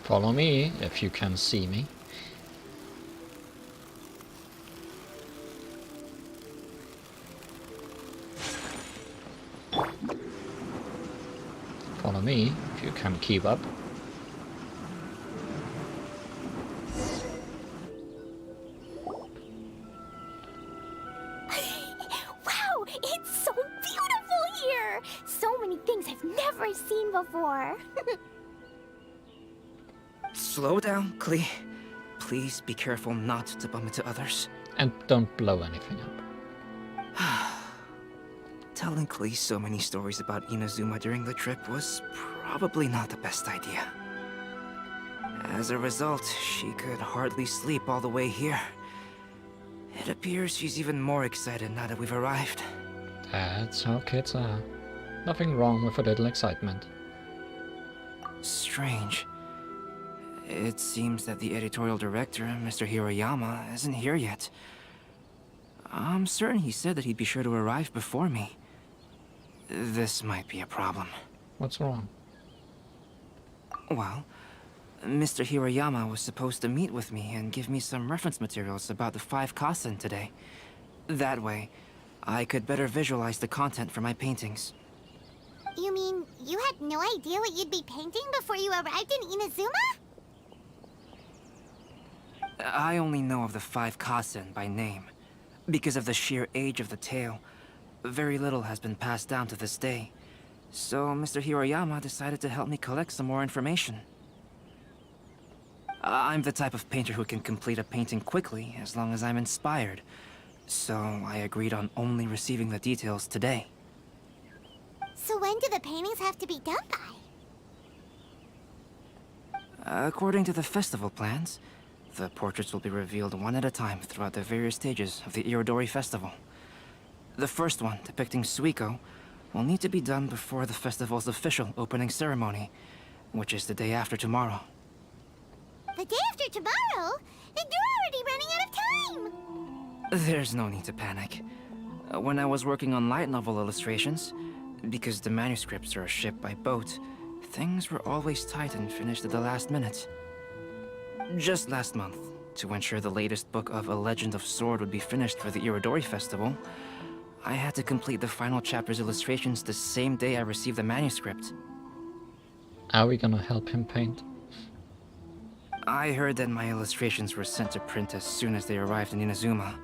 Follow me if you can see me. Follow me if you can keep up. Wow, it's so beautiful here! So many things I've never seen before. Slow down, Klee. Please be careful not to bump into others. And don't blow anything up. Telling Klee so many stories about Inazuma during the trip was probably not the best idea. As a result, she could hardly sleep all the way here. It appears she's even more excited now that we've arrived. That's how kids are. Nothing wrong with a little excitement. Strange. It seems that the editorial director, Mr. Hiroyama, isn't here yet. I'm certain he said that he'd be sure to arrive before me. This might be a problem. What's wrong? Well, Mr. Hiroyama was supposed to meet with me and give me some reference materials about the 5 Kasen today. That way, I could better visualize the content for my paintings. You mean you had no idea what you'd be painting before you arrived in Inazuma? I only know of the 5 Kasen by name. Because of the sheer age of the tale, very little has been passed down to this day. So Mr. Hiroyama decided to help me collect some more information. I'm the type of painter who can complete a painting quickly as long as I'm inspired. So I agreed on only receiving the details today. So when do the paintings have to be done by? According to the festival plans, the portraits will be revealed one at a time throughout the various stages of the Irodori Festival. The first one, depicting Suiko, will need to be done before the festival's official opening ceremony, which is the day after tomorrow. The day after tomorrow? Then you're already running out of time! There's no need to panic. When I was working on light novel illustrations, because the manuscripts are shipped by boat, things were always tight and finished at the last minute. Just last month, to ensure the latest book of A Legend of Sword would be finished for the Irodori Festival, I had to complete the final chapter's illustrations the same day I received the manuscript. Are we gonna help him paint? I heard that my illustrations were sent to print as soon as they arrived in Inazuma.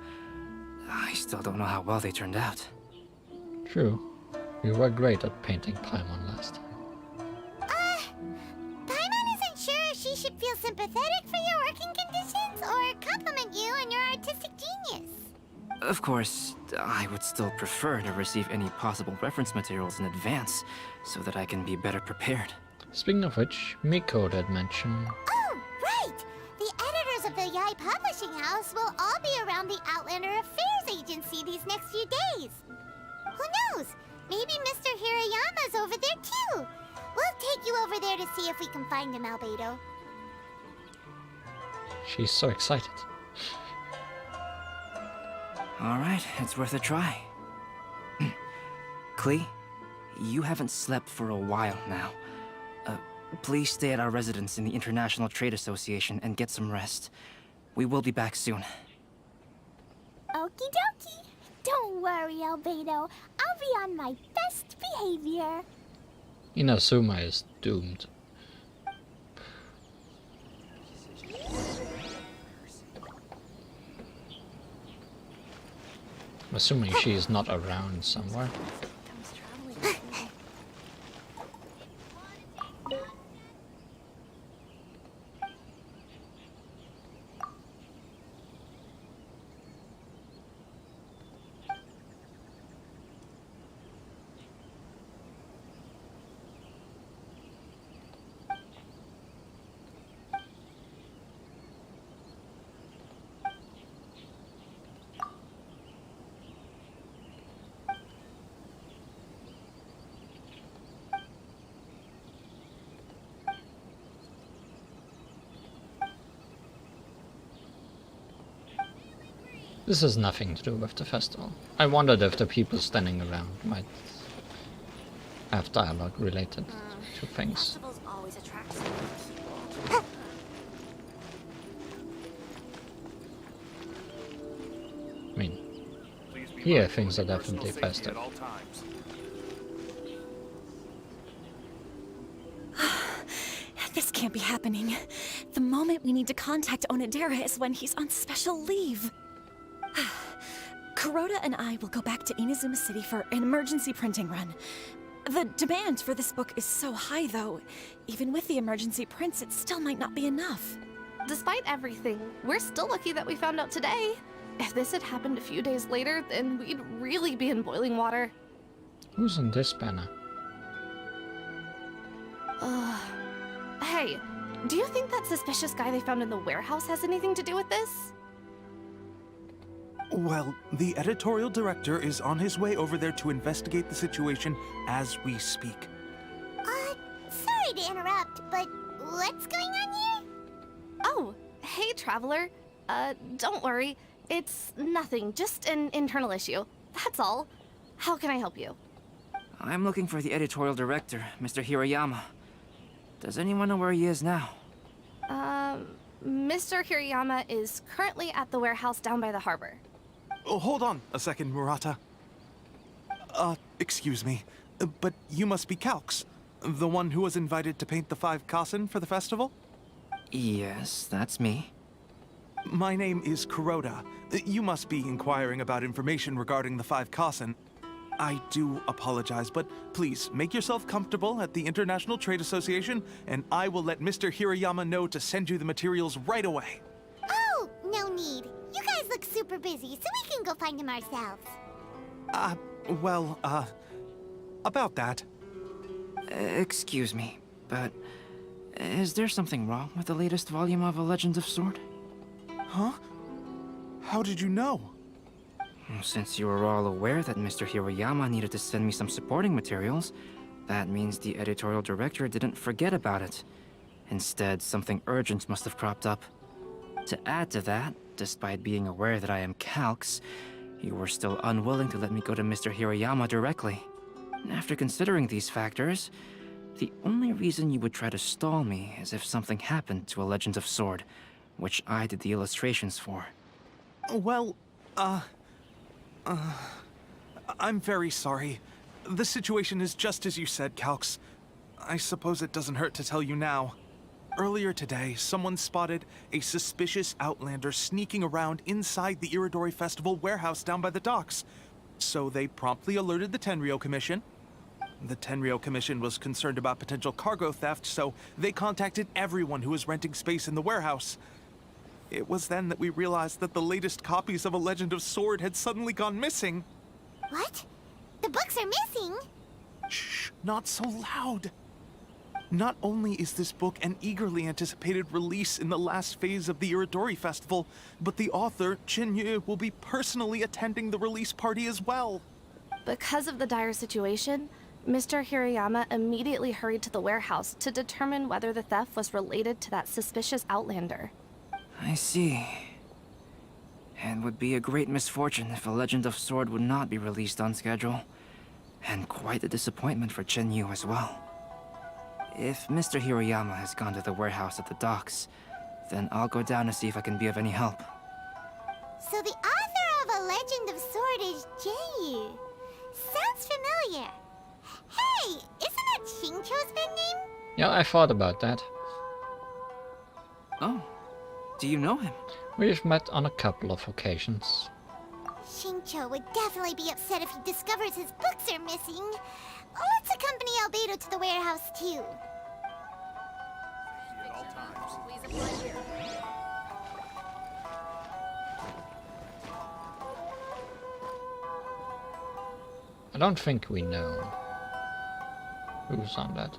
I still don't know how well they turned out. True. You were great at painting Paimon last time. Paimon isn't sure if she should feel sympathetic for your working conditions or compliment you on your artistic genius. Of course, I would still prefer to receive any possible reference materials in advance, so that I can be better prepared. Speaking of which, Miko did mention... Oh, right! The editors of the Yae Publishing House will all be around the Outlander Affairs Agency these next few days. Who knows? Maybe Mr. Hirayama's over there too. We'll take you over there to see if we can find him, Albedo. She's so excited. Alright, it's worth a try. Klee, you haven't slept for a while now. Please stay at our residence in the International Trade Association and get some rest. We will be back soon. Okie dokie. Don't worry, Albedo. I'll be on my best behavior. Inazuma is doomed. I'm assuming she is not around somewhere. This has nothing to do with the festival. I wondered if the people standing around might have dialogue related to things. Festivals always attract so many people. I mean, here things are definitely festive. This can't be happening. The moment we need to contact Onodera is when he's on special leave. Kuroda and I will go back to Inazuma City for an emergency printing run. The demand for this book is so high, though. Even with the emergency prints, it still might not be enough. Despite everything, we're still lucky that we found out today. If this had happened a few days later, then we'd really be in boiling water. Who's on this banner? Hey, do you think that suspicious guy they found in the warehouse has anything to do with this? Well, the editorial director is on his way over there to investigate the situation as we speak. Sorry to interrupt, but what's going on here? Oh, hey, Traveler. Don't worry. It's nothing, just an internal issue. That's all. How can I help you? I'm looking for the editorial director, Mr. Hirayama. Does anyone know where he is now? Mr. Hirayama is currently at the warehouse down by the harbor. Oh, hold on a second, Murata. Excuse me, but you must be Calx, the one who was invited to paint the 5 Kasen for the festival? Yes, that's me. My name is Kuroda. You must be inquiring about information regarding the 5 Kasen. I do apologize, but please make yourself comfortable at the International Trade Association, and I will let Mr. Hirayama know to send you the materials right away. Oh, no need. You guys look super busy, so we can go find him ourselves. About that. Excuse me, but is there something wrong with the latest volume of A Legend of Sword? Huh? How did you know? Since you were all aware that Mr. Hirayama needed to send me some supporting materials, that means the editorial director didn't forget about it. Instead, something urgent must have cropped up. To add to that, despite being aware that I am Calx, you were still unwilling to let me go to Mr. Hirayama directly. After considering these factors, the only reason you would try to stall me is if something happened to A Legend of Sword, which I did the illustrations for. Well, I'm very sorry. The situation is just as you said, Calx. I suppose it doesn't hurt to tell you now. Earlier today, someone spotted a suspicious outlander sneaking around inside the Iridori Festival warehouse down by the docks. So they promptly alerted the Tenryou Commission. The Tenryou Commission was concerned about potential cargo theft, so they contacted everyone who was renting space in the warehouse. It was then that we realized that the latest copies of A Legend of Sword had suddenly gone missing. What? The books are missing? Shh, not so loud. Not only is this book an eagerly anticipated release in the last phase of the Iridori Festival, but the author, Chin Yu, will be personally attending the release party as well. Because of the dire situation, Mr. Hirayama immediately hurried to the warehouse to determine whether the theft was related to that suspicious outlander. I see. It would be a great misfortune if a Legend of Sword would not be released on schedule. And quite a disappointment for Chen Yu as well. If Mr. Hirayama has gone to the warehouse at the docks, then I'll go down to see if I can be of any help. So the author of A Legend of Sword is J.U. Sounds familiar. Hey, isn't that Shincho's pen name? Yeah, I thought about that. Oh, do you know him? We've met on a couple of occasions. Shincho would definitely be upset if he discovers his books are missing. Let's accompany Albedo to the warehouse too. I don't think we know who's on that.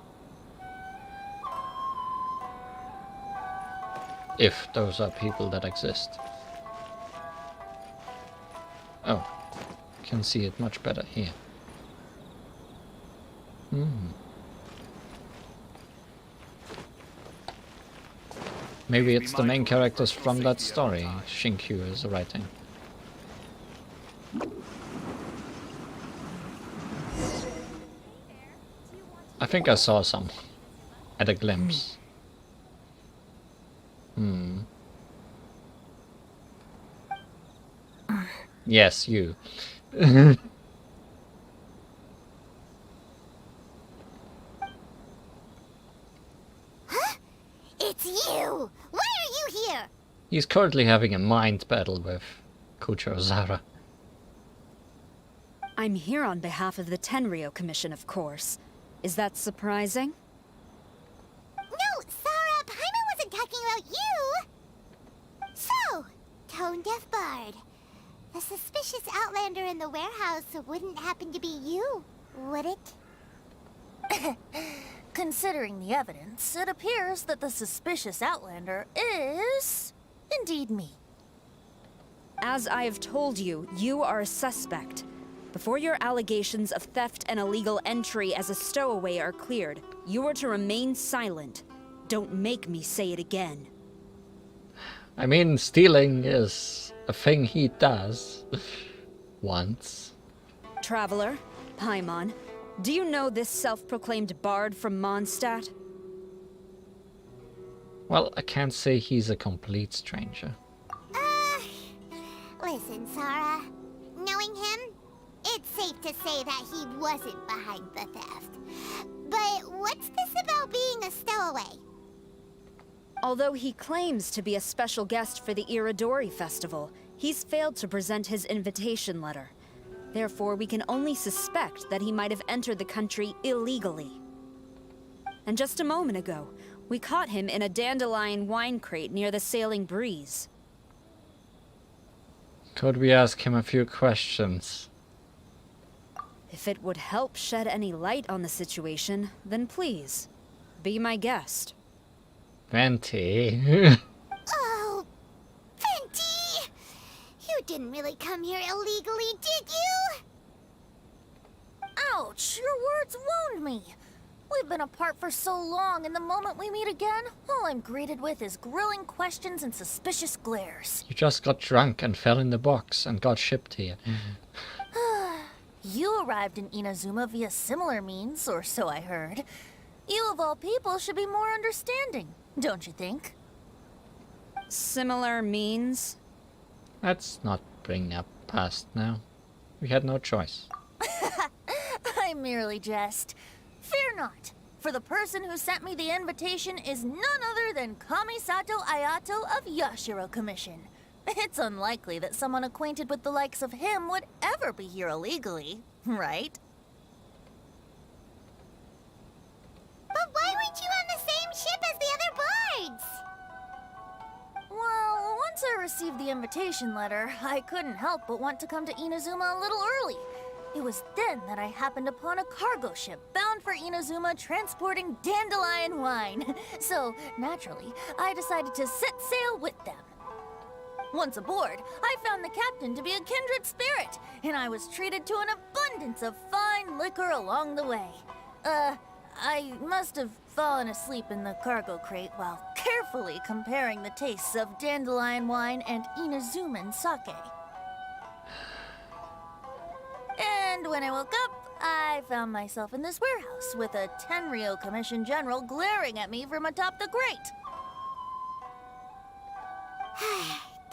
If those are people that exist. Oh, can see it much better here. Maybe it's the main characters from that story Shinkyu is writing. I think I saw some at a glimpse. Yes, you. Huh? It's you! Why are you here? He's currently having a mind battle with Kucho Zara. I'm here on behalf of the Tenryo Commission, of course. Is that surprising? No, Sarah, Paimon wasn't talking about you! So, Tone-Deaf Bard. The suspicious outlander in the warehouse wouldn't happen to be you, would it? Considering the evidence, it appears that the suspicious outlander is indeed me. As I have told you, you are a suspect. Before your allegations of theft and illegal entry as a stowaway are cleared, you are to remain silent. Don't make me say it again. I mean, stealing is a thing he does. Once. Traveler, Paimon, do you know this self-proclaimed bard from Mondstadt? Well, I can't say he's a complete stranger. Listen, Sarah. Knowing him, it's safe to say that he wasn't behind the theft. But what's this about being a stowaway? Although he claims to be a special guest for the Iridori Festival, he's failed to present his invitation letter. Therefore, we can only suspect that he might have entered the country illegally. And just a moment ago, we caught him in a dandelion wine crate near the Sailing Breeze. Could we ask him a few questions? If it would help shed any light on the situation, then please, be my guest. Venti. Oh, Venti! You didn't really come here illegally, did you? Ouch! Your words wound me. We've been apart for so long, and the moment we meet again, all I'm greeted with is grilling questions and suspicious glares. You just got drunk and fell in the box and got shipped here. You arrived in Inazuma via similar means, or so I heard. You of all people should be more understanding, don't you think? Similar means? Let's not bring up past now. We had no choice. I merely jest. Fear not, for the person who sent me the invitation is none other than Kamisato Ayato of Yashiro Commission. It's unlikely that someone acquainted with the likes of him would ever be here illegally, right? But why weren't you on the same ship as the other bards? Well, once I received the invitation letter, I couldn't help but want to come to Inazuma a little early. It was then that I happened upon a cargo ship bound for Inazuma transporting dandelion wine. So, naturally, I decided to set sail with them. Once aboard, I found the captain to be a kindred spirit, and I was treated to an abundance of fine liquor along the way. I must have fallen asleep in the cargo crate while carefully comparing the tastes of dandelion wine and Inazuman sake. And when I woke up, I found myself in this warehouse with a Tenryo Commission General glaring at me from atop the grate.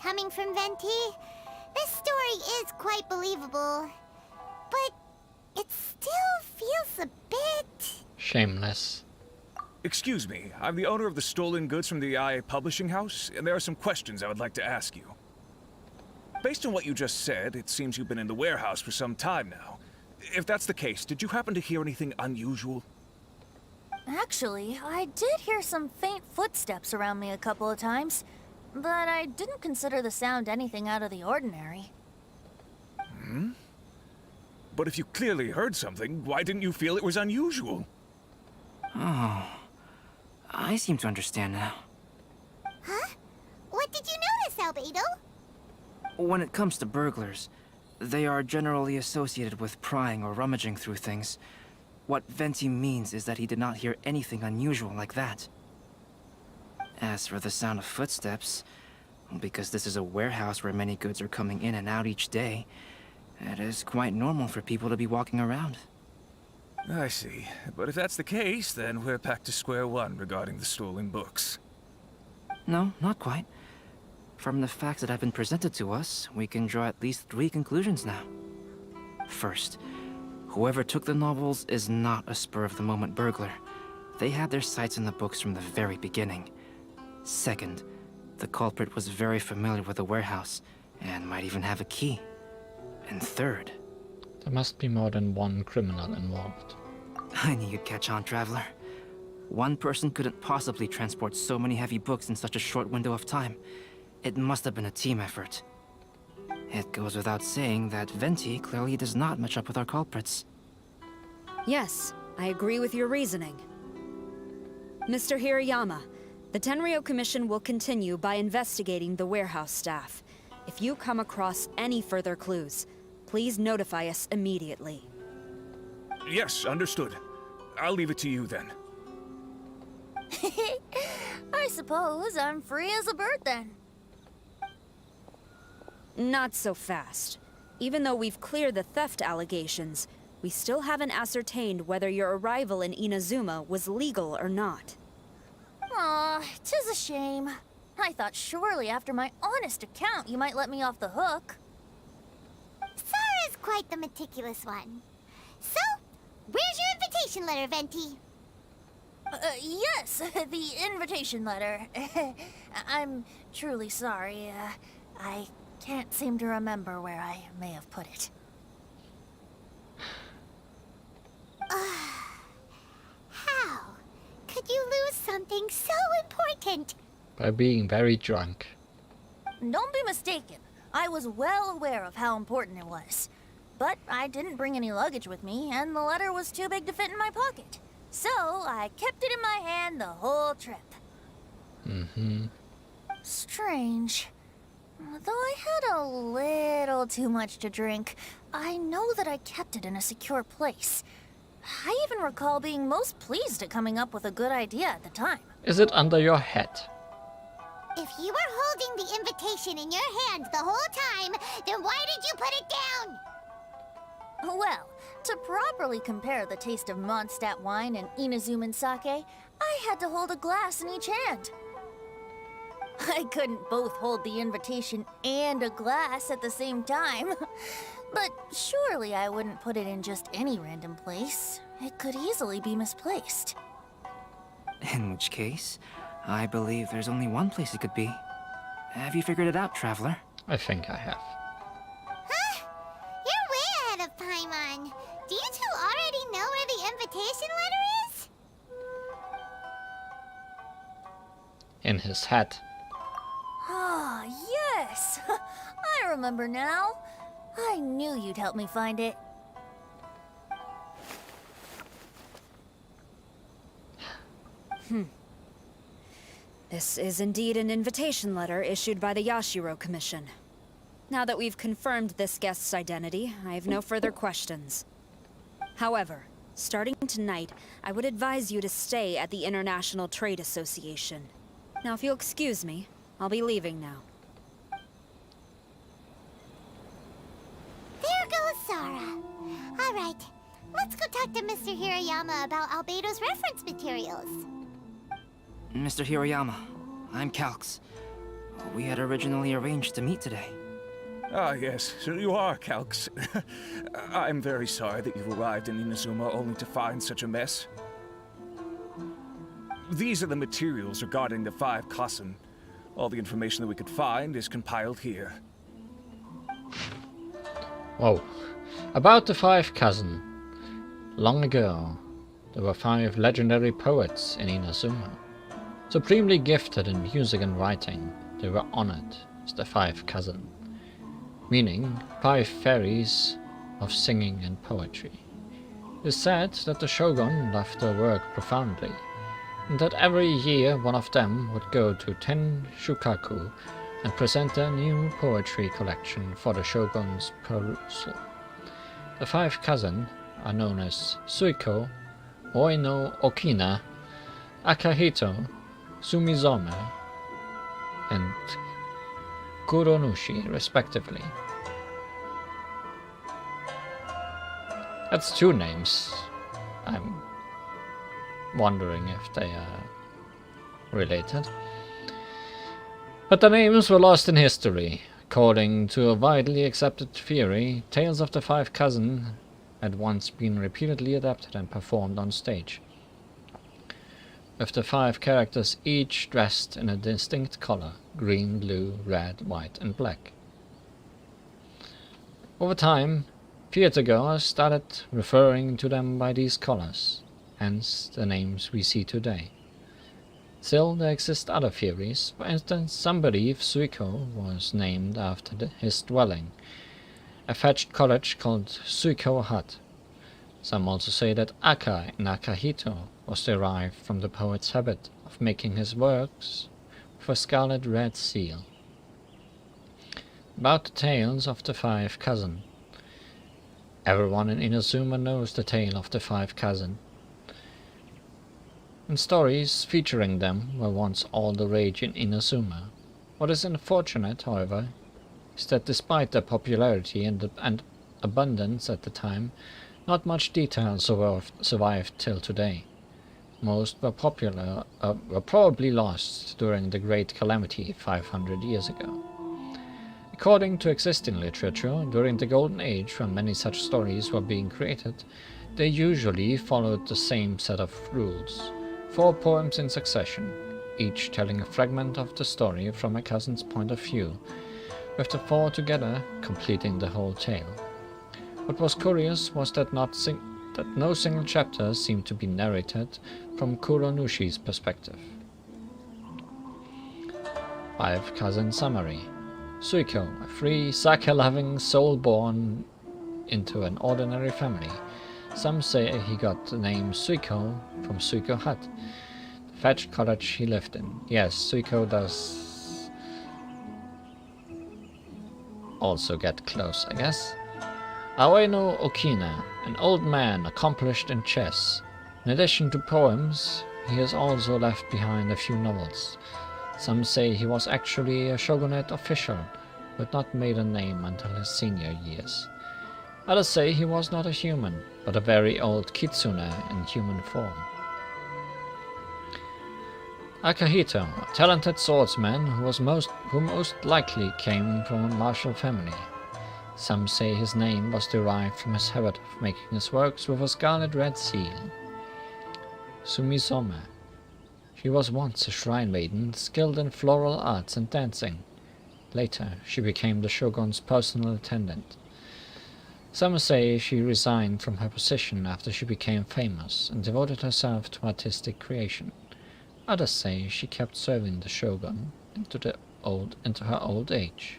Coming from Venti, this story is quite believable. But it still feels a bit... shameless. Excuse me, I'm the owner of the stolen goods from the IA publishing house, and there are some questions I would like to ask you. Based on what you just said, it seems you've been in the warehouse for some time now. If that's the case, did you happen to hear anything unusual? Actually, I did hear some faint footsteps around me a couple of times, but I didn't consider the sound anything out of the ordinary. Hmm? But if you clearly heard something, why didn't you feel it was unusual? Oh, I seem to understand now. Huh? What did you notice, Albedo? When it comes to burglars, they are generally associated with prying or rummaging through things. What Venti means is that he did not hear anything unusual like that. As for the sound of footsteps, because this is a warehouse where many goods are coming in and out each day, it is quite normal for people to be walking around. I see. But if that's the case, then we're back to square one regarding the stolen books. No, not quite. From the facts that have been presented to us, we can draw at least 3 conclusions now. First, whoever took the novels is not a spur-of-the-moment burglar. They had their sights on the books from the very beginning. Second, the culprit was very familiar with the warehouse, and might even have a key. And third... there must be more than one criminal involved. I knew you'd catch on, Traveler. One person couldn't possibly transport so many heavy books in such a short window of time. It must have been a team effort. It goes without saying that Venti clearly does not match up with our culprits. Yes, I agree with your reasoning. Mr. Hirayama, the Tenryo Commission will continue by investigating the warehouse staff. If you come across any further clues, please notify us immediately. Yes, understood. I'll leave it to you then. I suppose I'm free as a bird then. Not so fast. Even though we've cleared the theft allegations, we still haven't ascertained whether your arrival in Inazuma was legal or not. Aw, 'tis a shame. I thought surely after my honest account you might let me off the hook. Sara's quite the meticulous one. So, where's your invitation letter, Venti? Yes, the invitation letter. I'm truly sorry. I can't seem to remember where I may have put it. How could you lose something so important? By being very drunk. Don't be mistaken. I was well aware of how important it was. But I didn't bring any luggage with me, and the letter was too big to fit in my pocket. So I kept it in my hand the whole trip. Mm-hmm. Strange. Though I had a little too much to drink, I know that I kept it in a secure place. I even recall being most pleased at coming up with a good idea at the time. Is it under your hat? If you were holding the invitation in your hand the whole time, then why did you put it down? Well, to properly compare the taste of Mondstadt wine and Inazuman sake, I had to hold a glass in each hand. I couldn't both hold the invitation and a glass at the same time. But surely I wouldn't put it in just any random place. It could easily be misplaced. In which case, I believe there's only one place it could be. Have you figured it out, Traveler? I think I have. Huh? You're way ahead of Paimon. Do you two already know where the invitation letter is? In his hat. Ah, yes! I remember now. I knew you'd help me find it. This is indeed an invitation letter issued by the Yashiro Commission. Now that we've confirmed this guest's identity, I have no further questions. However, starting tonight, I would advise you to stay at the International Trade Association. Now, if you'll excuse me, I'll be leaving now. There goes Sara. All right, let's go talk to Mr. Hirayama about Albedo's reference materials. Mr. Hiroyama, I'm Calx. We had originally arranged to meet today. Ah, yes, so you are Calx. I'm very sorry that you've arrived in Inazuma only to find such a mess. These are the materials regarding the 5 Kasen. All the information that we could find is compiled here. Whoa. About the 5 Kasen. Long ago, there were 5 legendary poets in Inazuma. Supremely gifted in music and writing, they were honored as the 5 Kasen, meaning 5 fairies of singing and poetry. It is said that the shogun loved their work profoundly, and that every year one of them would go to Ten Shukaku and present their new poetry collection for the shogun's perusal. The 5 Kasen are known as Suiko, Oi no Okina, Akahito, Sumizome, and Kuronushi, respectively. That's 2 names. I'm wondering if they are related. But the names were lost in history. According to a widely accepted theory, tales of the 5 Kasen had once been repeatedly adapted and performed on stage, with the 5 characters each dressed in a distinct color: green, blue, red, white, and black. Over time, theatergoers started referring to them by these colors, hence the names we see today. Still, there exist other theories. For instance, some believe Suiko was named after his dwelling, a thatched cottage called Suiko Hut. Some also say that Aka in Akahito was derived from the poet's habit of making his works with a scarlet red seal. About the tales of the 5 Kasen. Everyone in Inazuma knows the tale of the 5 Kasen, and stories featuring them were once all the rage in Inazuma. What is unfortunate, however, is that despite their popularity and abundance at the time, not much detail survived till today. Most were probably lost during the Great Calamity 500 years ago. According to existing literature, during the Golden Age, when many such stories were being created, they usually followed the same set of rules: 4 poems in succession, each telling a fragment of the story from a cousin's point of view, with the 4 together completing the whole tale. What was curious was that no single chapter seemed to be narrated from Kuronushi's perspective. 5 Kasen summary. Suiko, a free, sake-loving soul born into an ordinary family. Some say he got the name Suiko from Suiko Hut, the thatched cottage he lived in. Yes, Suiko does also get close, I guess. Aoi no Okina, an old man accomplished in chess. In addition to poems, he has also left behind a few novels. Some say he was actually a shogunate official, but not made a name until his senior years. Others say he was not a human, but a very old kitsune in human form. Akahito, a talented swordsman who most likely came from a martial family. Some say his name was derived from his habit of making his works with a scarlet red seal. Sumizome. She was once a shrine maiden, skilled in floral arts and dancing. Later, she became the shogun's personal attendant. Some say she resigned from her position after she became famous and devoted herself to artistic creation. Others say she kept serving the shogun into her old age.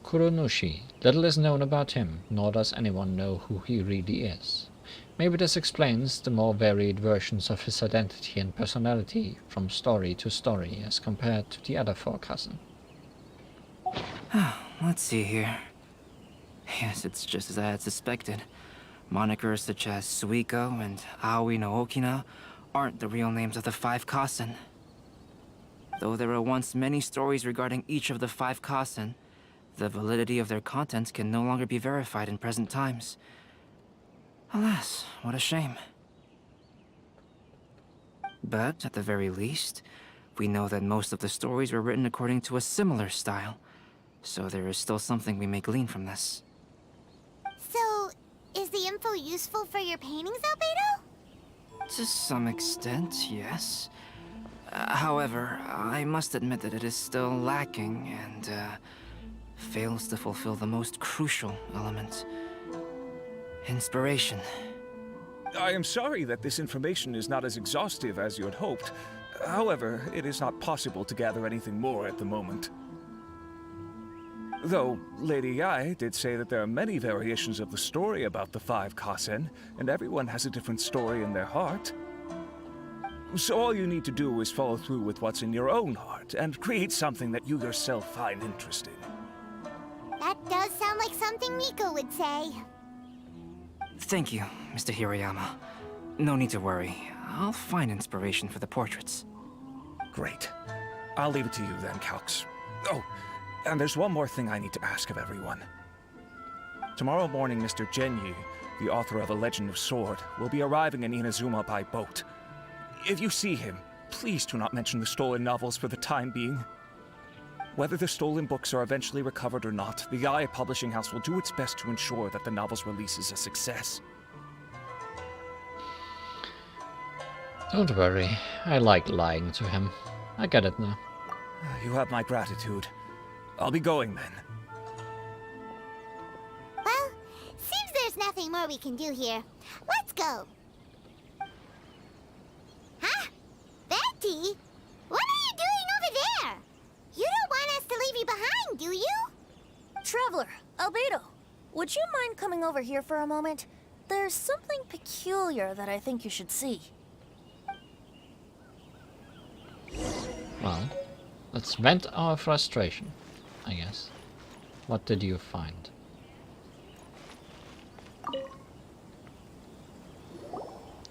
Kuronushi. Little is known about him, nor does anyone know who he really is. Maybe this explains the more varied versions of his identity and personality from story to story as compared to the other four cousins. Let's see here. Yes, it's just as I had suspected. Monikers such as Suiko and Aoi no Okina aren't the real names of the 5 Kasen. Though there were once many stories regarding each of the 5 Kasen, the validity of their contents can no longer be verified in present times. Alas, what a shame. But, at the very least, we know that most of the stories were written according to a similar style, so there is still something we may glean from this. So, is the info useful for your paintings, Albedo? To some extent, yes. However, I must admit that it is still lacking and fails to fulfill the most crucial element. Inspiration. I am sorry that this information is not as exhaustive as you had hoped. However, it is not possible to gather anything more at the moment. Though, Lady Yae did say that there are many variations of the story about the 5 Kasen, and everyone has a different story in their heart. So all you need to do is follow through with what's in your own heart, and create something that you yourself find interesting. That does sound like something Miko would say. Thank you, Mr. Hiroyama. No need to worry. I'll find inspiration for the portraits. Great. I'll leave it to you then, Calx. Oh, and there's one more thing I need to ask of everyone. Tomorrow morning, Mr. Genyi, the author of A Legend of Sword, will be arriving in Inazuma by boat. If you see him, please do not mention the stolen novels for the time being. Whether the stolen books are eventually recovered or not, the Ayato Publishing House will do its best to ensure that the novel's release is a success. Don't worry, I like lying to him. I get it now. You have my gratitude. I'll be going then. Well, seems there's nothing more we can do here. Let's go. Huh? Betty? What are you doing over there? You don't want us to leave you behind, do you? Traveler, Albedo, would you mind coming over here for a moment? There's something peculiar that I think you should see. Well, let's vent our frustration, I guess. What did you find?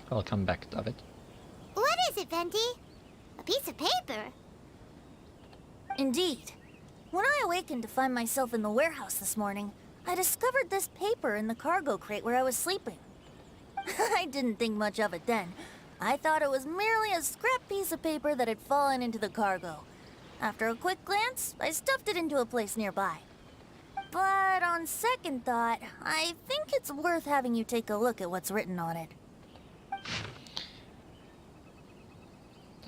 Welcome back, David. What is it, Venti? A piece of paper? Indeed. When I awakened to find myself in the warehouse this morning, I discovered this paper in the cargo crate where I was sleeping. I didn't think much of it then. I thought it was merely a scrap piece of paper that had fallen into the cargo. After a quick glance, I stuffed it into a place nearby. But on second thought, I think it's worth having you take a look at what's written on it.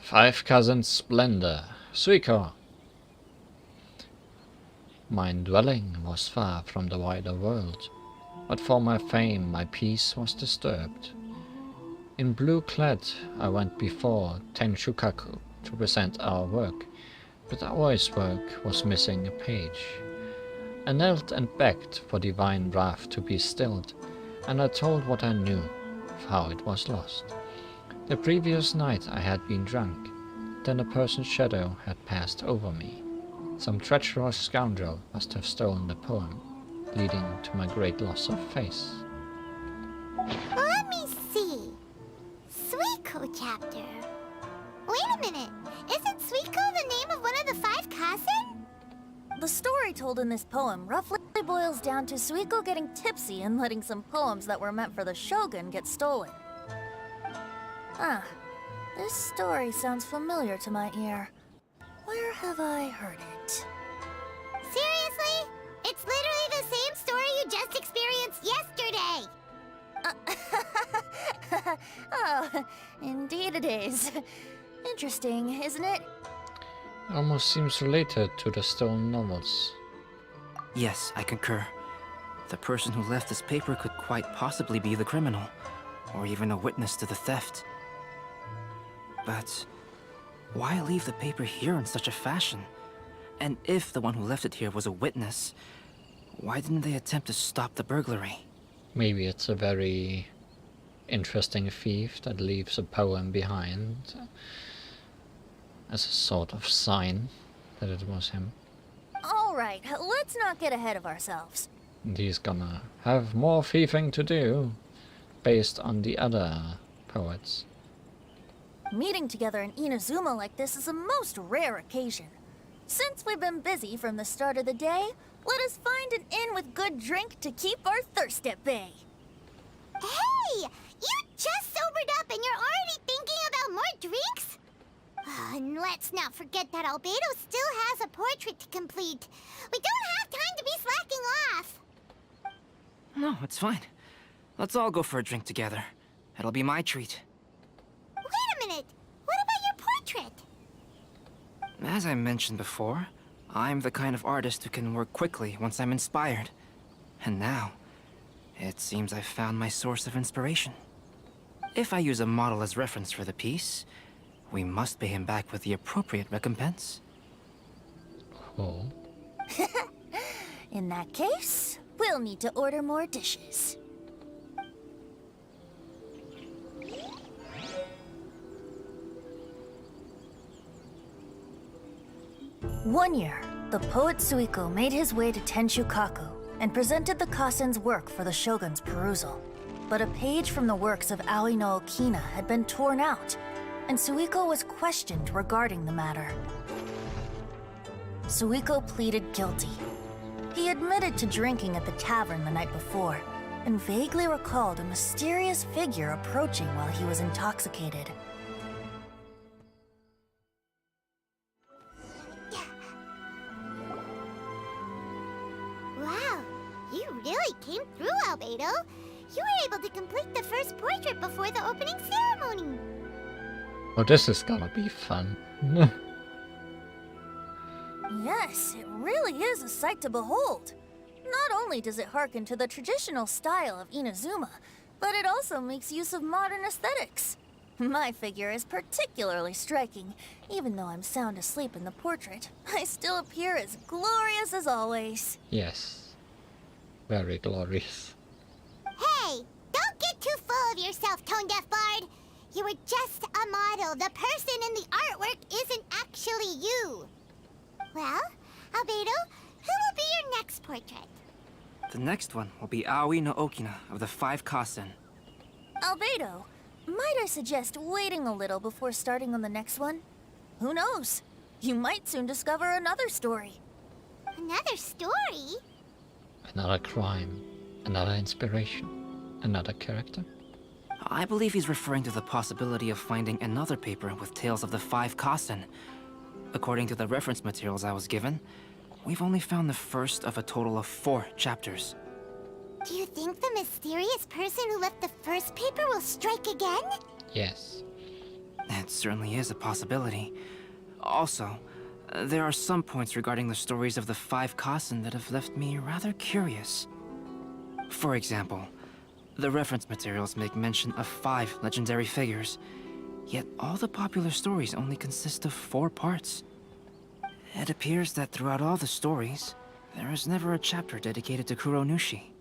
5 Cousins Splendor. Suiko. My dwelling was far from the wider world, but for my fame my peace was disturbed. In blue clad I went before Tenshukaku to present our work, but Aoi's work was missing a page. I knelt and begged for divine wrath to be stilled, and I told what I knew of how it was lost. The previous night I had been drunk, then a person's shadow had passed over me. Some treacherous scoundrel must have stolen the poem, leading to my great loss of face. Let me see. Suiko chapter. Wait a minute. Isn't Suiko the name of one of the 5 Kasen? The story told in this poem roughly boils down to Suiko getting tipsy and letting some poems that were meant for the Shogun get stolen. Ah, this story sounds familiar to my ear. Where have I heard it? Seriously? It's literally the same story you just experienced yesterday! Oh, indeed it is. Interesting, isn't it? Almost seems related to the stolen novels. Yes, I concur. The person who left this paper could quite possibly be the criminal, or even a witness to the theft. But why leave the paper here in such a fashion? And if the one who left it here was a witness, why didn't they attempt to stop the burglary? Maybe it's a very interesting thief that leaves a poem behind as a sort of sign that it was him. Alright, let's not get ahead of ourselves. And he's gonna have more thieving to do based on the other poets. Meeting together in Inazuma like this is a most rare occasion. Since we've been busy from the start of the day, let us find an inn with good drink to keep our thirst at bay. Hey! You just sobered up and you're already thinking about more drinks? And let's not forget that Albedo still has a portrait to complete. We don't have time to be slacking off. No, it's fine. Let's all go for a drink together. It'll be my treat. Wait a minute. What about your portrait? As I mentioned before, I'm the kind of artist who can work quickly once I'm inspired. And now, it seems I've found my source of inspiration. If I use a model as reference for the piece, we must pay him back with the appropriate recompense. Oh. In that case, we'll need to order more dishes. One year, the poet Suiko made his way to Tenshukaku and presented the Kasen's work for the shogun's perusal. But a page from the works of Aoi no Okina had been torn out, and Suiko was questioned regarding the matter. Suiko pleaded guilty. He admitted to drinking at the tavern the night before, and vaguely recalled a mysterious figure approaching while he was intoxicated. Wow, you really came through, Albedo. You were able to complete the first portrait before the opening ceremony. Oh, this is gonna be fun. Yes, it really is a sight to behold. Not only does it harken to the traditional style of Inazuma, but it also makes use of modern aesthetics. My figure is particularly striking. Even though I'm sound asleep in the portrait, I still appear as glorious as always. Yes. Very glorious. Hey, don't get too full of yourself, Tone Deaf Bard. You were just a model. The person in the artwork isn't actually you. Well, Albedo, who will be your next portrait? The next one will be Aoi no Okina of the 5 Kasen. Albedo, might I suggest waiting a little before starting on the next one? Who knows? You might soon discover another story. Another story? Another crime. Another inspiration. Another character. I believe he's referring to the possibility of finding another paper with tales of the 5 Kasen. According to the reference materials I was given, we've only found the first of a total of 4 chapters. Do you think the mysterious person who left the first paper will strike again? Yes. It certainly is a possibility. Also, there are some points regarding the stories of the 5 Kasen that have left me rather curious. For example, the reference materials make mention of 5 legendary figures, yet all the popular stories only consist of 4 parts. It appears that throughout all the stories, there is never a chapter dedicated to Kuronushi.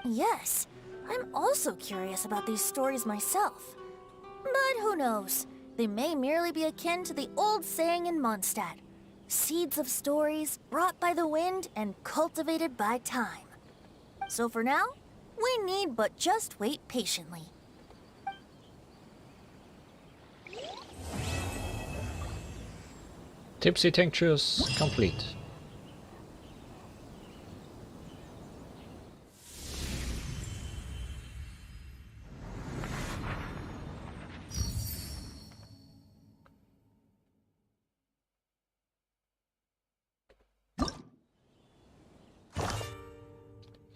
Yes, I'm also curious about these stories myself. But who knows? They may merely be akin to the old saying in Mondstadt. Seeds of stories brought by the wind and cultivated by time. So for now, we need but just wait patiently. Tipsy tinctures complete.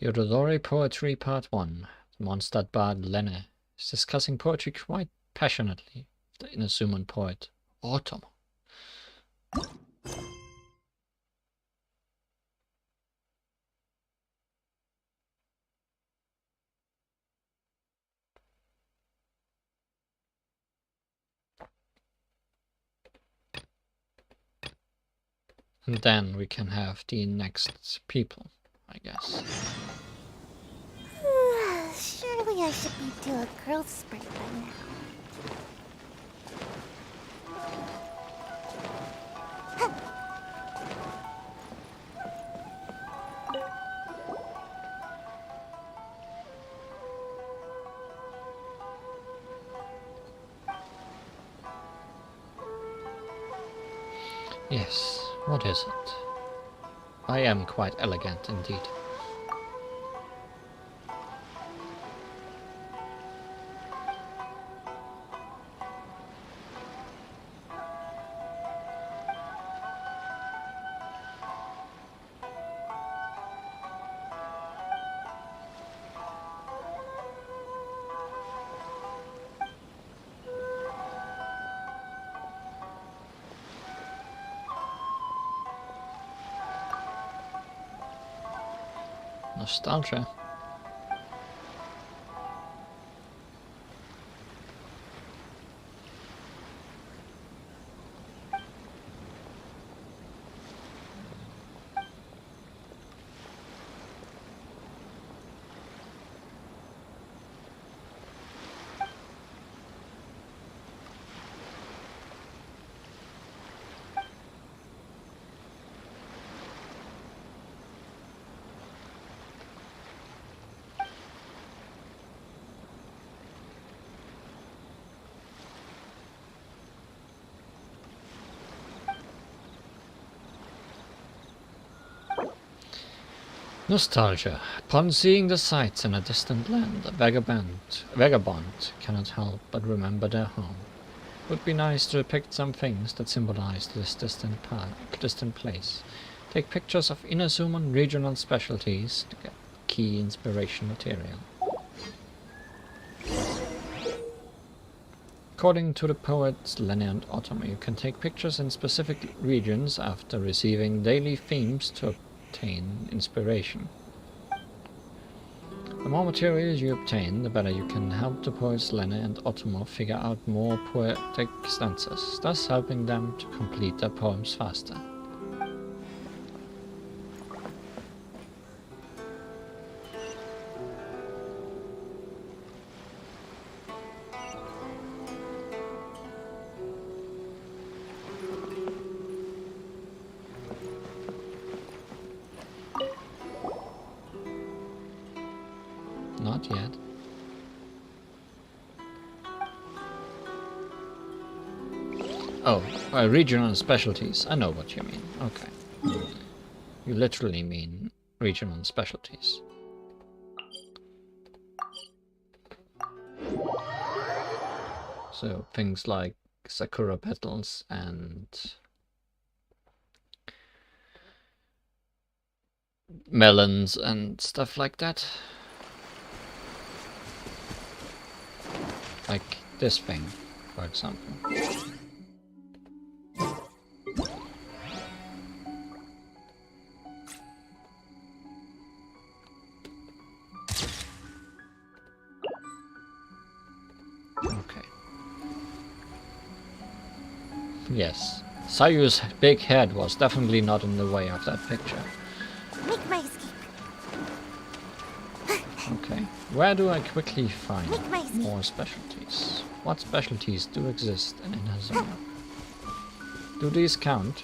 Yorodori Poetry Part 1. Mondstadt Bard Lenne is discussing poetry quite passionately with the Inazuman poet Autumn. And then we can have the next people, I guess. Surely Probably I should be to a growth spurt by now. Yes, what is it? I am quite elegant indeed. Nostalgia. Nostalgia. Upon seeing the sights in a distant land, a vagabond cannot help but remember their home. Would be nice to depict some things that symbolize this distant place. Take pictures of Inazuman regional specialties to get key inspiration material. According to the poets Lene and Autumn, you can take pictures in specific regions after receiving daily themes to obtain inspiration. The more materials you obtain, the better you can help the poets Lene and Ottomo figure out more poetic stanzas, thus helping them to complete their poems faster. Not yet. Oh, regional specialties. I know what you mean. Okay. You literally mean regional specialties. So things like sakura petals and melons and stuff like that. Like this thing, for example. Okay. Yes. Sayu's big head was definitely not in the way of that picture. Make my escape. Okay. Where do I quickly find Make my escape. more specialties? What specialties do exist in Inazuma? Do these count?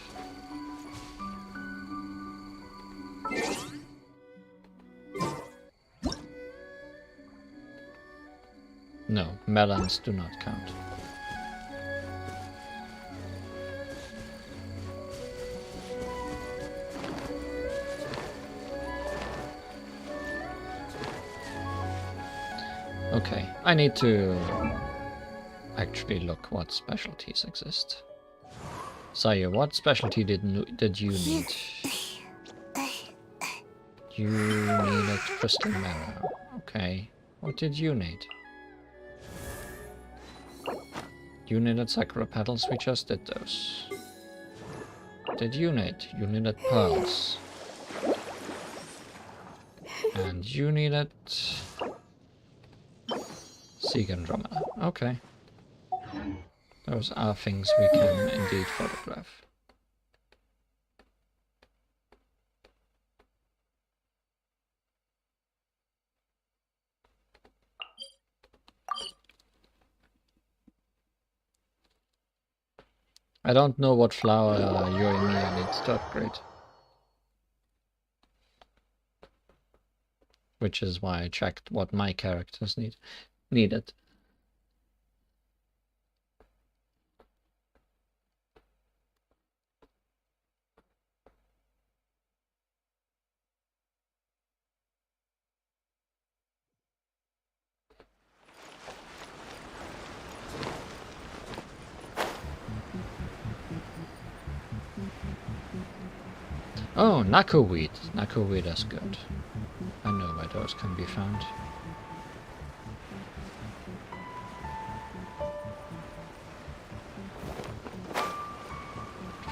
No, melons do not count. Okay, I need to actually look what specialties exist. Sayu, what specialty did you need? You needed crystal marrow. Okay, what did you need? You needed sakura petals, we just did those. What did you need? You needed pearls. And you needed Sieg Andromeda. Okay. Those are things we can indeed photograph. I don't know what flower Yoimiya needs to upgrade. Which is why I checked what my characters needed. Oh, Nakoweed. Nakoweed is good. I know where those can be found.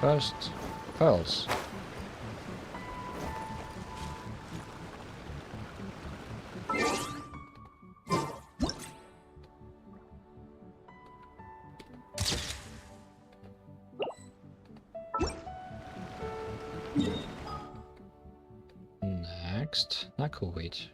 First, pearls. Next, Nakoweed.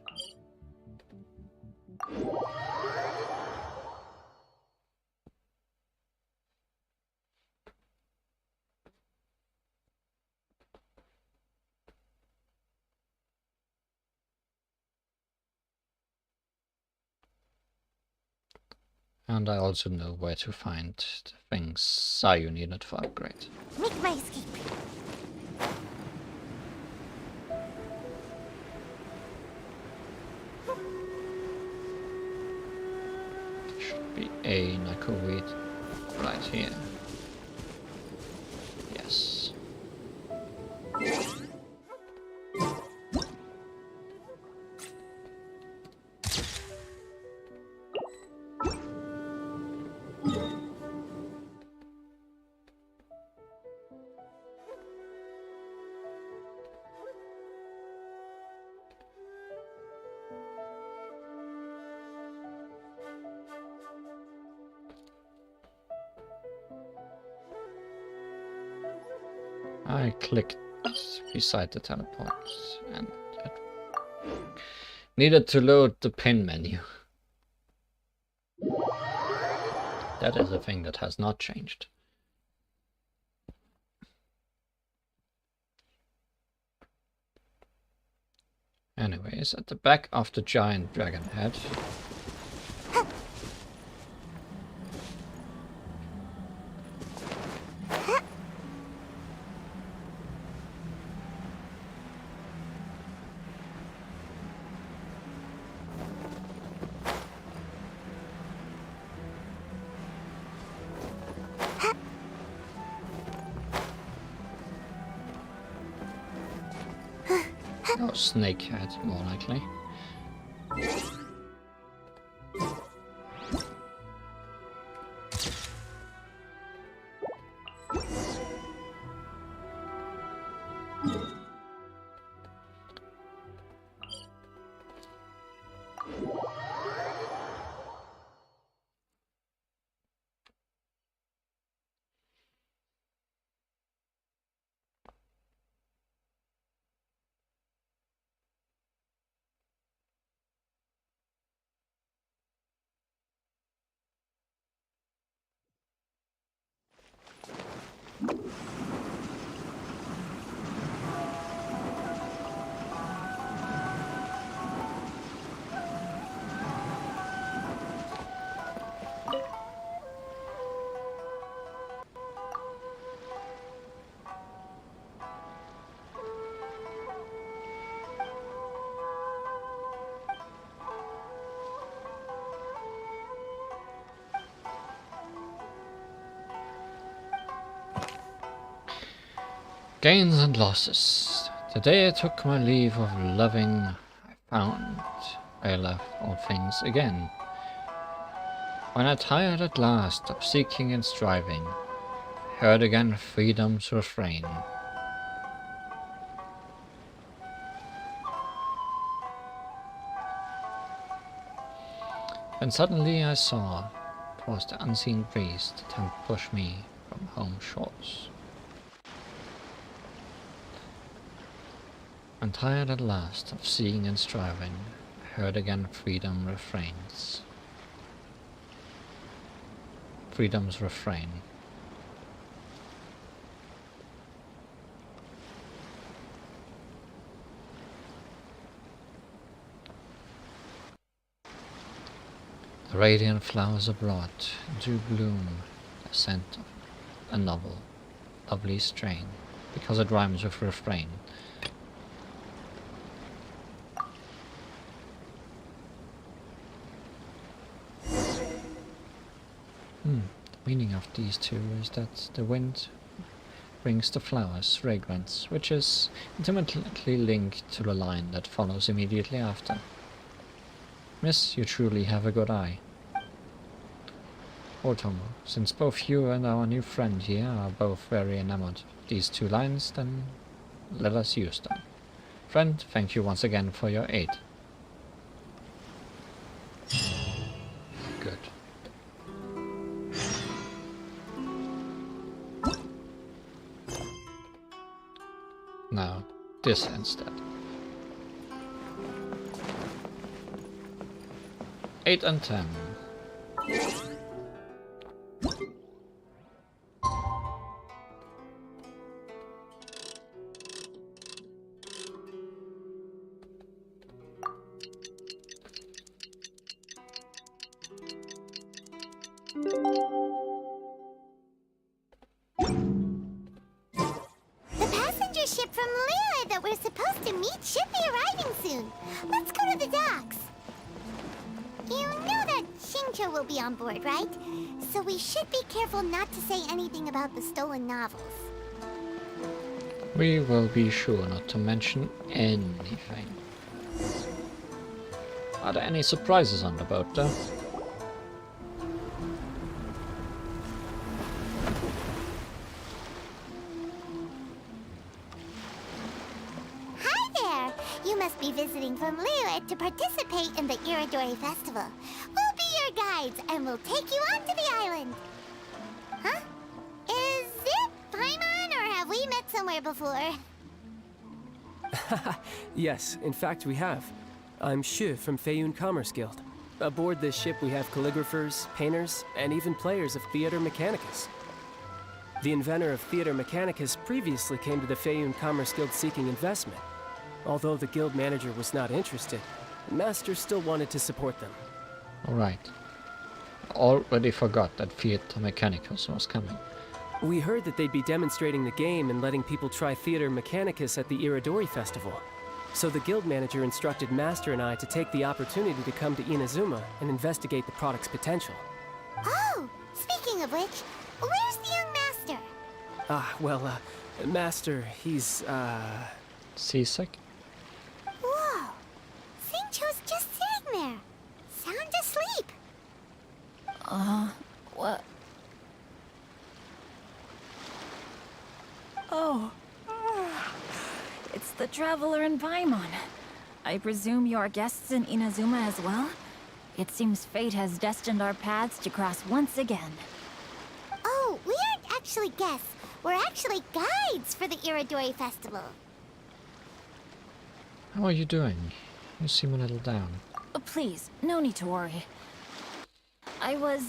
And I also know where to find the things Sayu needed for upgrade. Make my escape. Should be a Nakoweed right here. Yes. I clicked beside the teleport and it needed to load the pin menu. That is a thing that has not changed. Anyways, at the back of the giant dragon head, or snake head, more likely. Gains and losses. The day I took my leave of loving, I found I left all things again. When I tired at last of seeking and striving, heard again freedom's refrain. Then suddenly I saw 'twas the unseen breeze that had pushed me from home shores. And tired at last of seeing and striving, heard again freedom refrains. Freedom's refrain. Radiant flowers abroad do bloom, a scent of a novel, lovely strain, because it rhymes with refrain. The meaning of these two is that the wind brings the flowers fragrance, which is intimately linked to the line that follows immediately after. Miss, you truly have a good eye. Otomo, since both you and our new friend here are both very enamored of these two lines, then let us use them. Friend, thank you once again for your aid. Good. Now, this instead. 8 and 10. The passenger ship from Liyue that we're supposed to meet should be arriving soon. Let's go to the docks. You know that Shincho will be on board, right? So we should be careful not to say anything about the stolen novels. We will be sure not to mention anything. Are there any surprises on the boat though? Hi there! You must be visiting from Liyue to participate in the Iridori Festival. We'll be your guides and we'll take you onto the island. Huh? Is it Paimon or have we met somewhere before? Yes, in fact we have. I'm Shu from Feiyun Commerce Guild. Aboard this ship we have calligraphers, painters, and even players of Theater Mechanicus. The inventor of Theater Mechanicus previously came to the Feiyun Commerce Guild seeking investment. Although the guild manager was not interested, the master still wanted to support them. Alright. Already forgot that Theater Mechanicus was coming. We heard that they'd be demonstrating the game and letting people try Theater Mechanicus at the Iridori Festival. So the guild manager instructed Master and I to take the opportunity to come to Inazuma and investigate the product's potential. Oh, speaking of which, where's the young master? Master, he's, seasick? Whoa! Singcho's just sitting there, sound asleep. What? Oh. It's the Traveler and Paimon. I presume you are guests in Inazuma as well? It seems fate has destined our paths to cross once again. Oh, we aren't actually guests. We're actually guides for the Iridori Festival. How are you doing? You seem a little down. Please, no need to worry. I was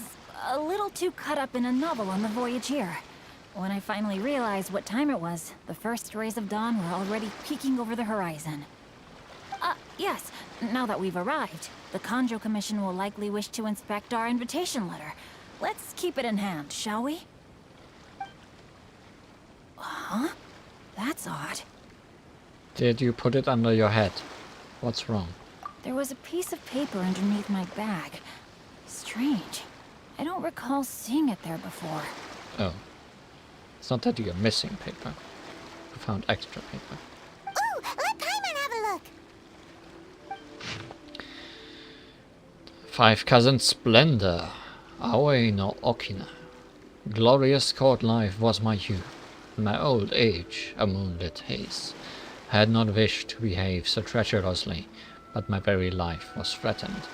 a little too caught up in a novel on the voyage here. When I finally realized what time it was, the first rays of dawn were already peeking over the horizon. Yes, now that we've arrived, the Kanjo Commission will likely wish to inspect our invitation letter. Let's keep it in hand, shall we? Huh? That's odd. Did you put it under your head? What's wrong? There was a piece of paper underneath my bag. Strange. I don't recall seeing it there before. Oh. It's not that you're missing paper. You found extra paper. Ooh, let Paimon have a look. 5 Cousins Splendor. Aoi no Okina. Glorious court life was my youth. In my old age, a moonlit haze. I had not wished to behave so treacherously, but my very life was threatened.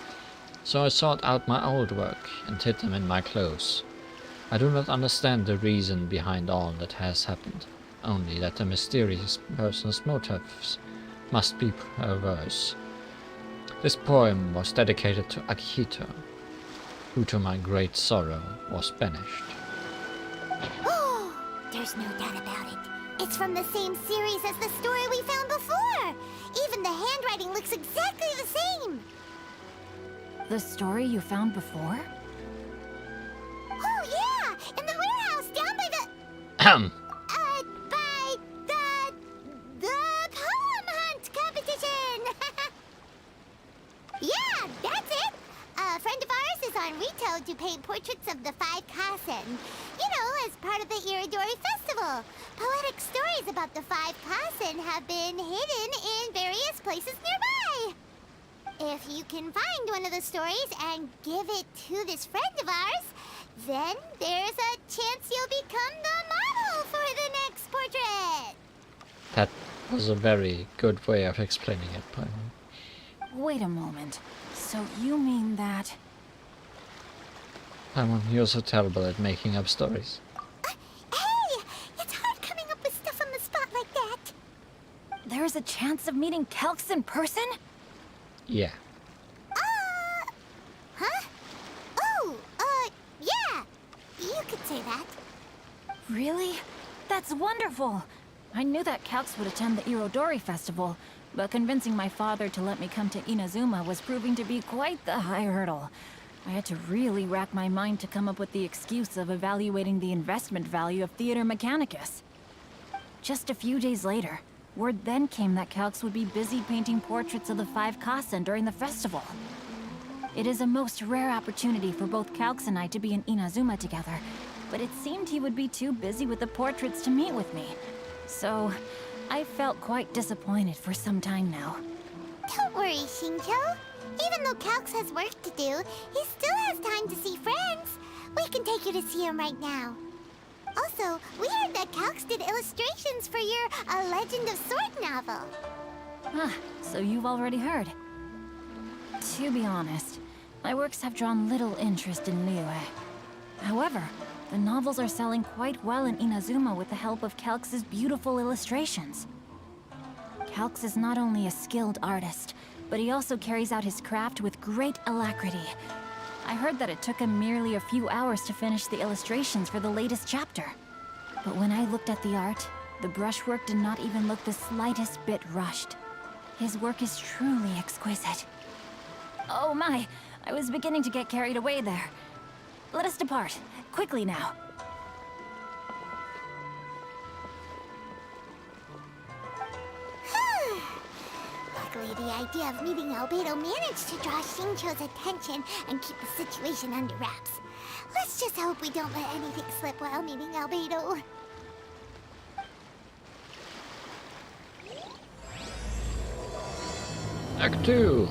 So I sought out my old work and hid them in my clothes. I do not understand the reason behind all that has happened, only that the mysterious person's motives must be perverse. This poem was dedicated to Akihito, who to my great sorrow was banished. Oh, there's no doubt about it. It's from the same series as the story we found before. Even the handwriting looks exactly the same. The story you found before? Oh yeah! In the warehouse down by the... by the poem hunt competition! Yeah, that's it! A friend of ours is on Rito to paint portraits of the 5 Kasen. You know, as part of the Iridori Festival. Poetic stories about the 5 Kasen have been hidden in various places nearby. If you can find one of the stories and give it to this friend of ours, then there's a chance you'll become the model for the next portrait. That was a very good way of explaining it, Paimon. Wait a moment. So you mean that... Paimon, you're so terrible at making up stories. Hey! It's hard coming up with stuff on the spot like that. There's a chance of meeting Calx in person? Yeah. Huh? Oh, yeah. You could say that. Really? That's wonderful! I knew that Calx would attend the Irodori Festival, but convincing my father to let me come to Inazuma was proving to be quite the high hurdle. I had to really rack my mind to come up with the excuse of evaluating the investment value of Theater Mechanicus. Just a few days later, word then came that Calx would be busy painting portraits of the 5 Kasen during the festival. It is a most rare opportunity for both Calx and I to be in Inazuma together, but it seemed he would be too busy with the portraits to meet with me. So, I felt quite disappointed for some time now. Don't worry, Shincho. Even though Calx has work to do, he still has time to see friends. We can take you to see him right now. Also, we heard that Calx did illustrations for your A Legend of Sword novel. Ah, so you've already heard. To be honest, my works have drawn little interest in Liyue. However, the novels are selling quite well in Inazuma with the help of Calx's beautiful illustrations. Calx is not only a skilled artist, but he also carries out his craft with great alacrity. I heard that it took him merely a few hours to finish the illustrations for the latest chapter. But when I looked at the art, the brushwork did not even look the slightest bit rushed. His work is truly exquisite. Oh my, I was beginning to get carried away there. Let us depart, quickly now. Luckily, the idea of meeting Albedo managed to draw Shincho's attention and keep the situation under wraps. Let's just hope we don't let anything slip while meeting Albedo. Act 2.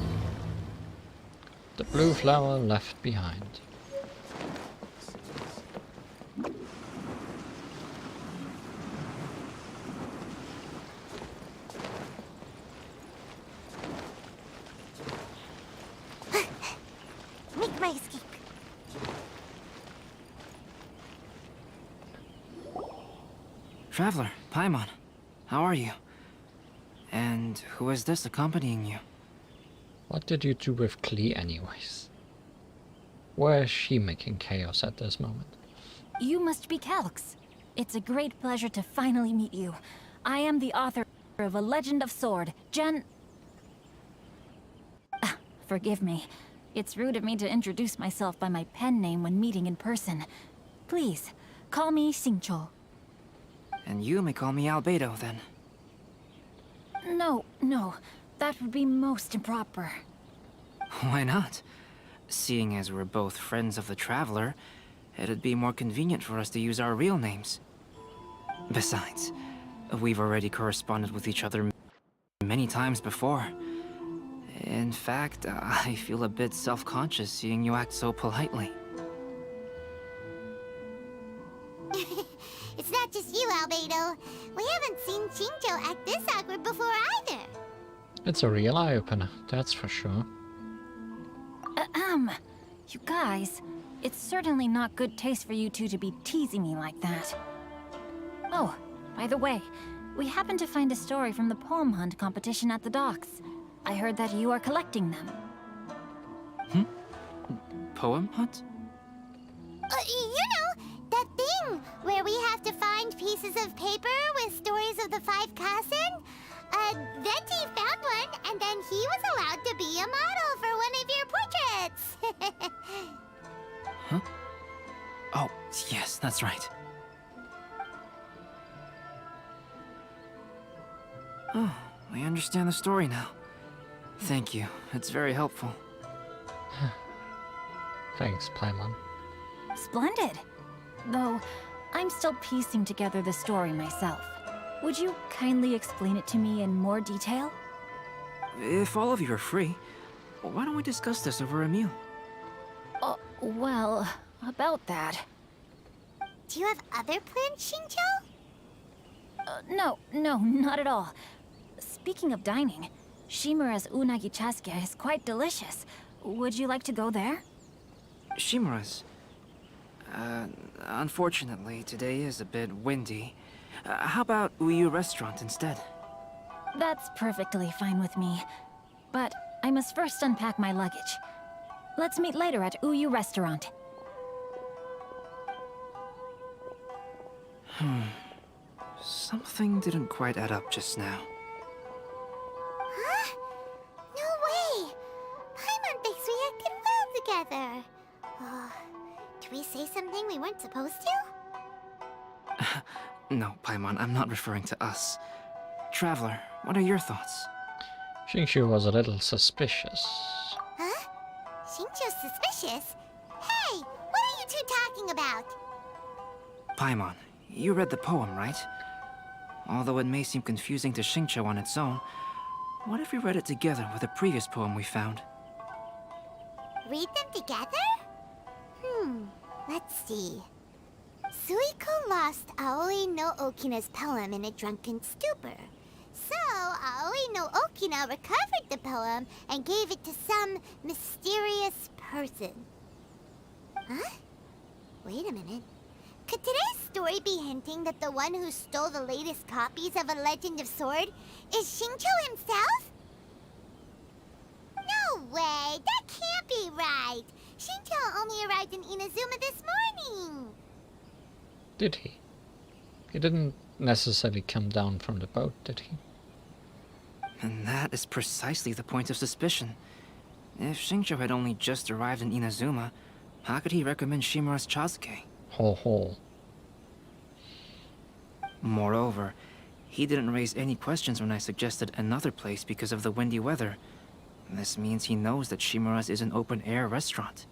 The blue flower left behind. Make my escape. Traveler, Paimon, how are you? And who is this accompanying you? What did you do with Klee anyways? Where is she making chaos at this moment? You must be Calx. It's a great pleasure to finally meet you. I am the author of A Legend of Sword, Forgive me. It's rude of me to introduce myself by my pen name when meeting in person. Please, call me Shincho. And you may call me Albedo, then. No, that would be most improper. Why not? Seeing as we're both friends of the Traveler, it'd be more convenient for us to use our real names. Besides, we've already corresponded with each other many times before. In fact, I feel a bit self-conscious seeing you act so politely. It's not just you, Albedo. We haven't seen Shincho act this awkward before either. It's a real eye-opener, that's for sure. You guys, it's certainly not good taste for you two to be teasing me like that. Oh, by the way, we happened to find a story from the poem hunt competition at the docks. I heard that you are collecting them. Poem hunt? You know, that thing where we have to find pieces of paper with stories of the 5 Kasen? Venti found one, and then he was allowed to be a model for one of your portraits. secrets! Huh? Oh, yes, that's right. Oh, I understand the story now. Thank you. It's very helpful. Thanks, Paimon. Splendid. Though, I'm still piecing together the story myself. Would you kindly explain it to me in more detail? If all of you are free, why don't we discuss this over a meal? Well, about that. Do you have other plans, Shinjo? No, not at all. Speaking of dining, Shimura's unagi chasuke is quite delicious. Would you like to go there? Shimura's. Unfortunately, today is a bit windy. How about Uyu Restaurant instead? That's perfectly fine with me. But I must first unpack my luggage. Let's meet later at Uyu Restaurant. Something didn't quite add up just now. Huh? No way! Paimon thinks we acted well together. Oh, did we say something we weren't supposed to? No, Paimon, I'm not referring to us. Traveler, what are your thoughts? Xingqiu was a little suspicious. Huh? Shinjo's suspicious? Hey, what are you two talking about? Paimon, you read the poem, right? Although it may seem confusing to Xingqiu on its own, what if we read it together with a previous poem we found? Read them together? Let's see. Suiko lost Aoi no Okina's poem in a drunken stupor. So, Aoi no Okina recovered the poem and gave it to some mysterious person. Huh? Wait a minute. Could today's story be hinting that the one who stole the latest copies of A Legend of Sword is Shinjo himself? No way! That can't be right! Shinjo only arrived in Inazuma this morning! Did he? He didn't necessarily come down from the boat, did he? And that is precisely the point of suspicion. If Xingqiu had only just arrived in Inazuma, how could he recommend Shimura's chasuke? Ho ho. Moreover, he didn't raise any questions when I suggested another place because of the windy weather. This means he knows that Shimura's is an open-air restaurant.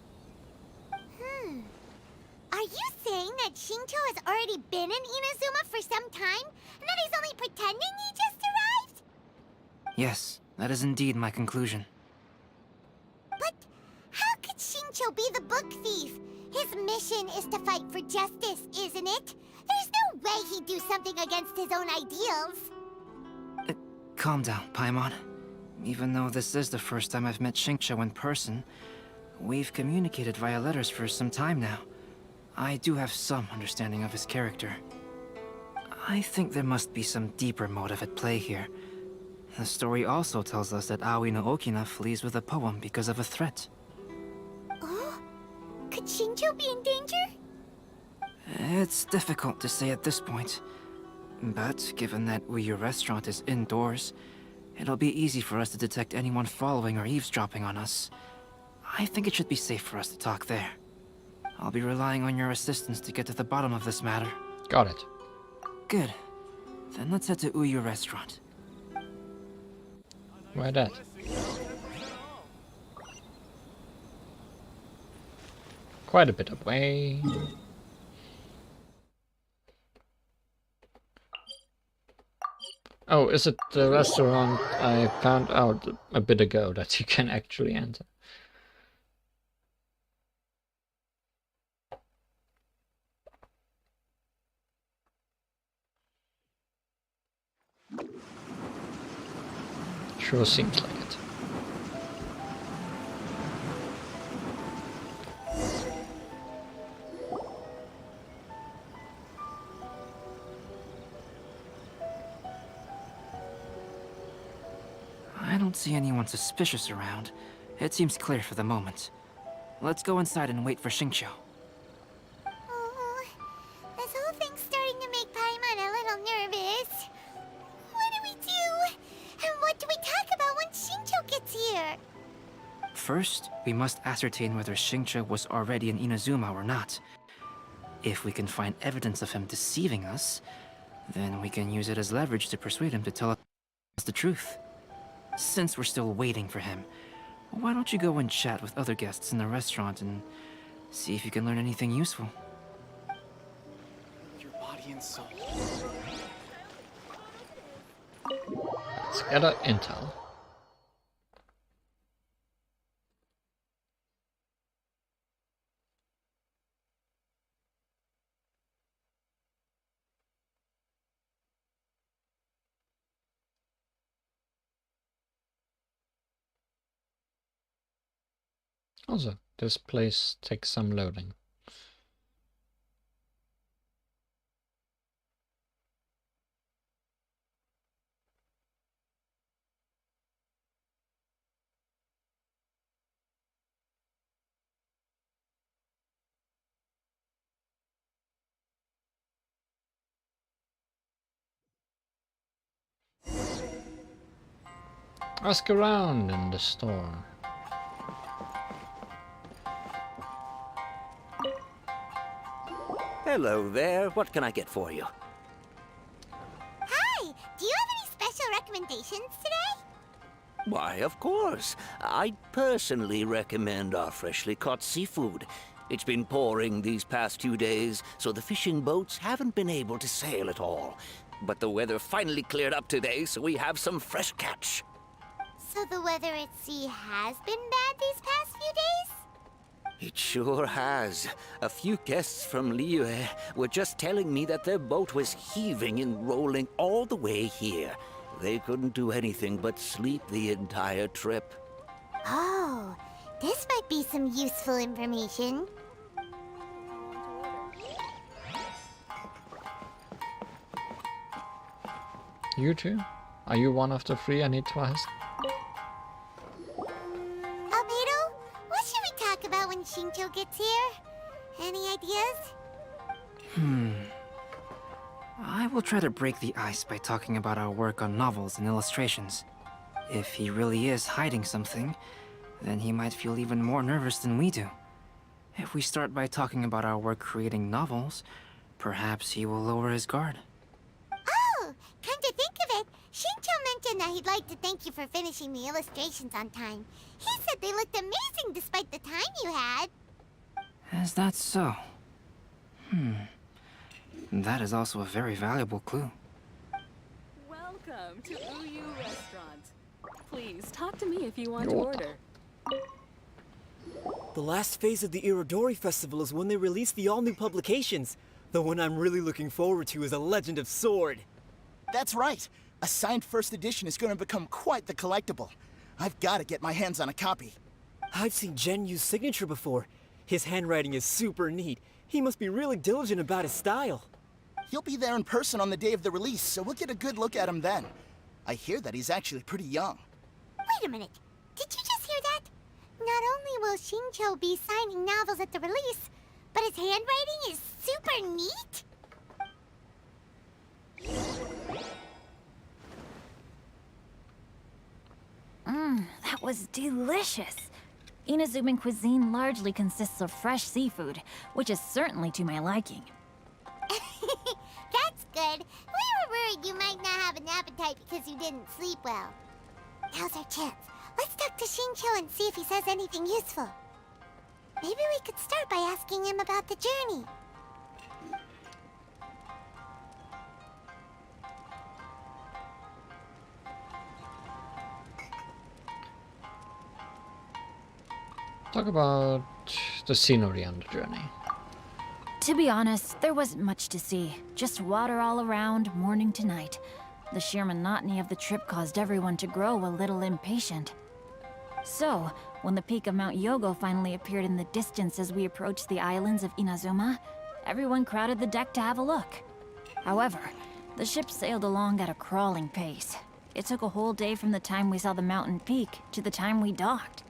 Are you saying that Shinjo has already been in Inazuma for some time, and that he's only pretending he just arrived? Yes, that is indeed my conclusion. But how could Shinjo be the book thief? His mission is to fight for justice, isn't it? There's no way he'd do something against his own ideals. Calm down, Paimon. Even though this is the first time I've met Xingqiu in person, we've communicated via letters for some time now. I do have some understanding of his character. I think there must be some deeper motive at play here. The story also tells us that Aoi no Okina flees with a poem because of a threat. Oh? Could Shinjo be in danger? It's difficult to say at this point. But given that Uyu Restaurant is indoors, it'll be easy for us to detect anyone following or eavesdropping on us. I think it should be safe for us to talk there. I'll be relying on your assistance to get to the bottom of this matter. Got it. Good. Then let's head to Uyu Restaurant. Where that? Quite a bit away. Oh, is it the restaurant I found out a bit ago that you can actually enter? Sure seems like it. I don't see anyone suspicious around. It seems clear for the moment. Let's go inside and wait for Xingqiu. Oh, this whole thing's starting to make Paimon a little nervous. What do we do? And what do we talk about when Shinjo gets here? First, we must ascertain whether Xingqiu was already in Inazuma or not. If we can find evidence of him deceiving us, then we can use it as leverage to persuade him to tell us the truth. Since we're still waiting for him, why don't you go and chat with other guests in the restaurant and see if you can learn anything useful? Your body and soul. Let's gather intel. Also, this place takes some loading. Ask around in the store. Hello there. What can I get for you? Hi! Do you have any special recommendations today? Why, of course. I personally recommend our freshly caught seafood. It's been pouring these past 2 days, so the fishing boats haven't been able to sail at all. But the weather finally cleared up today, so we have some fresh catch. So the weather at sea has been bad these past few days? It sure has. A few guests from Liyue were just telling me that their boat was heaving and rolling all the way here. They couldn't do anything but sleep the entire trip. Oh, this might be some useful information. You two? Are you one of the three I need to ask? Albedo, what should we talk about when Xingqiu gets here? Any ideas? I will try to break the ice by talking about our work on novels and illustrations. If he really is hiding something, then he might feel even more nervous than we do. If we start by talking about our work creating novels, perhaps he will lower his guard. Oh, come to think of it, Xingqiu mentioned that he'd like to thank you for finishing the illustrations on time. He said they looked amazing despite the time you had. Is that so? That is also a very valuable clue. Welcome to Uyu Restaurant. Please, talk to me if you want to order. The last phase of the Irodori Festival is when they release the all-new publications. The one I'm really looking forward to is A Legend of Sword. That's right. A signed first edition is going to become quite the collectible. I've got to get my hands on a copy. I've seen Genyu's signature before. His handwriting is super neat. He must be really diligent about his style. He'll be there in person on the day of the release, so we'll get a good look at him then. I hear that he's actually pretty young. Wait a minute. Did you just hear that? Not only will Xingqiu be signing novels at the release, but his handwriting is super neat? That was delicious. Inazuman cuisine largely consists of fresh seafood, which is certainly to my liking. That's good. We were worried you might not have an appetite because you didn't sleep well. Now's our chance. Let's talk to Xingqiu and see if he says anything useful. Maybe we could start by asking him about the journey. Talk about the scenery on the journey. To be honest, there wasn't much to see. Just water all around, morning to night. The sheer monotony of the trip caused everyone to grow a little impatient. So, when the peak of Mount Yogo finally appeared in the distance as we approached the islands of Inazuma, everyone crowded the deck to have a look. However, the ship sailed along at a crawling pace. It took a whole day from the time we saw the mountain peak to the time we docked.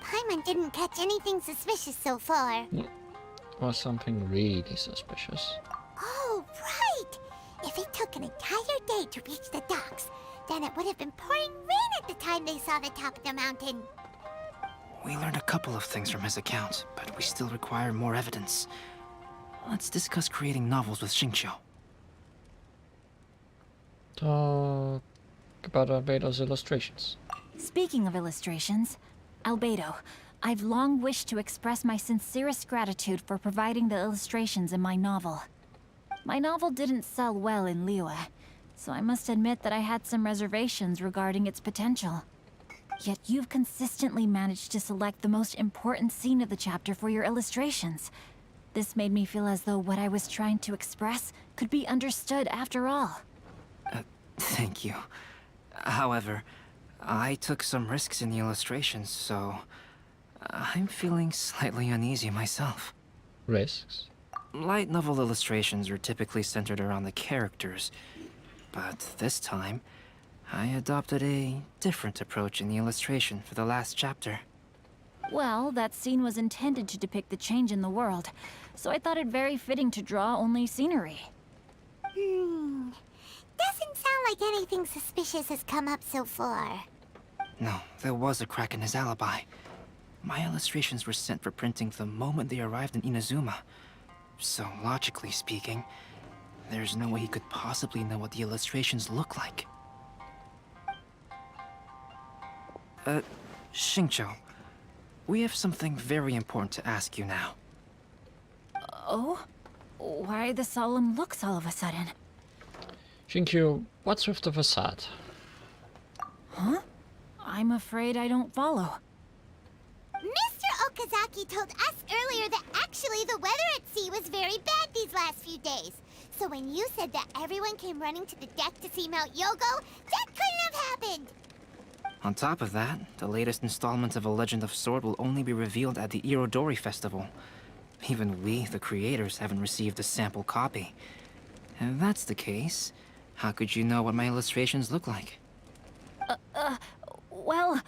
Paimon didn't catch anything suspicious so far. Was something really suspicious. Oh, right! If it took an entire day to reach the docks, then it would have been pouring rain at the time they saw the top of the mountain. We learned a couple of things from his account, but we still require more evidence. Let's discuss creating novels with Xingqiu. Talk about Albedo's illustrations. Speaking of illustrations, Albedo, I've long wished to express my sincerest gratitude for providing the illustrations in my novel. My novel didn't sell well in Liyue, so I must admit that I had some reservations regarding its potential. Yet you've consistently managed to select the most important scene of the chapter for your illustrations. This made me feel as though what I was trying to express could be understood after all. Thank you. However, I took some risks in the illustrations, so I'm feeling slightly uneasy myself. Risks? Light novel illustrations are typically centered around the characters, but this time, I adopted a different approach in the illustration for the last chapter. Well, that scene was intended to depict the change in the world, so I thought it very fitting to draw only scenery. Doesn't sound like anything suspicious has come up so far. No, there was a crack in his alibi. My illustrations were sent for printing the moment they arrived in Inazuma. So, logically speaking, there's no way he could possibly know what the illustrations look like. Xingqiu, we have something very important to ask you now. Oh? Why the solemn looks all of a sudden? Xingqiu, what's with the facade? Huh? I'm afraid I don't follow. Mr. Okazaki told us earlier that actually the weather at sea was very bad these last few days. So when you said that everyone came running to the deck to see Mount Yogo, that couldn't have happened! On top of that, the latest installment of A Legend of Sword will only be revealed at the Irodori Festival. Even we, the creators, haven't received a sample copy. If that's the case, how could you know what my illustrations look like? Well...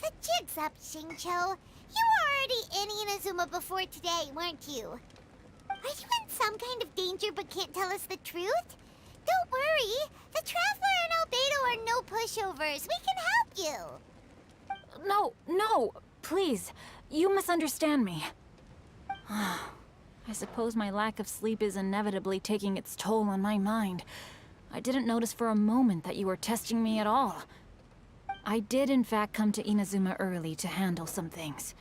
The jig's up, Xingqiu. You were already in Inazuma before today, weren't you? Are you in some kind of danger but can't tell us the truth? Don't worry. The Traveler and Albedo are no pushovers. We can help you. No, please. You misunderstand me. I suppose my lack of sleep is inevitably taking its toll on my mind. I didn't notice for a moment that you were testing me at all. I did in fact come to Inazuma early to handle some things.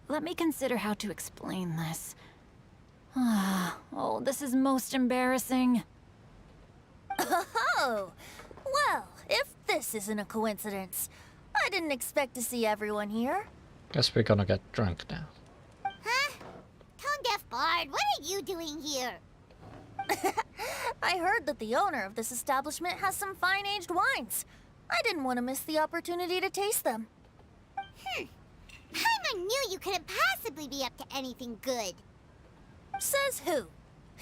Let me consider how to explain this. Oh, this is most embarrassing. Oh, well, if this isn't a coincidence, I didn't expect to see everyone here. Guess we're gonna get drunk now. Huh? Tone-deaf bard, what are you doing here? I heard that the owner of this establishment has some fine-aged wines. I didn't want to miss the opportunity to taste them. Paimon knew you couldn't possibly be up to anything good. Says who?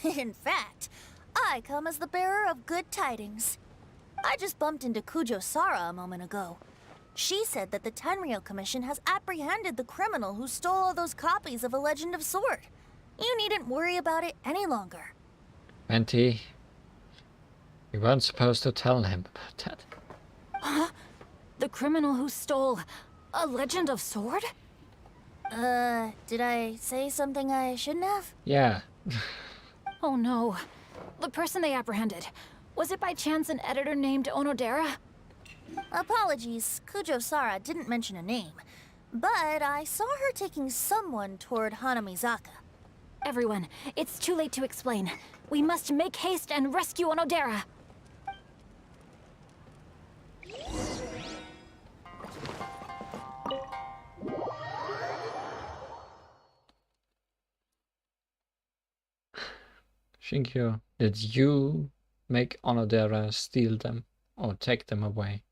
In fact, I come as the bearer of good tidings. I just bumped into Kujo Sara a moment ago. She said that the Tenryou Commission has apprehended the criminal who stole all those copies of A Legend of Sword. You needn't worry about it any longer. Venti, we weren't supposed to tell him about that. Huh? The criminal who stole A Legend of Sword? Did I say something I shouldn't have? Yeah. Oh no. The person they apprehended. Was it by chance an editor named Onodera? Apologies, Kujo Sara didn't mention a name. But I saw her taking someone toward Hanamizaka. Everyone, it's too late to explain. We must make haste and rescue Onodera. Xingqiu, did you make Onodera steal them or take them away?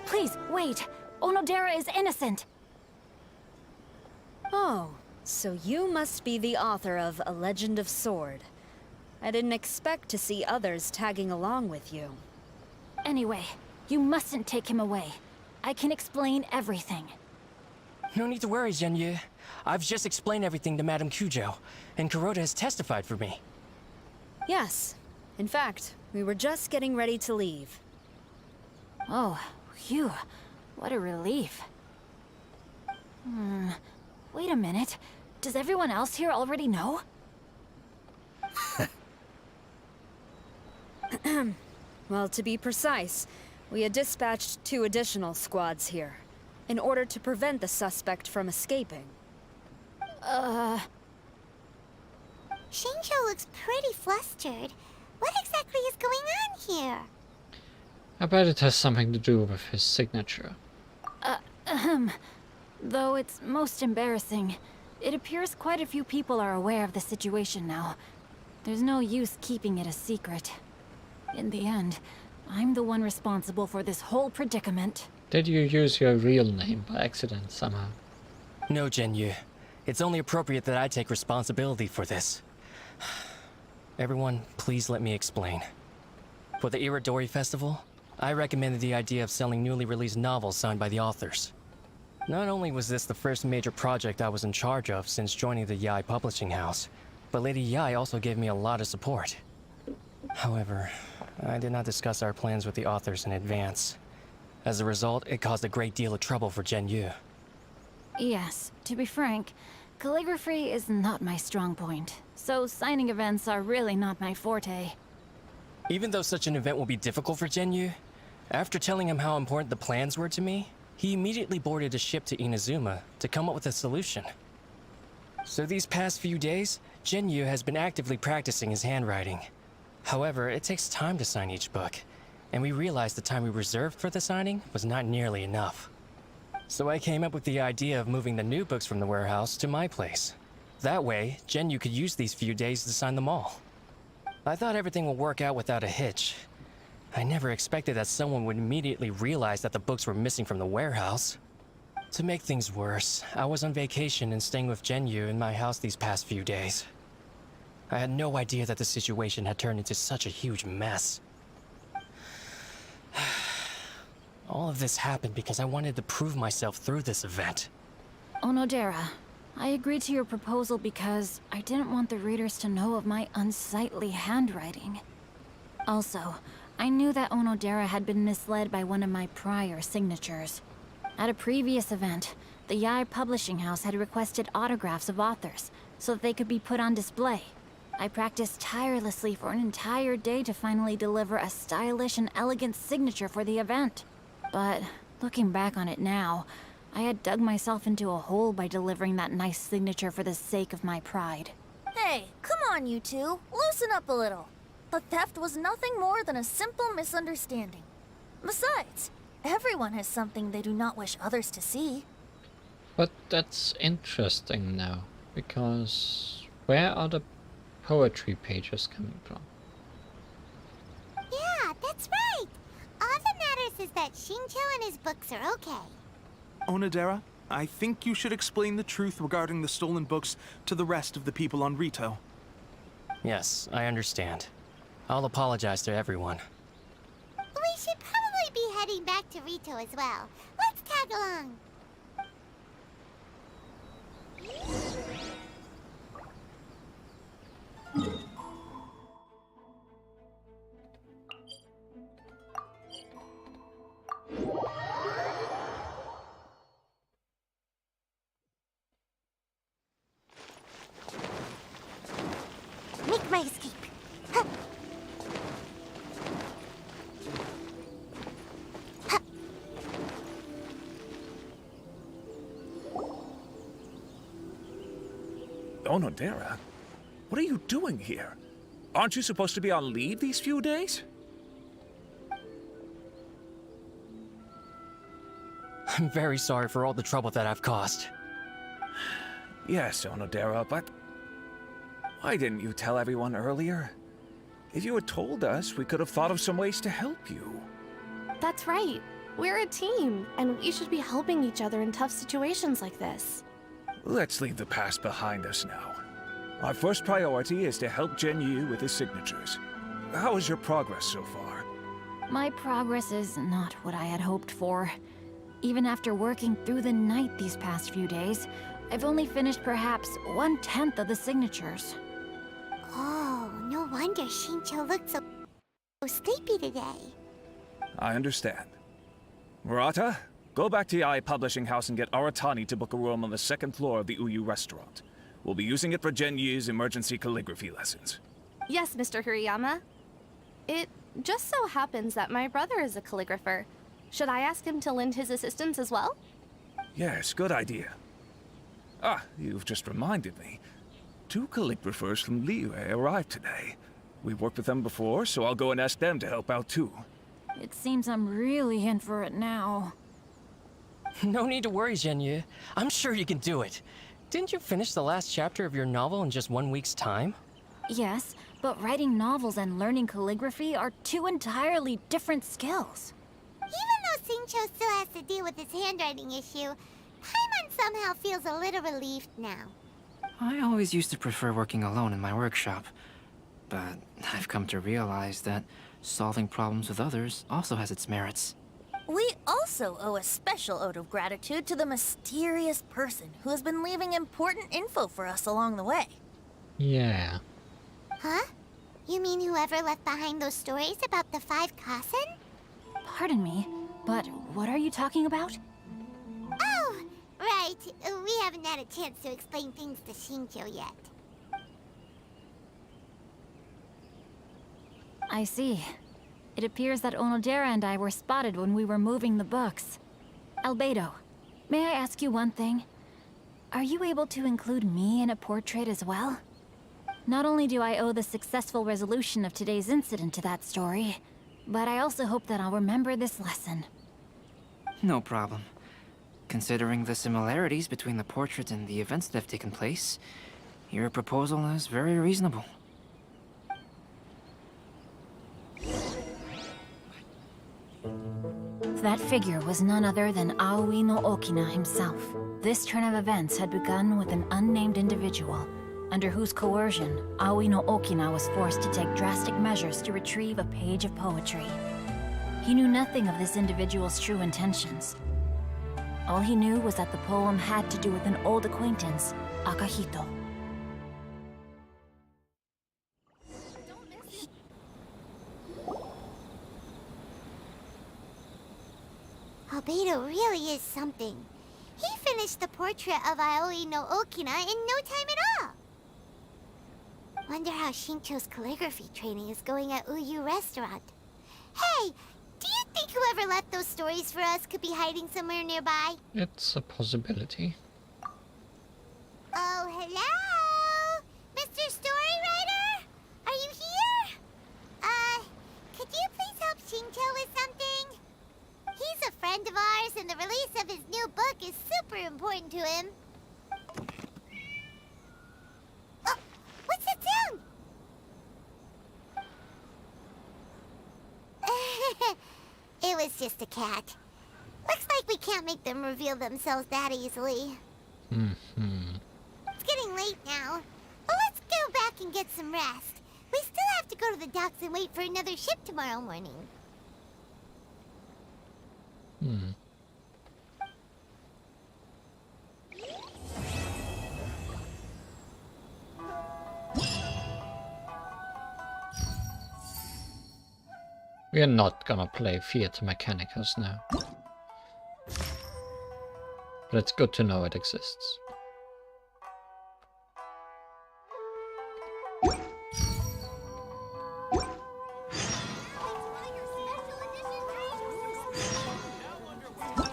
Please, wait. Onodera is innocent. Oh, so you must be the author of A Legend of Sword. I didn't expect to see others tagging along with you. Anyway, you mustn't take him away. I can explain everything. No need to worry, Zhenyu. I've just explained everything to Madame Kujo, and Kuroda has testified for me. Yes. In fact, we were just getting ready to leave. Oh, phew. What a relief. Wait a minute. Does everyone else here already know? Well, to be precise, we had dispatched 2 additional squads here, in order to prevent the suspect from escaping. Shinjo looks pretty flustered. What exactly is going on here? I bet it has something to do with his signature. Though it's most embarrassing, it appears quite a few people are aware of the situation now. There's no use keeping it a secret. In the end, I'm the one responsible for this whole predicament. Did you use your real name by accident somehow? No, Zhenyu. It's only appropriate that I take responsibility for this. Everyone, please let me explain. For the Irodori Festival, I recommended the idea of selling newly released novels signed by the authors. Not only was this the first major project I was in charge of since joining the Yae publishing house, but Lady Yae also gave me a lot of support. However, I did not discuss our plans with the authors in advance. As a result, it caused a great deal of trouble for Zhenyu. Yes, to be frank, calligraphy is not my strong point, so signing events are really not my forte. Even though such an event will be difficult for Zhenyu, after telling him how important the plans were to me, he immediately boarded a ship to Inazuma to come up with a solution. So these past few days, Zhenyu has been actively practicing his handwriting. However, it takes time to sign each book, and we realized the time we reserved for the signing was not nearly enough. So I came up with the idea of moving the new books from the warehouse to my place. That way, Zhenyu could use these few days to sign them all. I thought everything would work out without a hitch. I never expected that someone would immediately realize that the books were missing from the warehouse. To make things worse, I was on vacation and staying with Zhenyu in my house these past few days. I had no idea that the situation had turned into such a huge mess. All of this happened because I wanted to prove myself through this event. Onodera, I agreed to your proposal because I didn't want the readers to know of my unsightly handwriting. Also, I knew that Onodera had been misled by one of my prior signatures. At a previous event, the Yae publishing house had requested autographs of authors so that they could be put on display. I practiced tirelessly for an entire day to finally deliver a stylish and elegant signature for the event. But looking back on it now, I had dug myself into a hole by delivering that nice signature for the sake of my pride. Hey, come on, you two. Loosen up a little. The theft was nothing more than a simple misunderstanding. Besides, everyone has something they do not wish others to see. But that's interesting now, because where are the poetry pages coming from? Yeah, that's right. All that matters is that Shinjo and his books are okay. Onodera, I think you should explain the truth regarding the stolen books to the rest of the people on Rito. Yes, I understand. I'll apologize to everyone. We should probably be heading back to Rito as well. Let's tag along. Make my escape. Huh. Huh. Onodera? What are you doing here? Aren't you supposed to be on leave these few days? I'm very sorry for all the trouble that I've caused. Yes, Onodera, but why didn't you tell everyone earlier? If you had told us, we could have thought of some ways to help you. That's right. We're a team, and we should be helping each other in tough situations like this. Let's leave the past behind us now. Our first priority is to help Genyu with his signatures. How is your progress so far? My progress is not what I had hoped for. Even after working through the night these past few days, I've only finished perhaps 1/10 of the signatures. Oh, no wonder Shincho looked so sleepy today. I understand. Murata, go back to the IA Publishing House and get Aratani to book a room on the second floor of the Uyu restaurant. We'll be using it for Genyu's emergency calligraphy lessons. Yes, Mr. Hirayama. It just so happens that my brother is a calligrapher. Should I ask him to lend his assistance as well? Yes, good idea. Ah, you've just reminded me. 2 calligraphers from Liyue arrived today. We've worked with them before, so I'll go and ask them to help out too. It seems I'm really in for it now. No need to worry, Genyu. I'm sure you can do it. Didn't you finish the last chapter of your novel in just 1 week's time? Yes, but writing novels and learning calligraphy are 2 entirely different skills. Even though Shincho still has to deal with his handwriting issue, Paimon somehow feels a little relieved now. I always used to prefer working alone in my workshop, but I've come to realize that solving problems with others also has its merits. We also owe a special ode of gratitude to the mysterious person who has been leaving important info for us along the way. Yeah. Huh? You mean whoever left behind those stories about the 5 Kasen? Pardon me, but what are you talking about? Oh, right. We haven't had a chance to explain things to Shincho yet. I see. It appears that Onodera and I were spotted when we were moving the books. Albedo, may I ask you one thing? Are you able to include me in a portrait as well? Not only do I owe the successful resolution of today's incident to that story, but I also hope that I'll remember this lesson. No problem. Considering the similarities between the portrait and the events that have taken place, your proposal is very reasonable. That figure was none other than Aoi no Okina himself. This turn of events had begun with an unnamed individual, under whose coercion, Aoi no Okina was forced to take drastic measures to retrieve a page of poetry. He knew nothing of this individual's true intentions. All he knew was that the poem had to do with an old acquaintance, Akahito. Albedo really is something. He finished the portrait of Aoi no Okina in no time at all. Wonder how Shincho's calligraphy training is going at Uyu Restaurant. Hey, do you think whoever left those stories for us could be hiding somewhere nearby? It's a possibility. Oh, hello? Mr. Storywriter? Are you here? Could you please help Shincho with something? He's a friend of ours, and the release of his new book is super important to him. Oh, what's that sound? It was just a cat. Looks like we can't make them reveal themselves that easily. It's getting late now. Well, let's go back and get some rest. We still have to go to the docks and wait for another ship tomorrow morning. We are not gonna play Fiat Mechanicus now. But it's good to know it exists.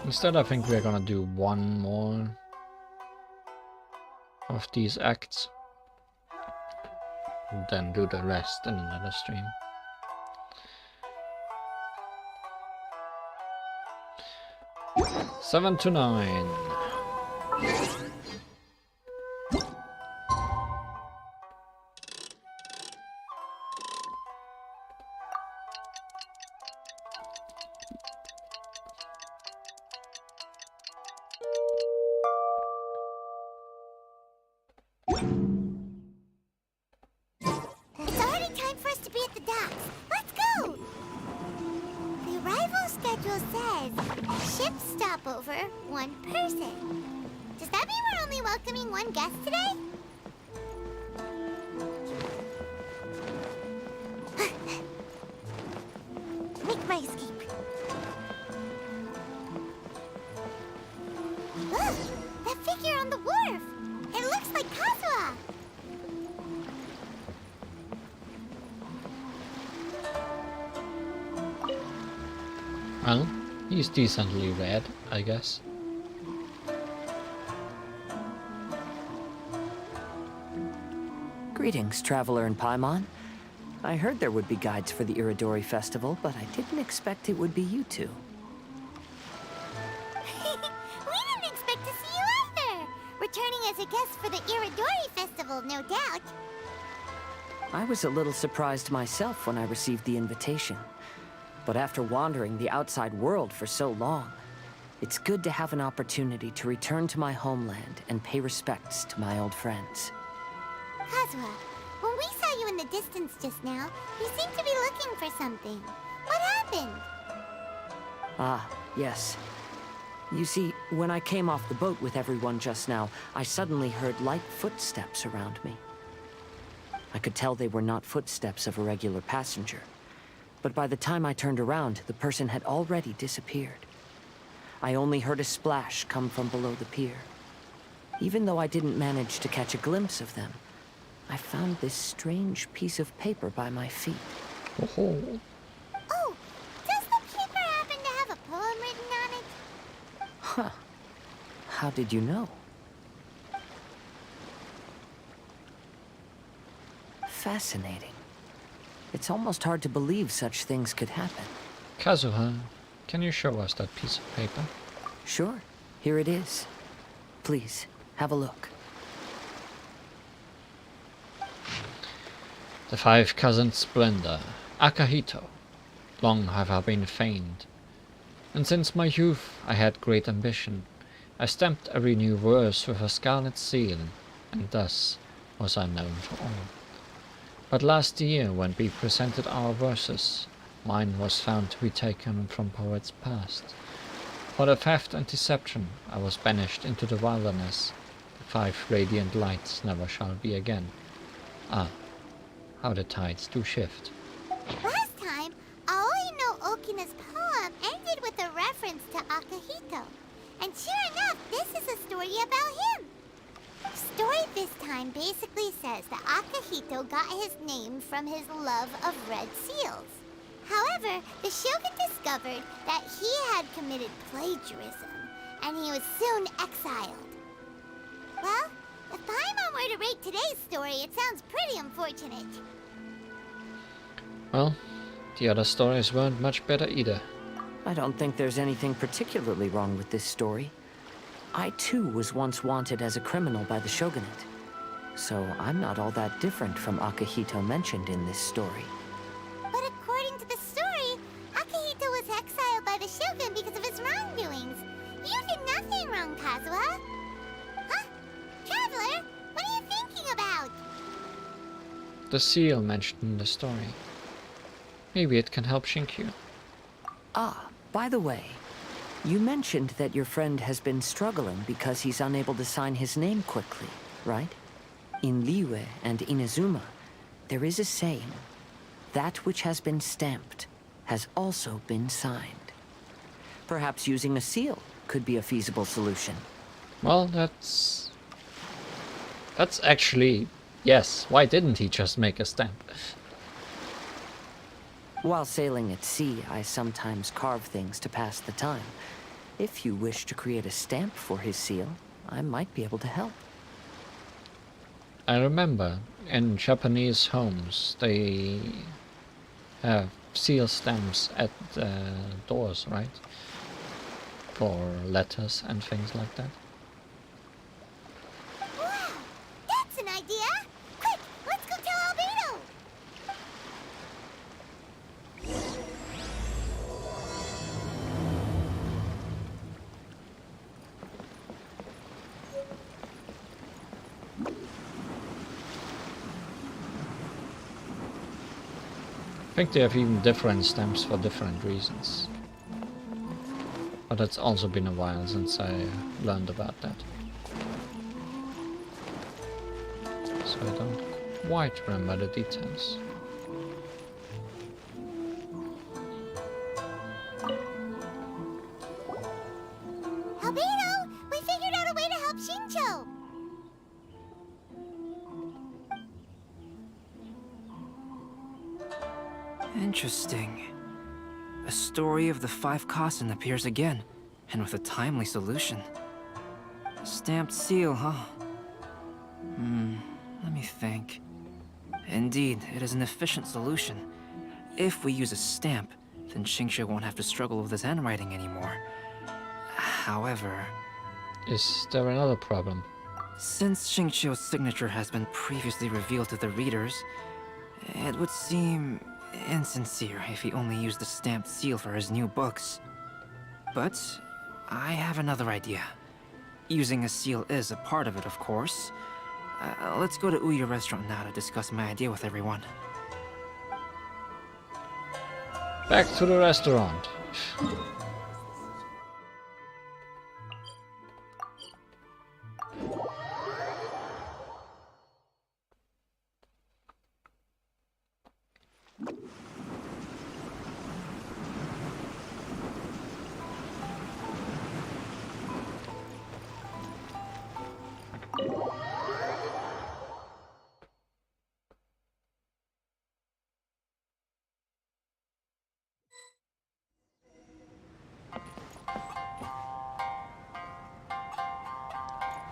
Instead, I think we're gonna do one more of these acts, and then do the rest in another stream. Seven to 9. docks. Let's go! The arrival schedule says ship stopover, 1 person. Does that mean we're only welcoming 1 guest today? Make my escape. Look! That figure on the wharf! It looks like Kazuha! Well, he's decently red, I guess. Greetings, traveler in Paimon. I heard there would be guides for the Iridori Festival, but I didn't expect it would be you two. We didn't expect to see you either! Returning as a guest for the Iridori Festival, no doubt. I was a little surprised myself when I received the invitation. But after wandering the outside world for so long, it's good to have an opportunity to return to my homeland and pay respects to my old friends. Kazuha, when we saw you in the distance just now, you seemed to be looking for something. What happened? Ah, yes. You see, when I came off the boat with everyone just now, I suddenly heard light footsteps around me. I could tell they were not footsteps of a regular passenger. But by the time I turned around, the person had already disappeared. I only heard a splash come from below the pier. Even though I didn't manage to catch a glimpse of them, I found this strange piece of paper by my feet. Oh. Oh, does the paper happen to have a poem written on it? Huh. How did you know? Fascinating. It's almost hard to believe such things could happen. Kazuha, can you show us that piece of paper? Sure. Here it is. Please, have a look. The 5 cousins' splendor, Akahito. Long have I been famed, and since my youth I had great ambition. I stamped every new verse with a scarlet seal, and thus was I known to all. But last year, when we presented our verses, mine was found to be taken from poets past. For the theft and deception, I was banished into the wilderness. The 5 radiant lights never shall be again. Ah, how the tides do shift. Last time, Aoi no Okina's poem ended with a reference to Akahito. And sure enough, this is a story about him. The story this time basically says that Akahito got his name from his love of red seals. However, the Shogun discovered that he had committed plagiarism, and he was soon exiled. Well, if Paimon were to rate today's story, it sounds pretty unfortunate. Well, the other stories weren't much better either. I don't think there's anything particularly wrong with this story. I too was once wanted as a criminal by the Shogunate. So I'm not all that different from Akahito mentioned in this story. But according to the story, Akahito was exiled by the Shogun because of his wrongdoings. You did nothing wrong, Kazuha. Huh? Traveler, what are you thinking about? The seal mentioned in the story. Maybe it can help Shinkyu. Ah, by the way, you mentioned that your friend has been struggling because he's unable to sign his name quickly, right? In Liyue and Inazuma, there is a saying, that which has been stamped has also been signed. Perhaps using a seal could be a feasible solution. Well, that's actually, yes, why didn't he just make a stamp? While sailing at sea, I sometimes carve things to pass the time. If you wish to create a stamp for his seal, I might be able to help. I remember in Japanese homes they have seal stamps at the doors, right? For letters and things like that. Wow, that's an idea! Quick, let's go tell Albedo! think they have even different stamps for different reasons. But it's also been a while since I learned about that. So I don't quite remember the details. Albedo, we figured out a way to help Shincho. Interesting. A story of the 5 Kasen appears again, and with a timely solution. A stamped seal, huh? Let me think. Indeed, it is an efficient solution. If we use a stamp, then Xingqiu won't have to struggle with his handwriting anymore. However... Is there another problem? Since Xingqiu's signature has been previously revealed to the readers, it would seem insincere if he only used the stamped seal for his new books. But I have another idea. Using a seal is a part of it, of course. Let's go to Ouya restaurant now to discuss my idea with everyone. Back to the restaurant.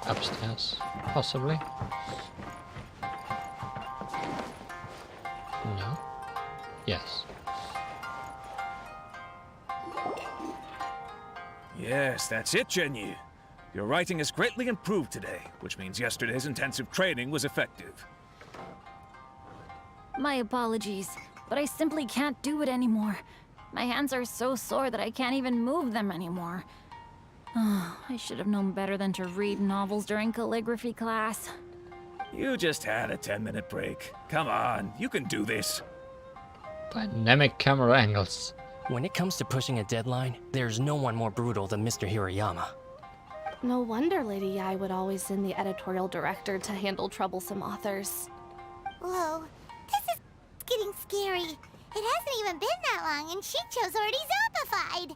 Upstairs, possibly. No? Yes. Yes, that's it, Zhenyu. Your writing has greatly improved today, which means yesterday's intensive training was effective. My apologies, but I simply can't do it anymore. My hands are so sore that I can't even move them anymore. I should have known better than to read novels during calligraphy class. You just had a 10-minute break. Come on, you can do this. Dynamic camera angles. When it comes to pushing a deadline, there's no one more brutal than Mr. Hirayama. No wonder Lady Yai would always send the editorial director to handle troublesome authors. Whoa, this is getting scary. It hasn't even been that long and Shincho's already zombified.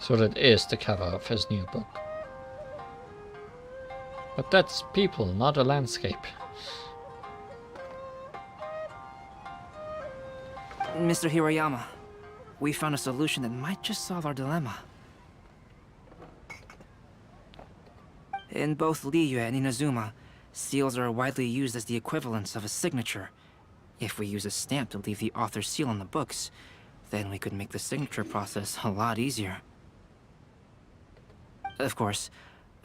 So that is the cover of his new book. But that's people, not a landscape. Mr. Hirayama, we found a solution that might just solve our dilemma. In both Liyue and Inazuma, seals are widely used as the equivalents of a signature. If we use a stamp to leave the author's seal on the books, then we could make the signature process a lot easier. Of course,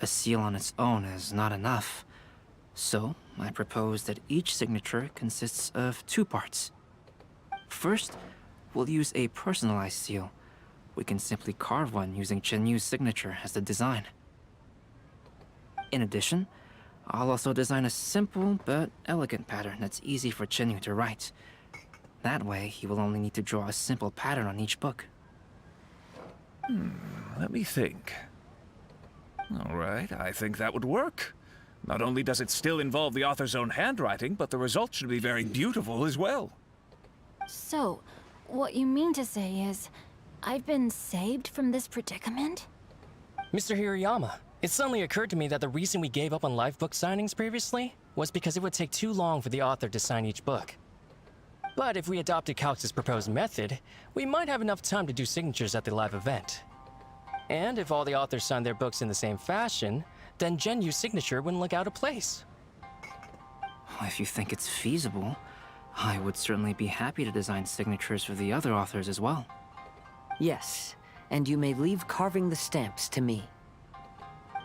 a seal on its own is not enough. So, I propose that each signature consists of 2 parts. First, we'll use a personalized seal. We can simply carve one using Chenyu's signature as the design. In addition, I'll also design a simple but elegant pattern that's easy for Chenyu to write. That way, he will only need to draw a simple pattern on each book. Let me think. All right, I think that would work. Not only does it still involve the author's own handwriting, but the result should be very beautiful as well. So, what you mean to say is, I've been saved from this predicament? Mr. Hirayama, it suddenly occurred to me that the reason we gave up on live book signings previously was because it would take too long for the author to sign each book. But if we adopted Calx's proposed method, we might have enough time to do signatures at the live event. And if all the authors signed their books in the same fashion, then Genyu's signature wouldn't look out of place. If you think it's feasible, I would certainly be happy to design signatures for the other authors as well. Yes, and you may leave carving the stamps to me.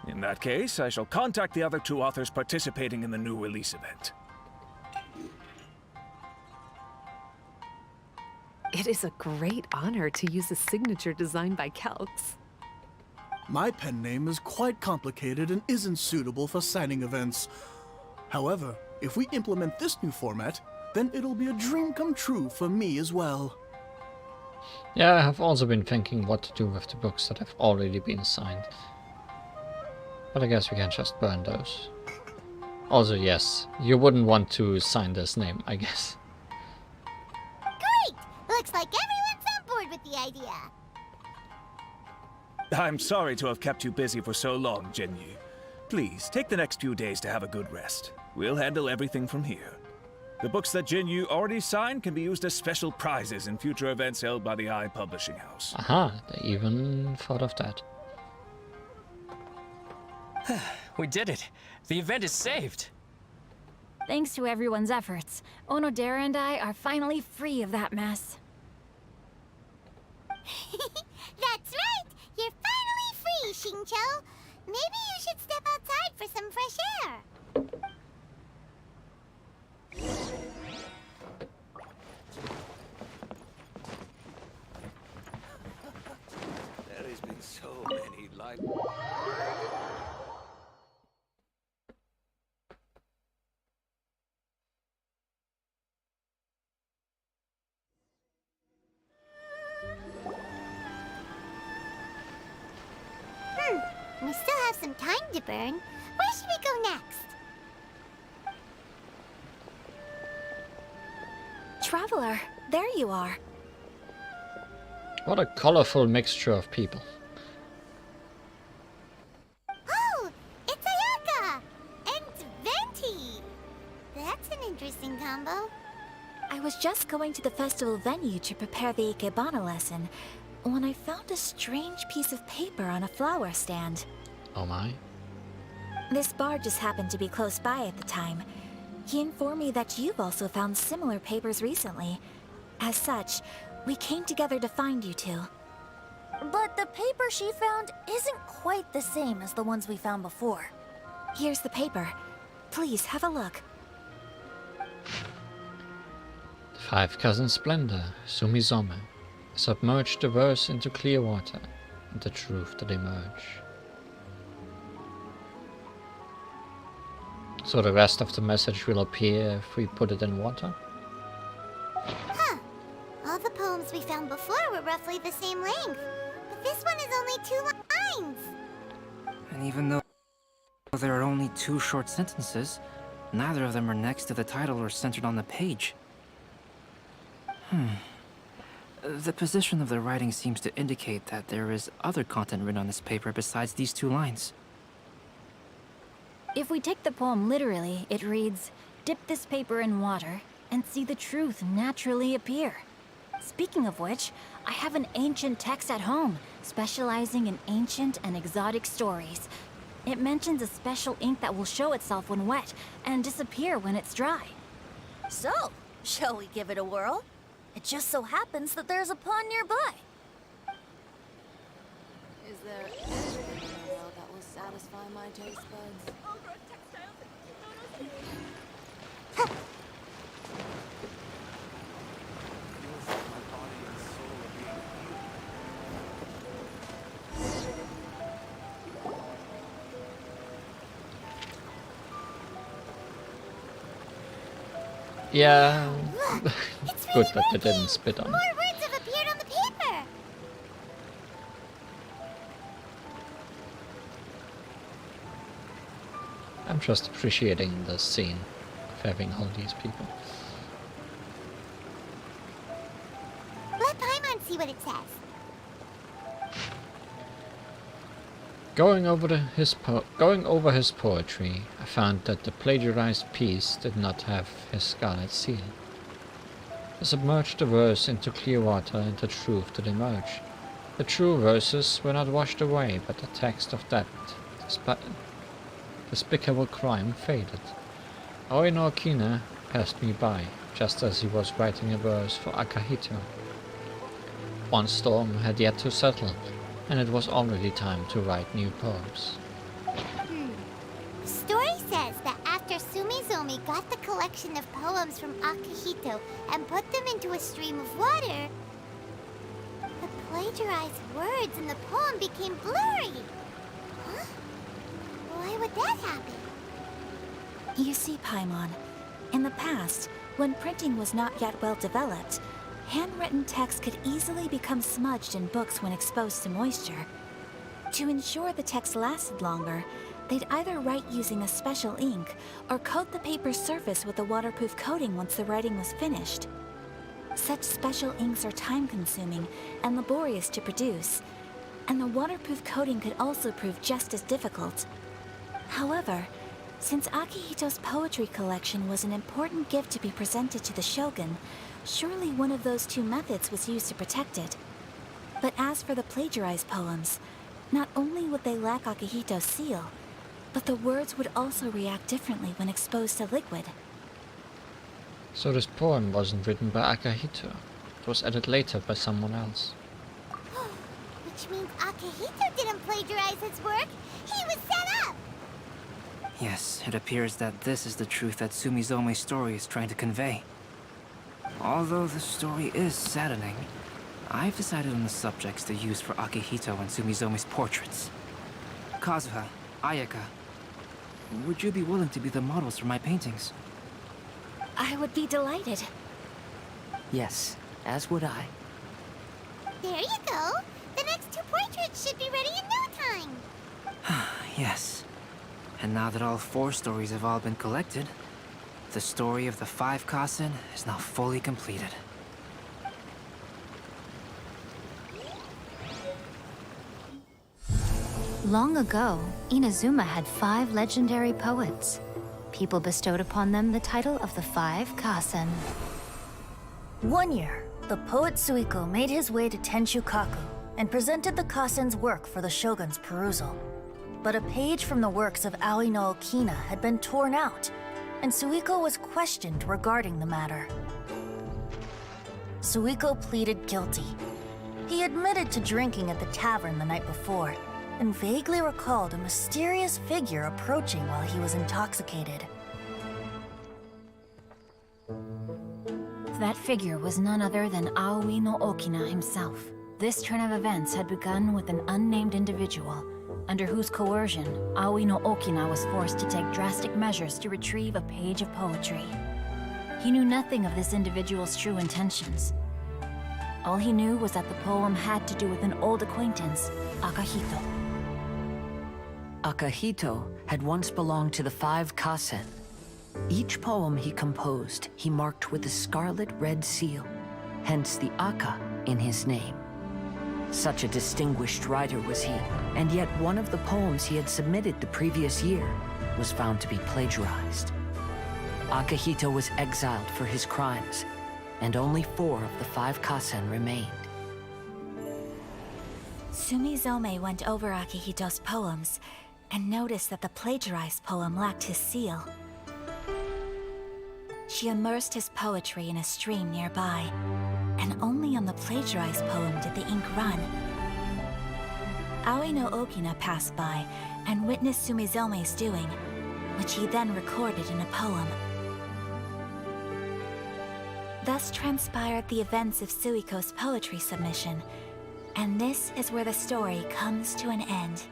In that case, I shall contact the other 2 authors participating in the new release event. It is a great honor to use a signature designed by Calx. My pen name is quite complicated and isn't suitable for signing events. However, if we implement this new format, then it'll be a dream come true for me as well. Yeah, I have also been thinking what to do with the books that have already been signed. But I guess we can just burn those. Also, yes, you wouldn't want to sign this name, I guess. Great! Looks like everyone's on board with the idea. I'm sorry to have kept you busy for so long, Jinyu. Please, take the next few days to have a good rest. We'll handle everything from here. The books that Jinyu already signed can be used as special prizes in future events held by the Ayato Publishing House. Aha, they even thought of that. We did it! The event is saved! Thanks to everyone's efforts, Onodera and I are finally free of that mess. That's right! You're finally free, Xingqiu! Maybe you should step outside for some fresh air. There has been so many life. We still have some time to burn. Where should we go next? Traveler, there you are. What a colorful mixture of people. Oh, it's Ayaka! And Venti! That's an interesting combo. I was just going to the festival venue to prepare the Ikebana lesson when I found a strange piece of paper on a flower stand. Oh my. This bard just happened to be close by at the time. He informed me that you've also found similar papers recently. As such, we came together to find you two. But the paper she found isn't quite the same as the ones we found before. Here's the paper. Please, have a look. The Five Cousins Splendor, Sumizome, submerged the verse into clear water, and the truth did emerge. So the rest of the message will appear if we put it in water? Huh. All the poems we found before were roughly the same length. But this one is only 2 lines. And even though there are only 2 short sentences, neither of them are next to the title or centered on the page. The position of the writing seems to indicate that there is other content written on this paper besides these 2 lines. If we take the poem literally, it reads, "Dip this paper in water and see the truth naturally appear." Speaking of which, I have an ancient text at home, specializing in ancient and exotic stories. It mentions a special ink that will show itself when wet and disappear when it's dry. So, shall we give it a whirl? It just so happens that there's a pond nearby. Is there anything in the world that will satisfy my taste buds? Yeah, good that they didn't spit on More it. words have appeared on the paper. I'm just appreciating the scene of having all these people. Let Paimon see what it says. Going over his poetry, I found that the plagiarized piece did not have his scarlet seal. I submerged the verse into clear water and the truth did emerge. The true verses were not washed away, but the text of that despicable crime faded. Aoi no Akina passed me by, just as he was writing a verse for Akahito. One storm had yet to settle, and it was already time to write new poems. The story says that after Sumizomi got the collection of poems from Akahito and put them into a stream of water, the plagiarized words in the poem became blurry. Huh? Why would that happen? You see, Paimon, in the past, when printing was not yet well developed, handwritten text could easily become smudged in books when exposed to moisture. To ensure the text lasted longer, they'd either write using a special ink or coat the paper's surface with a waterproof coating once the writing was finished. Such special inks are time-consuming and laborious to produce, and the waterproof coating could also prove just as difficult. However, since Akihito's poetry collection was an important gift to be presented to the Shogun, surely one of those two methods was used to protect it. But as for the plagiarized poems, not only would they lack Akihito's seal, but the words would also react differently when exposed to liquid. So this poem wasn't written by Akihito. It was added later by someone else. Which means Akihito didn't plagiarize his work. He was set up! Yes, it appears that this is the truth that Sumizome's story is trying to convey. Although the story is saddening, I've decided on the subjects to use for Akihito and Sumizome's portraits. Kazuha, Ayaka, would you be willing to be the models for my paintings? I would be delighted. Yes, as would I. There you go. The next two portraits should be ready in no time. Yes. And now that all 4 stories have all been collected, the story of the 5 Kasen is now fully completed. Long ago, Inazuma had 5 legendary poets. People bestowed upon them the title of the 5 Kasen. One year, the poet Suiko made his way to Tenshukaku and presented the Kasen's work for the Shogun's perusal. But a page from the works of Aoi no Okina had been torn out, and Suiko was questioned regarding the matter. Suiko pleaded guilty. He admitted to drinking at the tavern the night before, and vaguely recalled a mysterious figure approaching while he was intoxicated. That figure was none other than Aoi no Okina himself. This turn of events had begun with an unnamed individual, under whose coercion, Aoi no Okina was forced to take drastic measures to retrieve a page of poetry. He knew nothing of this individual's true intentions. All he knew was that the poem had to do with an old acquaintance, Akihito. Akihito had once belonged to the 5 Kasen. Each poem he composed, he marked with a scarlet red seal, hence the Aka in his name. Such a distinguished writer was he, and yet one of the poems he had submitted the previous year was found to be plagiarized. Akihito was exiled for his crimes, and only 4 of the 5 Kasen remained. Sumizome went over Akihito's poems and noticed that the plagiarized poem lacked his seal. She immersed his poetry in a stream nearby, and only on the plagiarized poem did the ink run. Aoi no Okina passed by and witnessed Sumizome's doing, which he then recorded in a poem. Thus transpired the events of Suiko's poetry submission, and this is where the story comes to an end.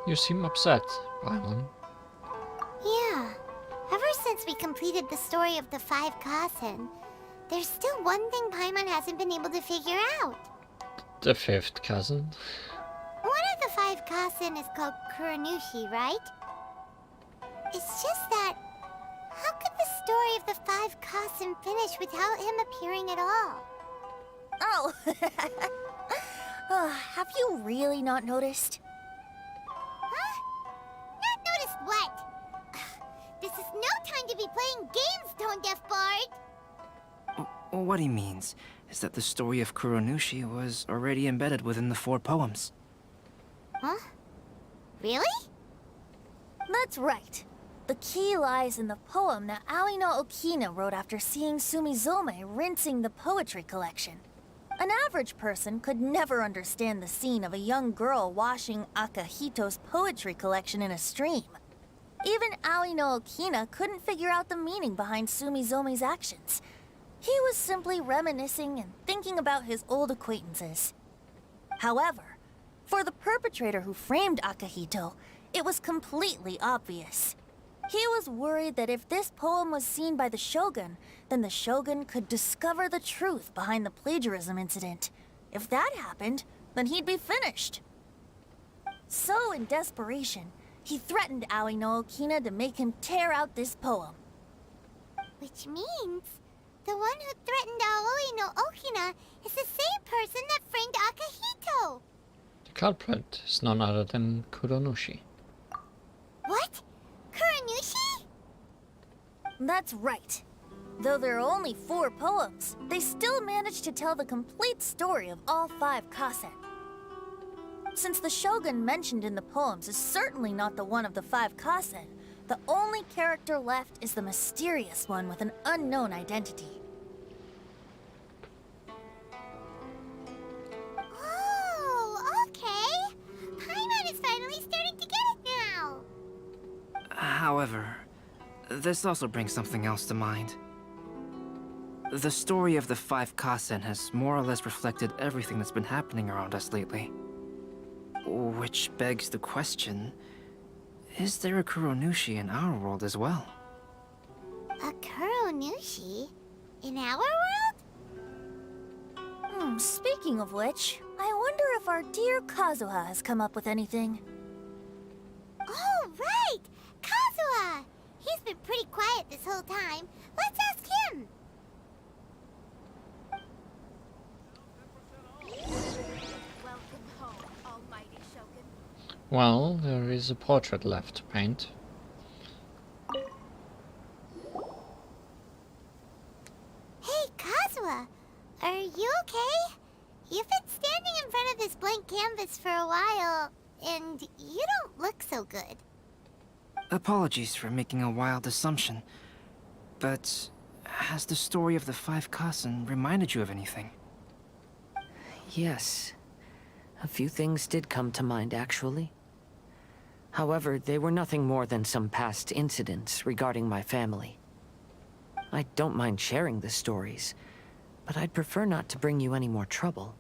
You seem upset, Paimon. Yeah. Ever since we completed the story of the 5 Kasen, there's still one thing Paimon hasn't been able to figure out. The 5th cousin. One of the 5 Kasen is called Kuranushi, right? It's just that, how could the story of the 5 Kasen finish without him appearing at all? Oh! Have you really not noticed? Huh? Not noticed what? This is no time to be playing games, Tone-Deaf Bard! What he means is that the story of Kuronushi was already embedded within the 4 poems. Huh? Really? That's right. The key lies in the poem that Aoi no Okina wrote after seeing Sumizome rinsing the poetry collection. An average person could never understand the scene of a young girl washing Akahito's poetry collection in a stream. Even Aoi no Okina couldn't figure out the meaning behind Sumizome's actions. He was simply reminiscing and thinking about his old acquaintances. However, for the perpetrator who framed Akahito, it was completely obvious. He was worried that if this poem was seen by the Shogun, then the Shogun could discover the truth behind the plagiarism incident. If that happened, then he'd be finished. So, in desperation, he threatened Aoi no Okina to make him tear out this poem. Which means the one who threatened Aoi no Okina is the same person that framed Akahito. The culprit is none other than Kuronushi. What? Kuranushi? That's right. Though there are only 4 poems, they still managed to tell the complete story of all 5 kasen. Since the Shogun mentioned in the poems is certainly not the one of the 5 kasen, the only character left is the mysterious one with an unknown identity. Oh, okay. Paimon is finally starting to get it now. However, this also brings something else to mind. The story of the 5 kasen has more or less reflected everything that's been happening around us lately. Which begs the question, is there a Kuronushi in our world as well? A Kuranushi? In our world? Speaking of which, I wonder if our dear Kazuha has come up with anything. Oh, right! Kazuha! He's been pretty quiet this whole time. Let's ask him! Welcome home, almighty Shogun. Well, there is a portrait left to paint. Hey, Kazuha! Are you okay? You've been standing in front of this blank canvas for a while, and you don't look so good. Apologies for making a wild assumption, but has the story of the 5 kasen reminded you of anything? Yes. A few things did come to mind, actually. However, they were nothing more than some past incidents regarding my family. I don't mind sharing the stories, but I'd prefer not to bring you any more trouble.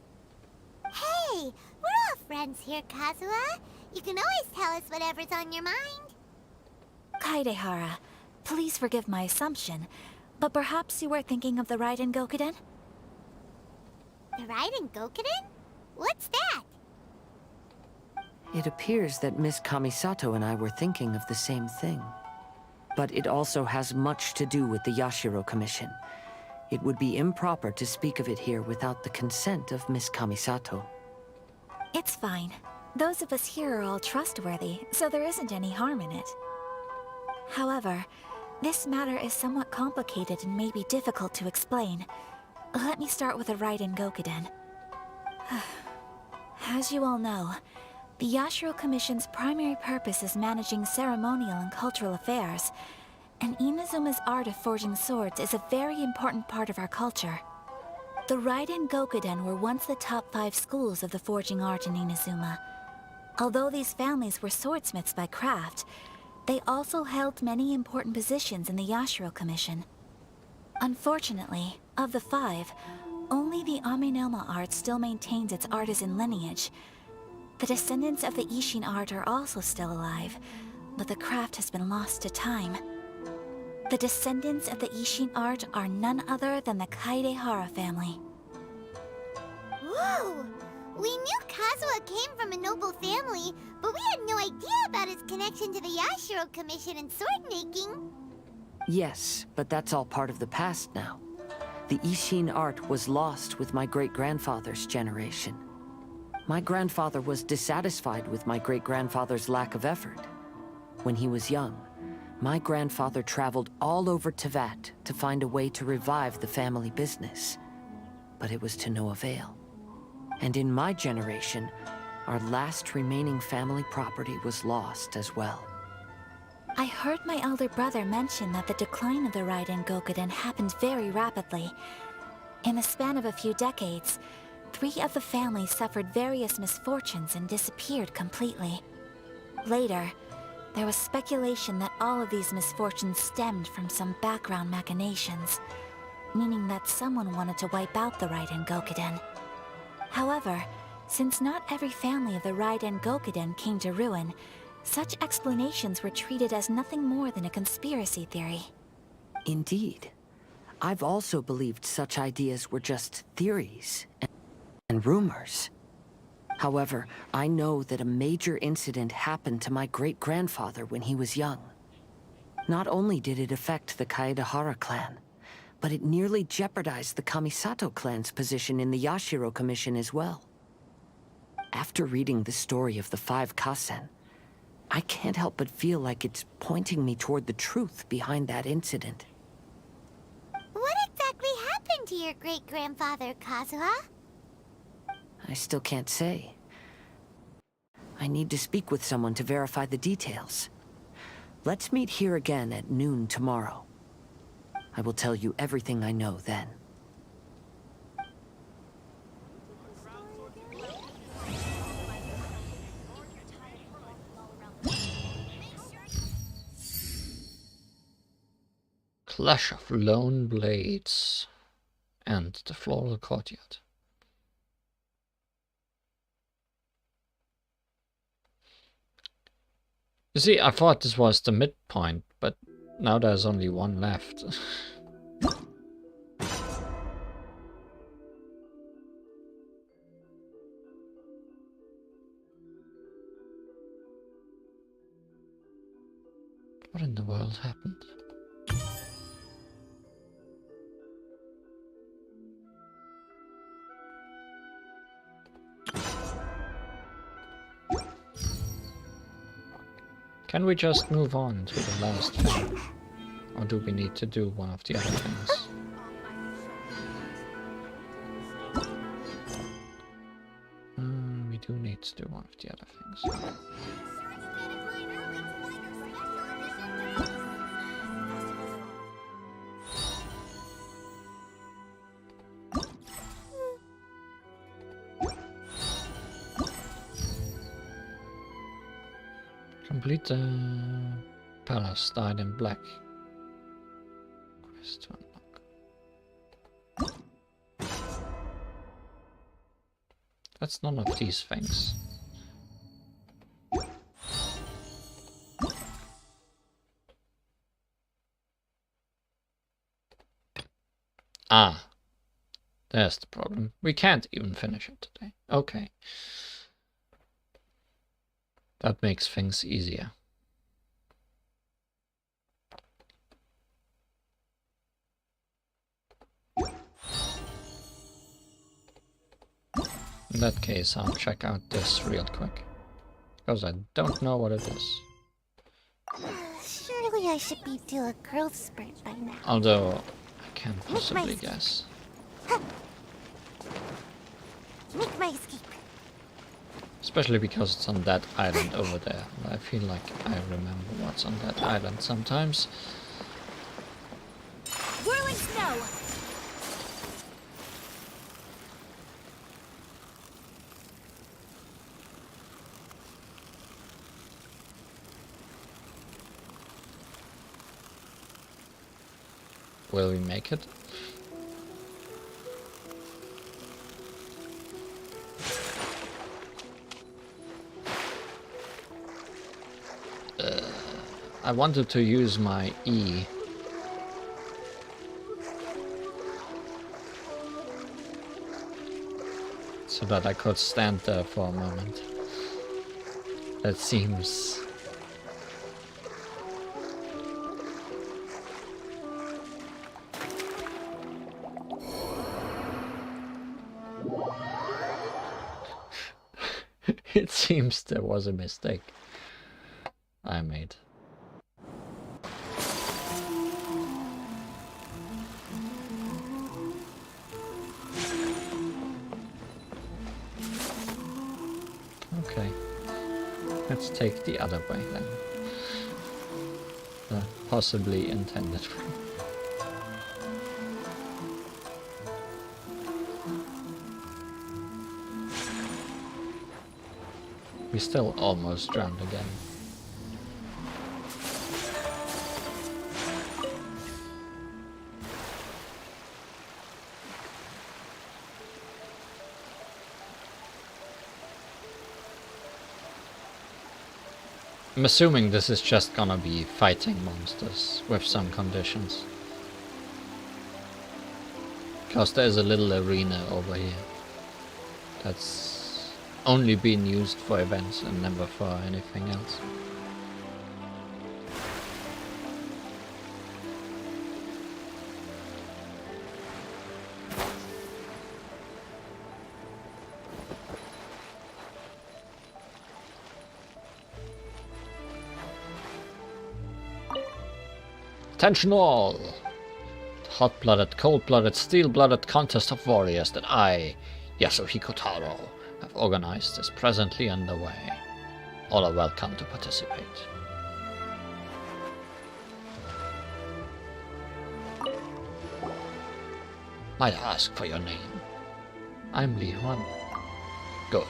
Hey, we're all friends here, Kazuha. You can always tell us whatever's on your mind. Kaidehara, please forgive my assumption, but perhaps you were thinking of the Raiden Gokuden? The Raiden Gokuden? What's that? It appears that Miss Kamisato and I were thinking of the same thing. But it also has much to do with the Yashiro Commission. It would be improper to speak of it here without the consent of Miss Kamisato. It's fine. Those of us here are all trustworthy, so there isn't any harm in it. However, this matter is somewhat complicated and may be difficult to explain. Let me start with the Raiden Gokuden. As you all know, the Yashiro Commission's primary purpose is managing ceremonial and cultural affairs, and Inazuma's art of forging swords is a very important part of our culture. The Raiden Gokuden were once the top 5 schools of the forging art in Inazuma. Although these families were swordsmiths by craft, they also held many important positions in the Yashiro Commission. Unfortunately, of the 5, only the Amenoma art still maintains its artisan lineage. The descendants of the Ishin art are also still alive, but the craft has been lost to time. The descendants of the Ishin art are none other than the Kaidehara family. Whoa! We knew Kazuha came from a noble family, but we had no idea about his connection to the Yashiro Commission and sword making. Yes, but that's all part of the past now. The Ishin art was lost with my great-grandfather's generation. My grandfather was dissatisfied with my great-grandfather's lack of effort. When he was young, my grandfather traveled all over Tevat to find a way to revive the family business. But it was to no avail. And in my generation, our last remaining family property was lost as well. I heard my elder brother mention that the decline of the Raiden Gokuden happened very rapidly. In the span of a few decades, 3 of the families suffered various misfortunes and disappeared completely. Later, there was speculation that all of these misfortunes stemmed from some background machinations, meaning that someone wanted to wipe out the Raiden Gokuden. However, since not every family of the Raiden Gokuden came to ruin, such explanations were treated as nothing more than a conspiracy theory. Indeed. I've also believed such ideas were just theories and rumors. However, I know that a major incident happened to my great-grandfather when he was young. Not only did it affect the Kaedahara clan, but it nearly jeopardized the Kamisato clan's position in the Yashiro Commission as well. After reading the story of the 5 Kasen, I can't help but feel like it's pointing me toward the truth behind that incident. What exactly happened to your great-grandfather, Kazuha? I still can't say. I need to speak with someone to verify the details. Let's meet here again at noon tomorrow. I will tell you everything I know then. Clash of Lone Blades and the Floral Courtyard. You see, I thought this was the midpoint, but now there's only one left. What in the world happened? Can we just move on to the last thing? Or do we need to do one of the other things? We do need to do one of the other things. Complete the palace dyed in black. Quest to unlock. That's none of these things. Ah, there's the problem. We can't even finish it today. Okay. That makes things easier. In that case, I'll check out this real quick. Because I don't know what it is. Surely I should be due a growth spurt by now. Although, I can't possibly guess. Make my escape. Especially because it's on that island over there. I feel like I remember what's on that island sometimes. Whirling snow! Will we make it? I wanted to use my E. So that I could stand there for a moment. That seems... It seems there was a mistake I made. Okay, let's take the other way then. possibly intended for. We still almost drowned again. I'm assuming this is just gonna be fighting monsters with some conditions. Because there's a little arena over here that's only been used for events and never for anything else. Attention all! The hot-blooded, cold-blooded, steel-blooded contest of warriors that I, Yasuhiko Taro, have organized is presently underway. All are welcome to participate. Might I ask for your name? I'm Li Huan. Good.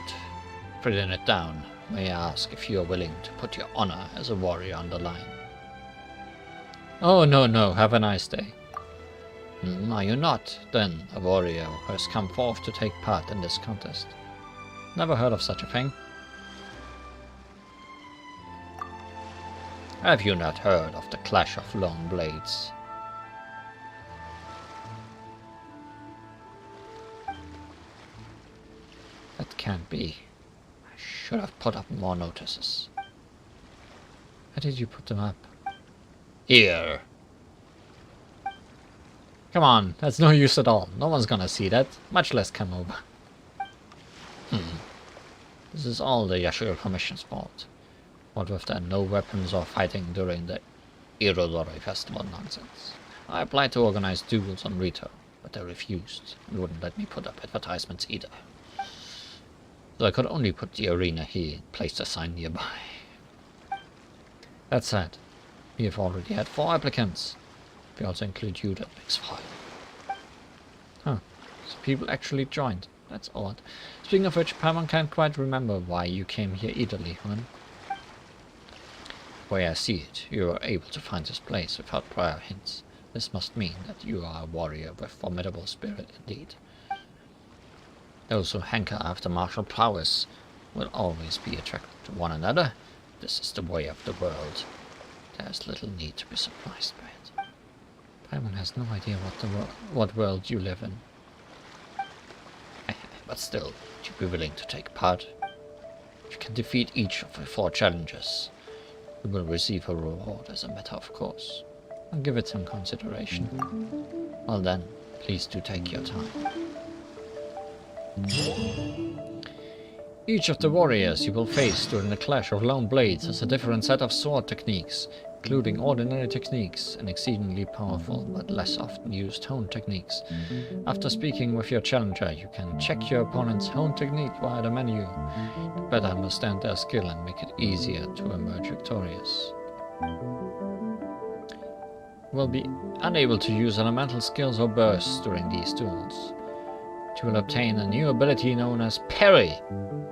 Written it down, may I ask if you are willing to put your honor as a warrior on the line? Oh, no, have a nice day. Are you not, then, a warrior who has come forth to take part in this contest? Never heard of such a thing. Have you not heard of the clash of lone blades? That can't be. I should have put up more notices. Where did you put them up? Here. Come on, that's no use at all. No one's gonna see that, much less come over. This is all the Yashiro Commission's fault. What with their no weapons or fighting during the Irodori Festival nonsense. I applied to organize duels on Rito, but they refused and wouldn't let me put up advertisements either. So I could only put the arena here and placed a sign nearby. That said, we have already had 4 applicants. If we also include you, that makes 5. Huh, so people actually joined. That's odd. Speaking of which, Paimon can't quite remember why you came here either, Li Huan. The way I see it, you are able to find this place without prior hints. This must mean that you are a warrior with formidable spirit indeed. Those who hanker after martial prowess will always be attracted to one another. This is the way of the world. There's little need to be surprised by it. Paimon has no idea what world you live in. But still, would you be willing to take part? If you can defeat each of the 4 challenges, you will receive a reward as a matter of course. I'll give it some consideration. Well then, please do take your time. Each of the warriors you will face during the clash of lone blades has a different set of sword techniques, including ordinary techniques and exceedingly powerful but less often used hone techniques. After speaking with your challenger, you can check your opponent's hone technique via the menu to better understand their skill and make it easier to emerge victorious. You will be unable to use elemental skills or bursts during these duels. You will obtain a new ability known as Parry.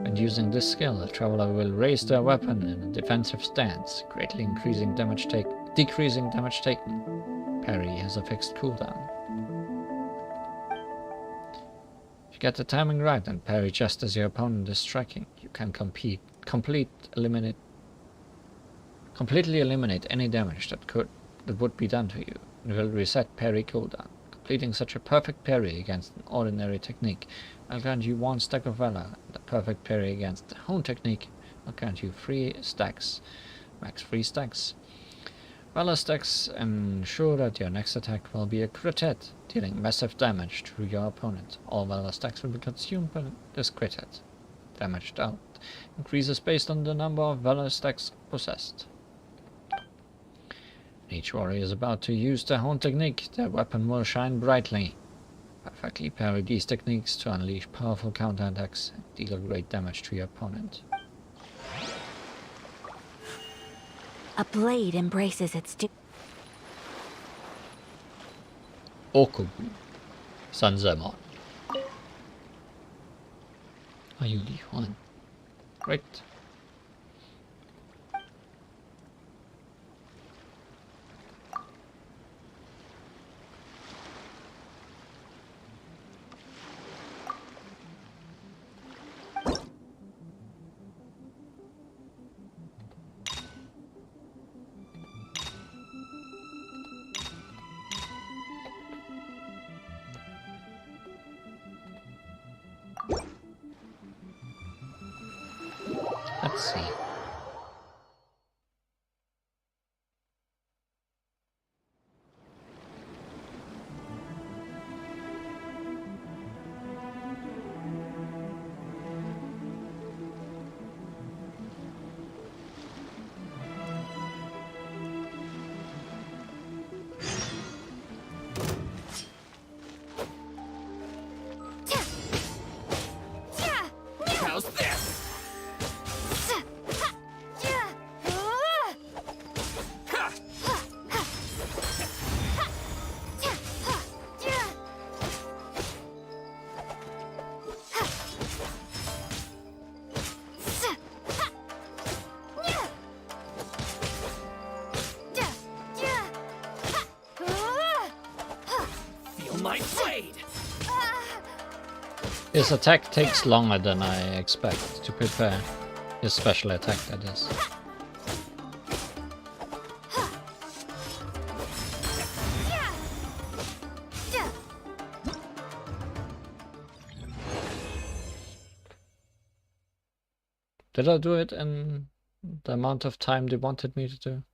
And using this skill, the traveler will raise their weapon in a defensive stance, greatly decreasing damage taken. Parry has a fixed cooldown. If you get the timing right and parry just as your opponent is striking, you can completely eliminate any damage that would be done to you. It will reset parry cooldown. Completing such a perfect parry against an ordinary technique will grant you 1 stack of Valor. The perfect parry against the hone technique will grant you 3 stacks, max 3 stacks. Valor stacks ensure that your next attack will be a crit hit, dealing massive damage to your opponent. All Valor stacks will be consumed by this crit hit. Damaged out increases based on the number of Valor stacks possessed. Each warrior is about to use their hone technique. Their weapon will shine brightly. Perfectly parry these techniques to unleash powerful counterattacks and deal great damage to your opponent. A blade embraces its Okubu. Sanzemon. Ayuli Juan. Great. Let's see. How's this? Feel my blade! His attack takes longer than I expect to prepare. His special attack, that is. Did I do it in the amount of time they wanted me to do?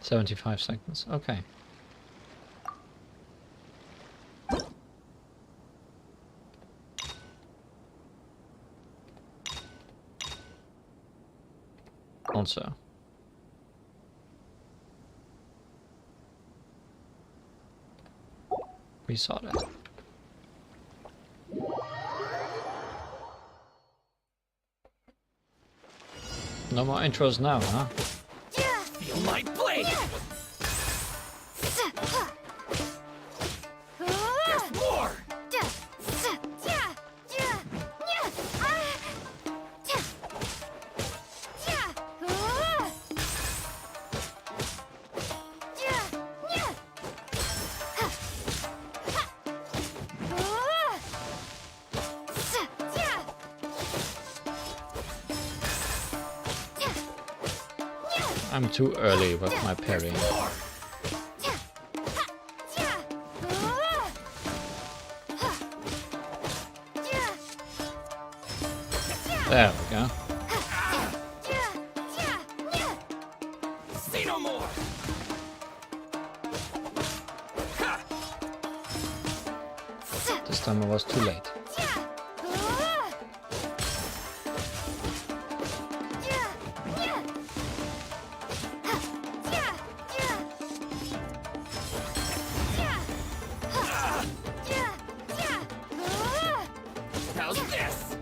"75 seconds, okay. Also. We saw that. No more intros now, huh? Feel my blade! There's more! I'm too early with my parrying. There we go. Say no more! This time I was too late. How's this?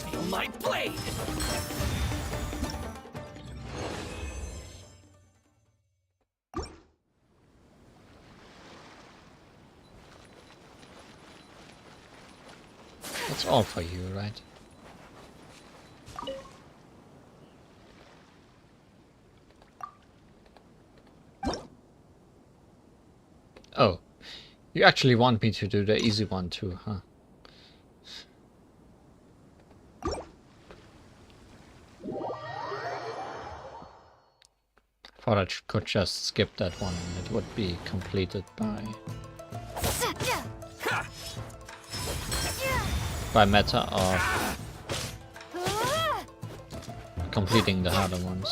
Feel my blade! That's all for you, right? Oh, you actually want me to do the easy one too, huh? Thought I could just skip that one and it would be completed by matter of completing the harder ones.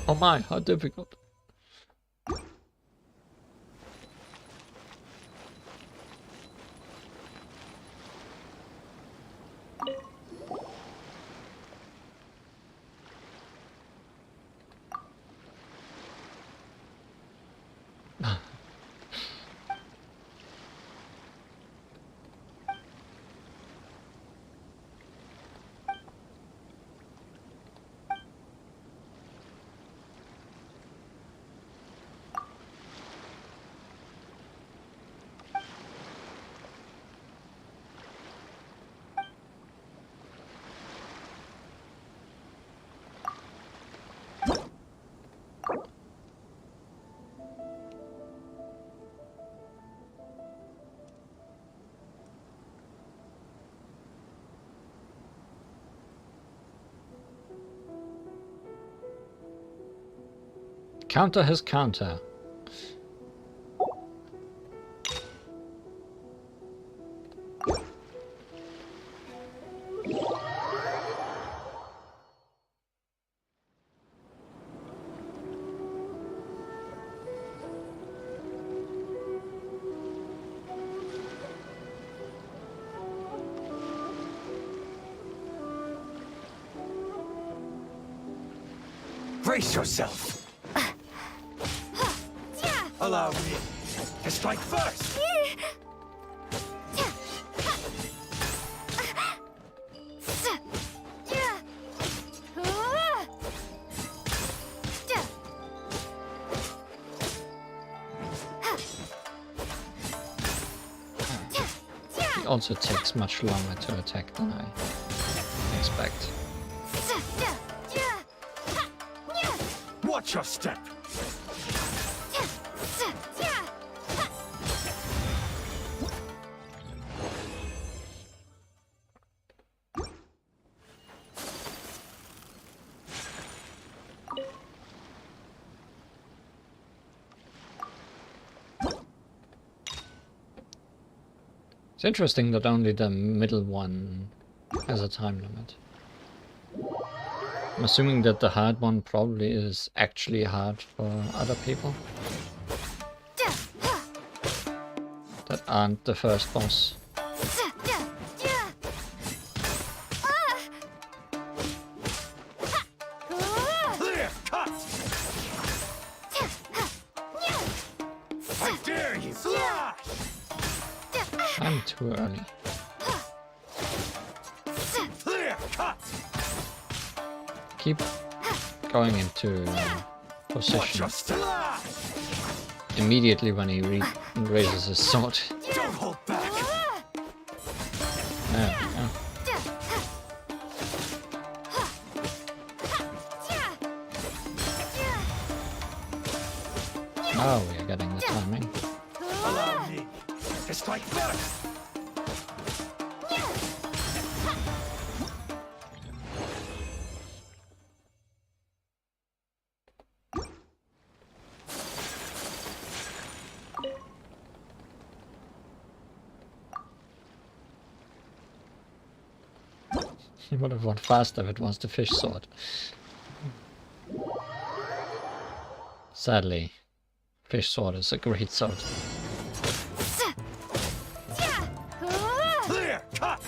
Oh my, how difficult. Counter his counter. Brace yourself. Allow me to strike first. He also takes much longer to attack than I expect. Watch your step. It's interesting that only the middle one has a time limit. I'm assuming that the hard one probably is actually hard for other people that aren't the first boss. Clear cut. I dare you. Slash. I'm too early. Clear cut. Keep going into position immediately when he raises his sword. Don't hold back. There we go. Oh, we are getting the timing. Allow me to strike first. He would have won faster if it was the fish sword. Sadly, fish sword is a great sword. Clear cut.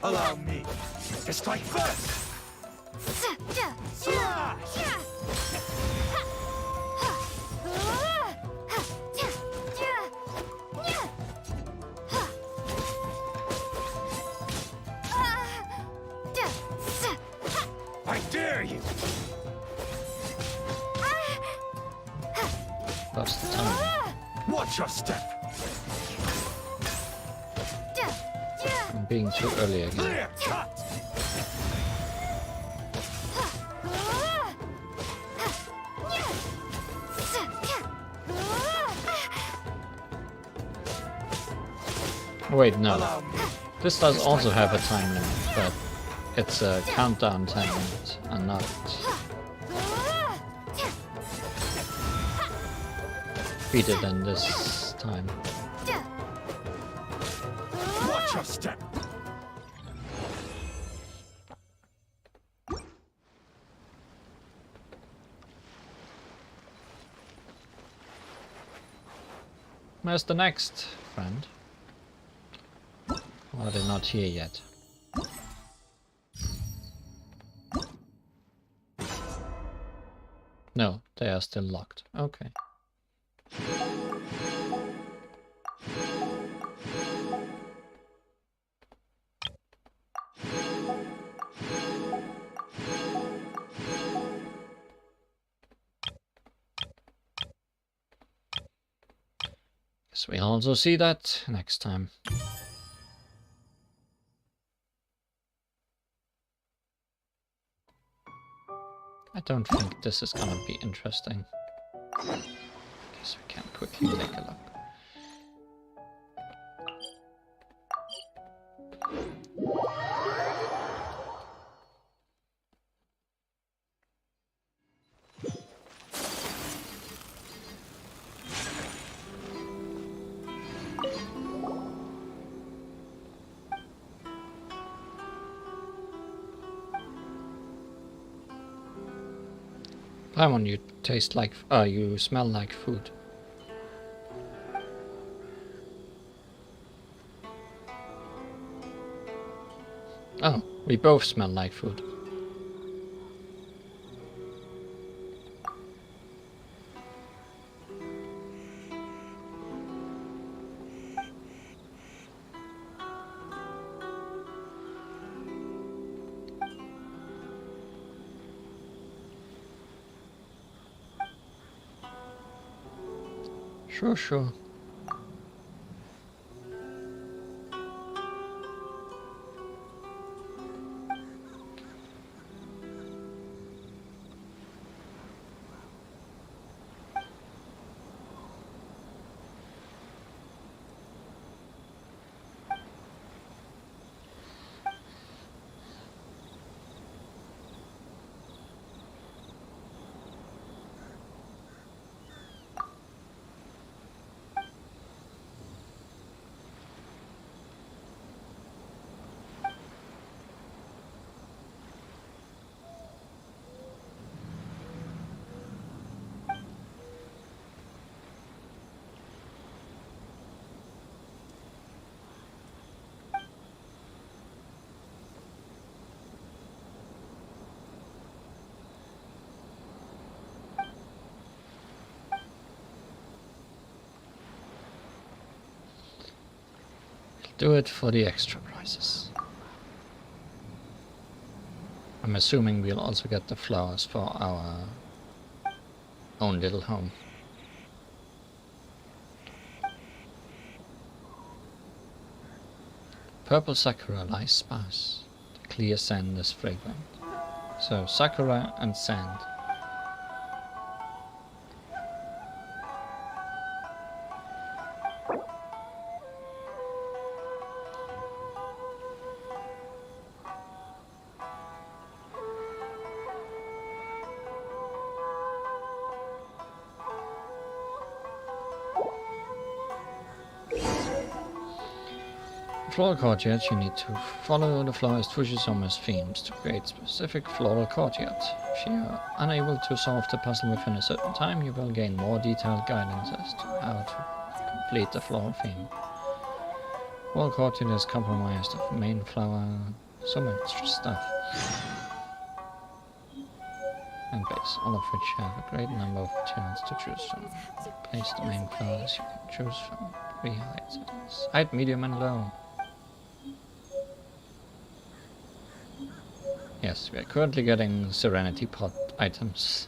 Allow me to strike first. Slash. I dare you. That's the time. Watch your step. I'm being too early again. Clear cut. Wait, no. This does also have a time limit, but it's a countdown time limit and not beat it in this time. Watch your step. Where's the next friend? Or are they not here yet? No, they are still locked. Okay. Guess we'll also see that next time. I don't think this is gonna be interesting. Guess we can quickly take a look. Paimon, you taste like, you smell like food. Oh, we both smell like food. Sure, sure. Do it for the extra prices. I'm assuming we'll also get the flowers for our own little home. Purple sakura lies sparse. The clear sand is fragrant. So sakura and sand. Floral courtyard, you need to follow the florist Fujisuma's themes to create specific floral courtyard. If you are unable to solve the puzzle within a certain time, you will gain more detailed guidance as to how to complete the floral theme. Floral courtyard is comprised of main flower, so much stuff, and base, all of which have a great number of materials to choose from. Place the main flowers you can choose from 3 heights: height, medium, and low. Yes, we are currently getting Serenity Pot items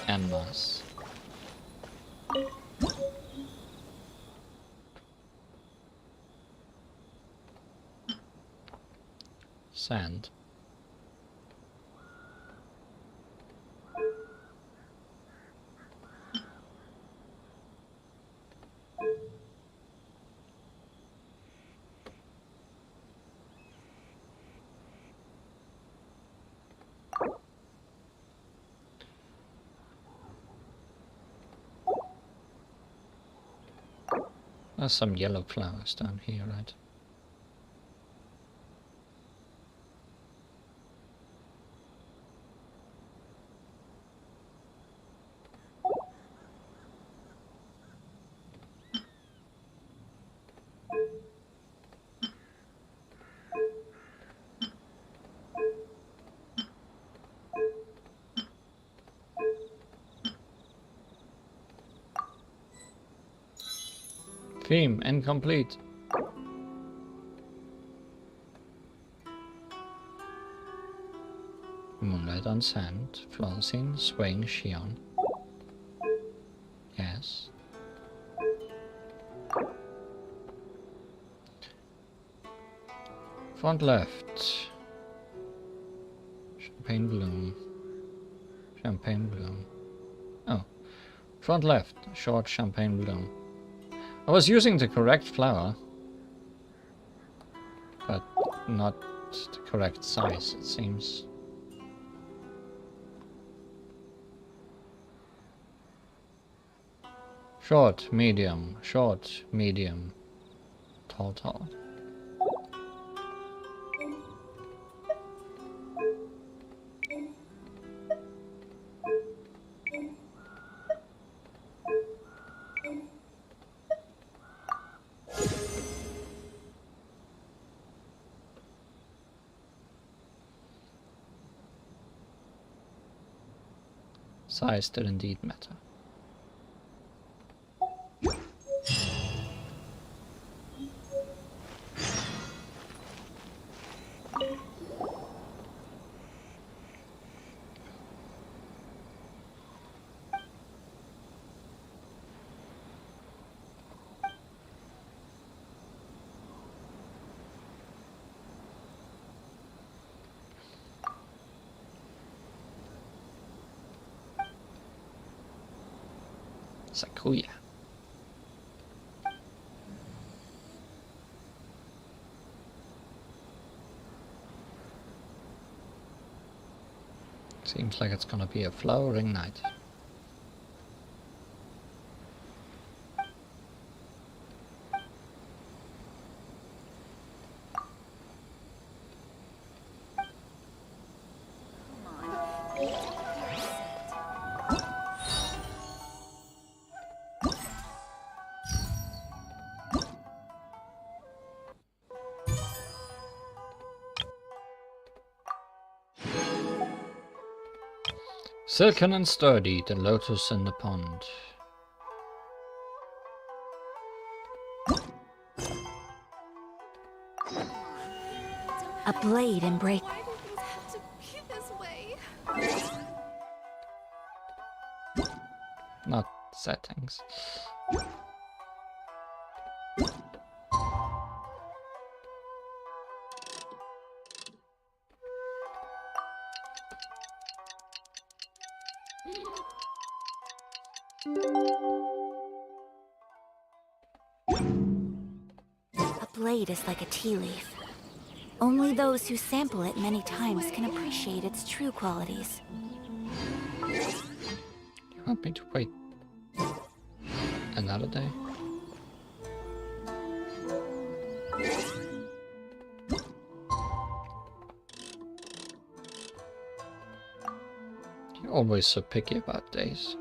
en masse. Sand. There's some yellow flowers down here, right? Theme incomplete. Moonlight on sand, flower scene, swaying Shion. Yes. Front left. Champagne bloom. Champagne bloom. Oh. Front left, short champagne bloom. I was using the correct flower, but not the correct size, it seems. Short, medium, tall, tall. Size did indeed matter. Sakuya. Seems like it's gonna be a flowering night. Silken and sturdy, the lotus in the pond. A blade and break. Not settings. A blade is like a tea leaf. Only those who sample it many times can appreciate its true qualities. You want me to wait another day? You're always so picky about days.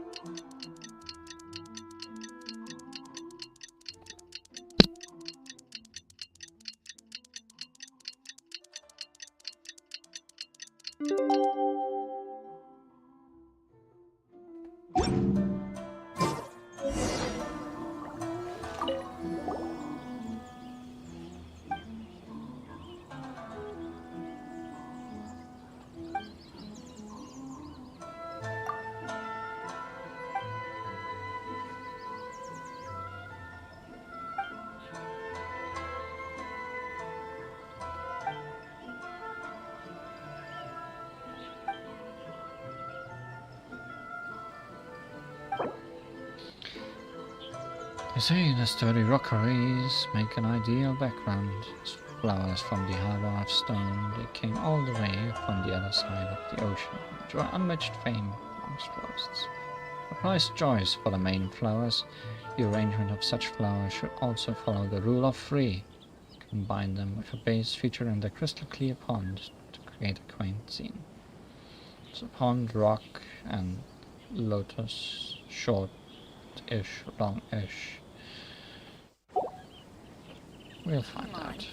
They say the sturdy rockeries make an ideal background. As flowers from the harbor of stone, they came all the way from the other side of the ocean, enjoy unmatched fame amongst forests. A prized choice for the main flowers, the arrangement of such flowers should also follow the rule of three. Combine them with a base featuring the crystal clear pond to create a quaint scene. So pond, rock, and lotus, short-ish, long-ish. We'll find out.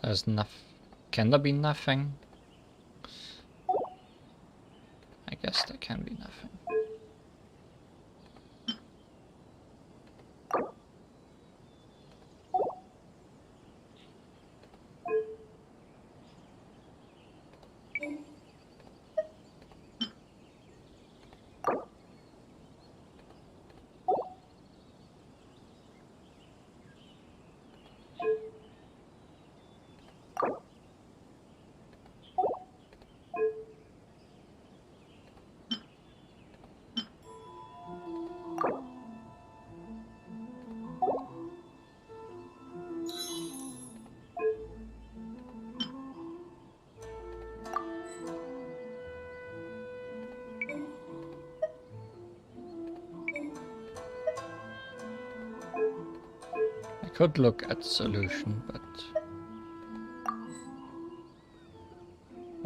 There's nothing. Can there be nothing? I guess there can be nothing. Could look at solution, but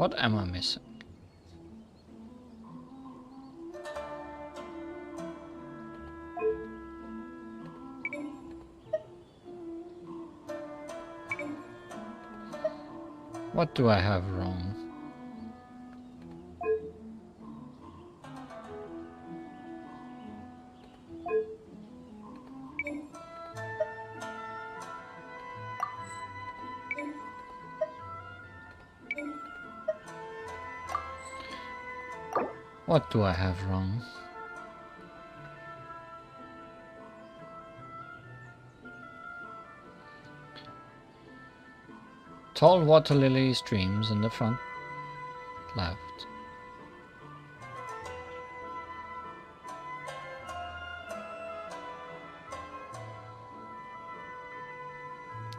What am I missing? What do I have wrong? What do I have wrong? Tall water lily streams in the front left.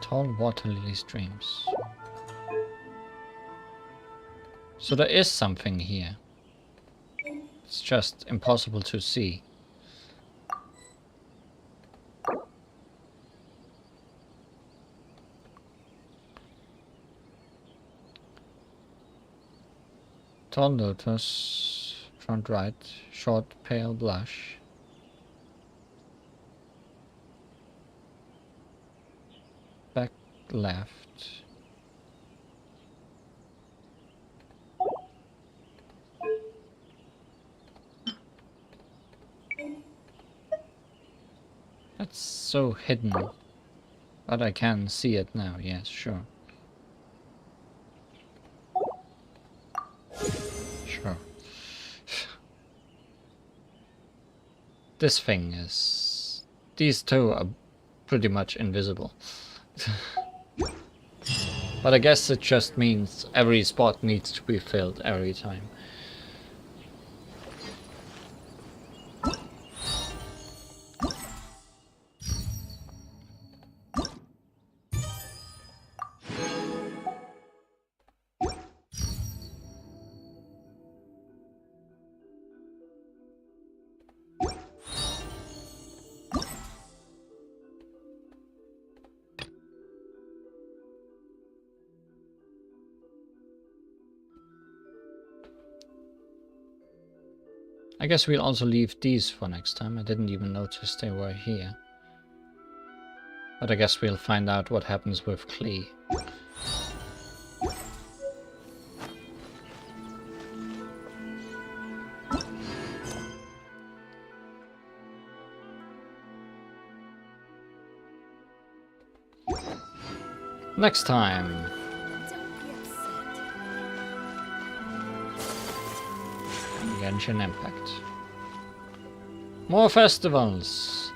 Tall water lily streams. So there is something here. It's just impossible to see. Tall lotus, front right, short pale blush. Back left. That's so hidden. But I can see it now, yes, sure. Sure. This thing is... These two are pretty much invisible. But I guess it just means every spot needs to be filled every time. I guess we'll also leave these for next time. I didn't even notice they were here. But I guess we'll find out what happens with Klee. Next time. Genshin Impact. More festivals.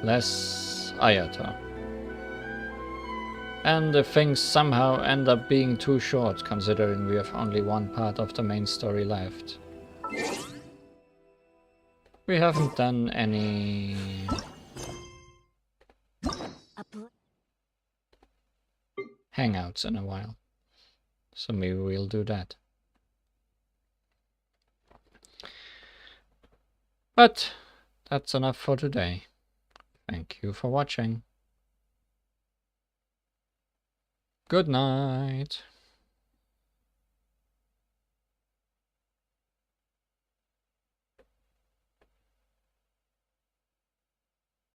Less Ayato. And if things somehow end up being too short, considering we have only one part of the main story left. We haven't done any... hangouts in a while. So maybe we'll do that. But that's enough for today. Thank you for watching. Good night.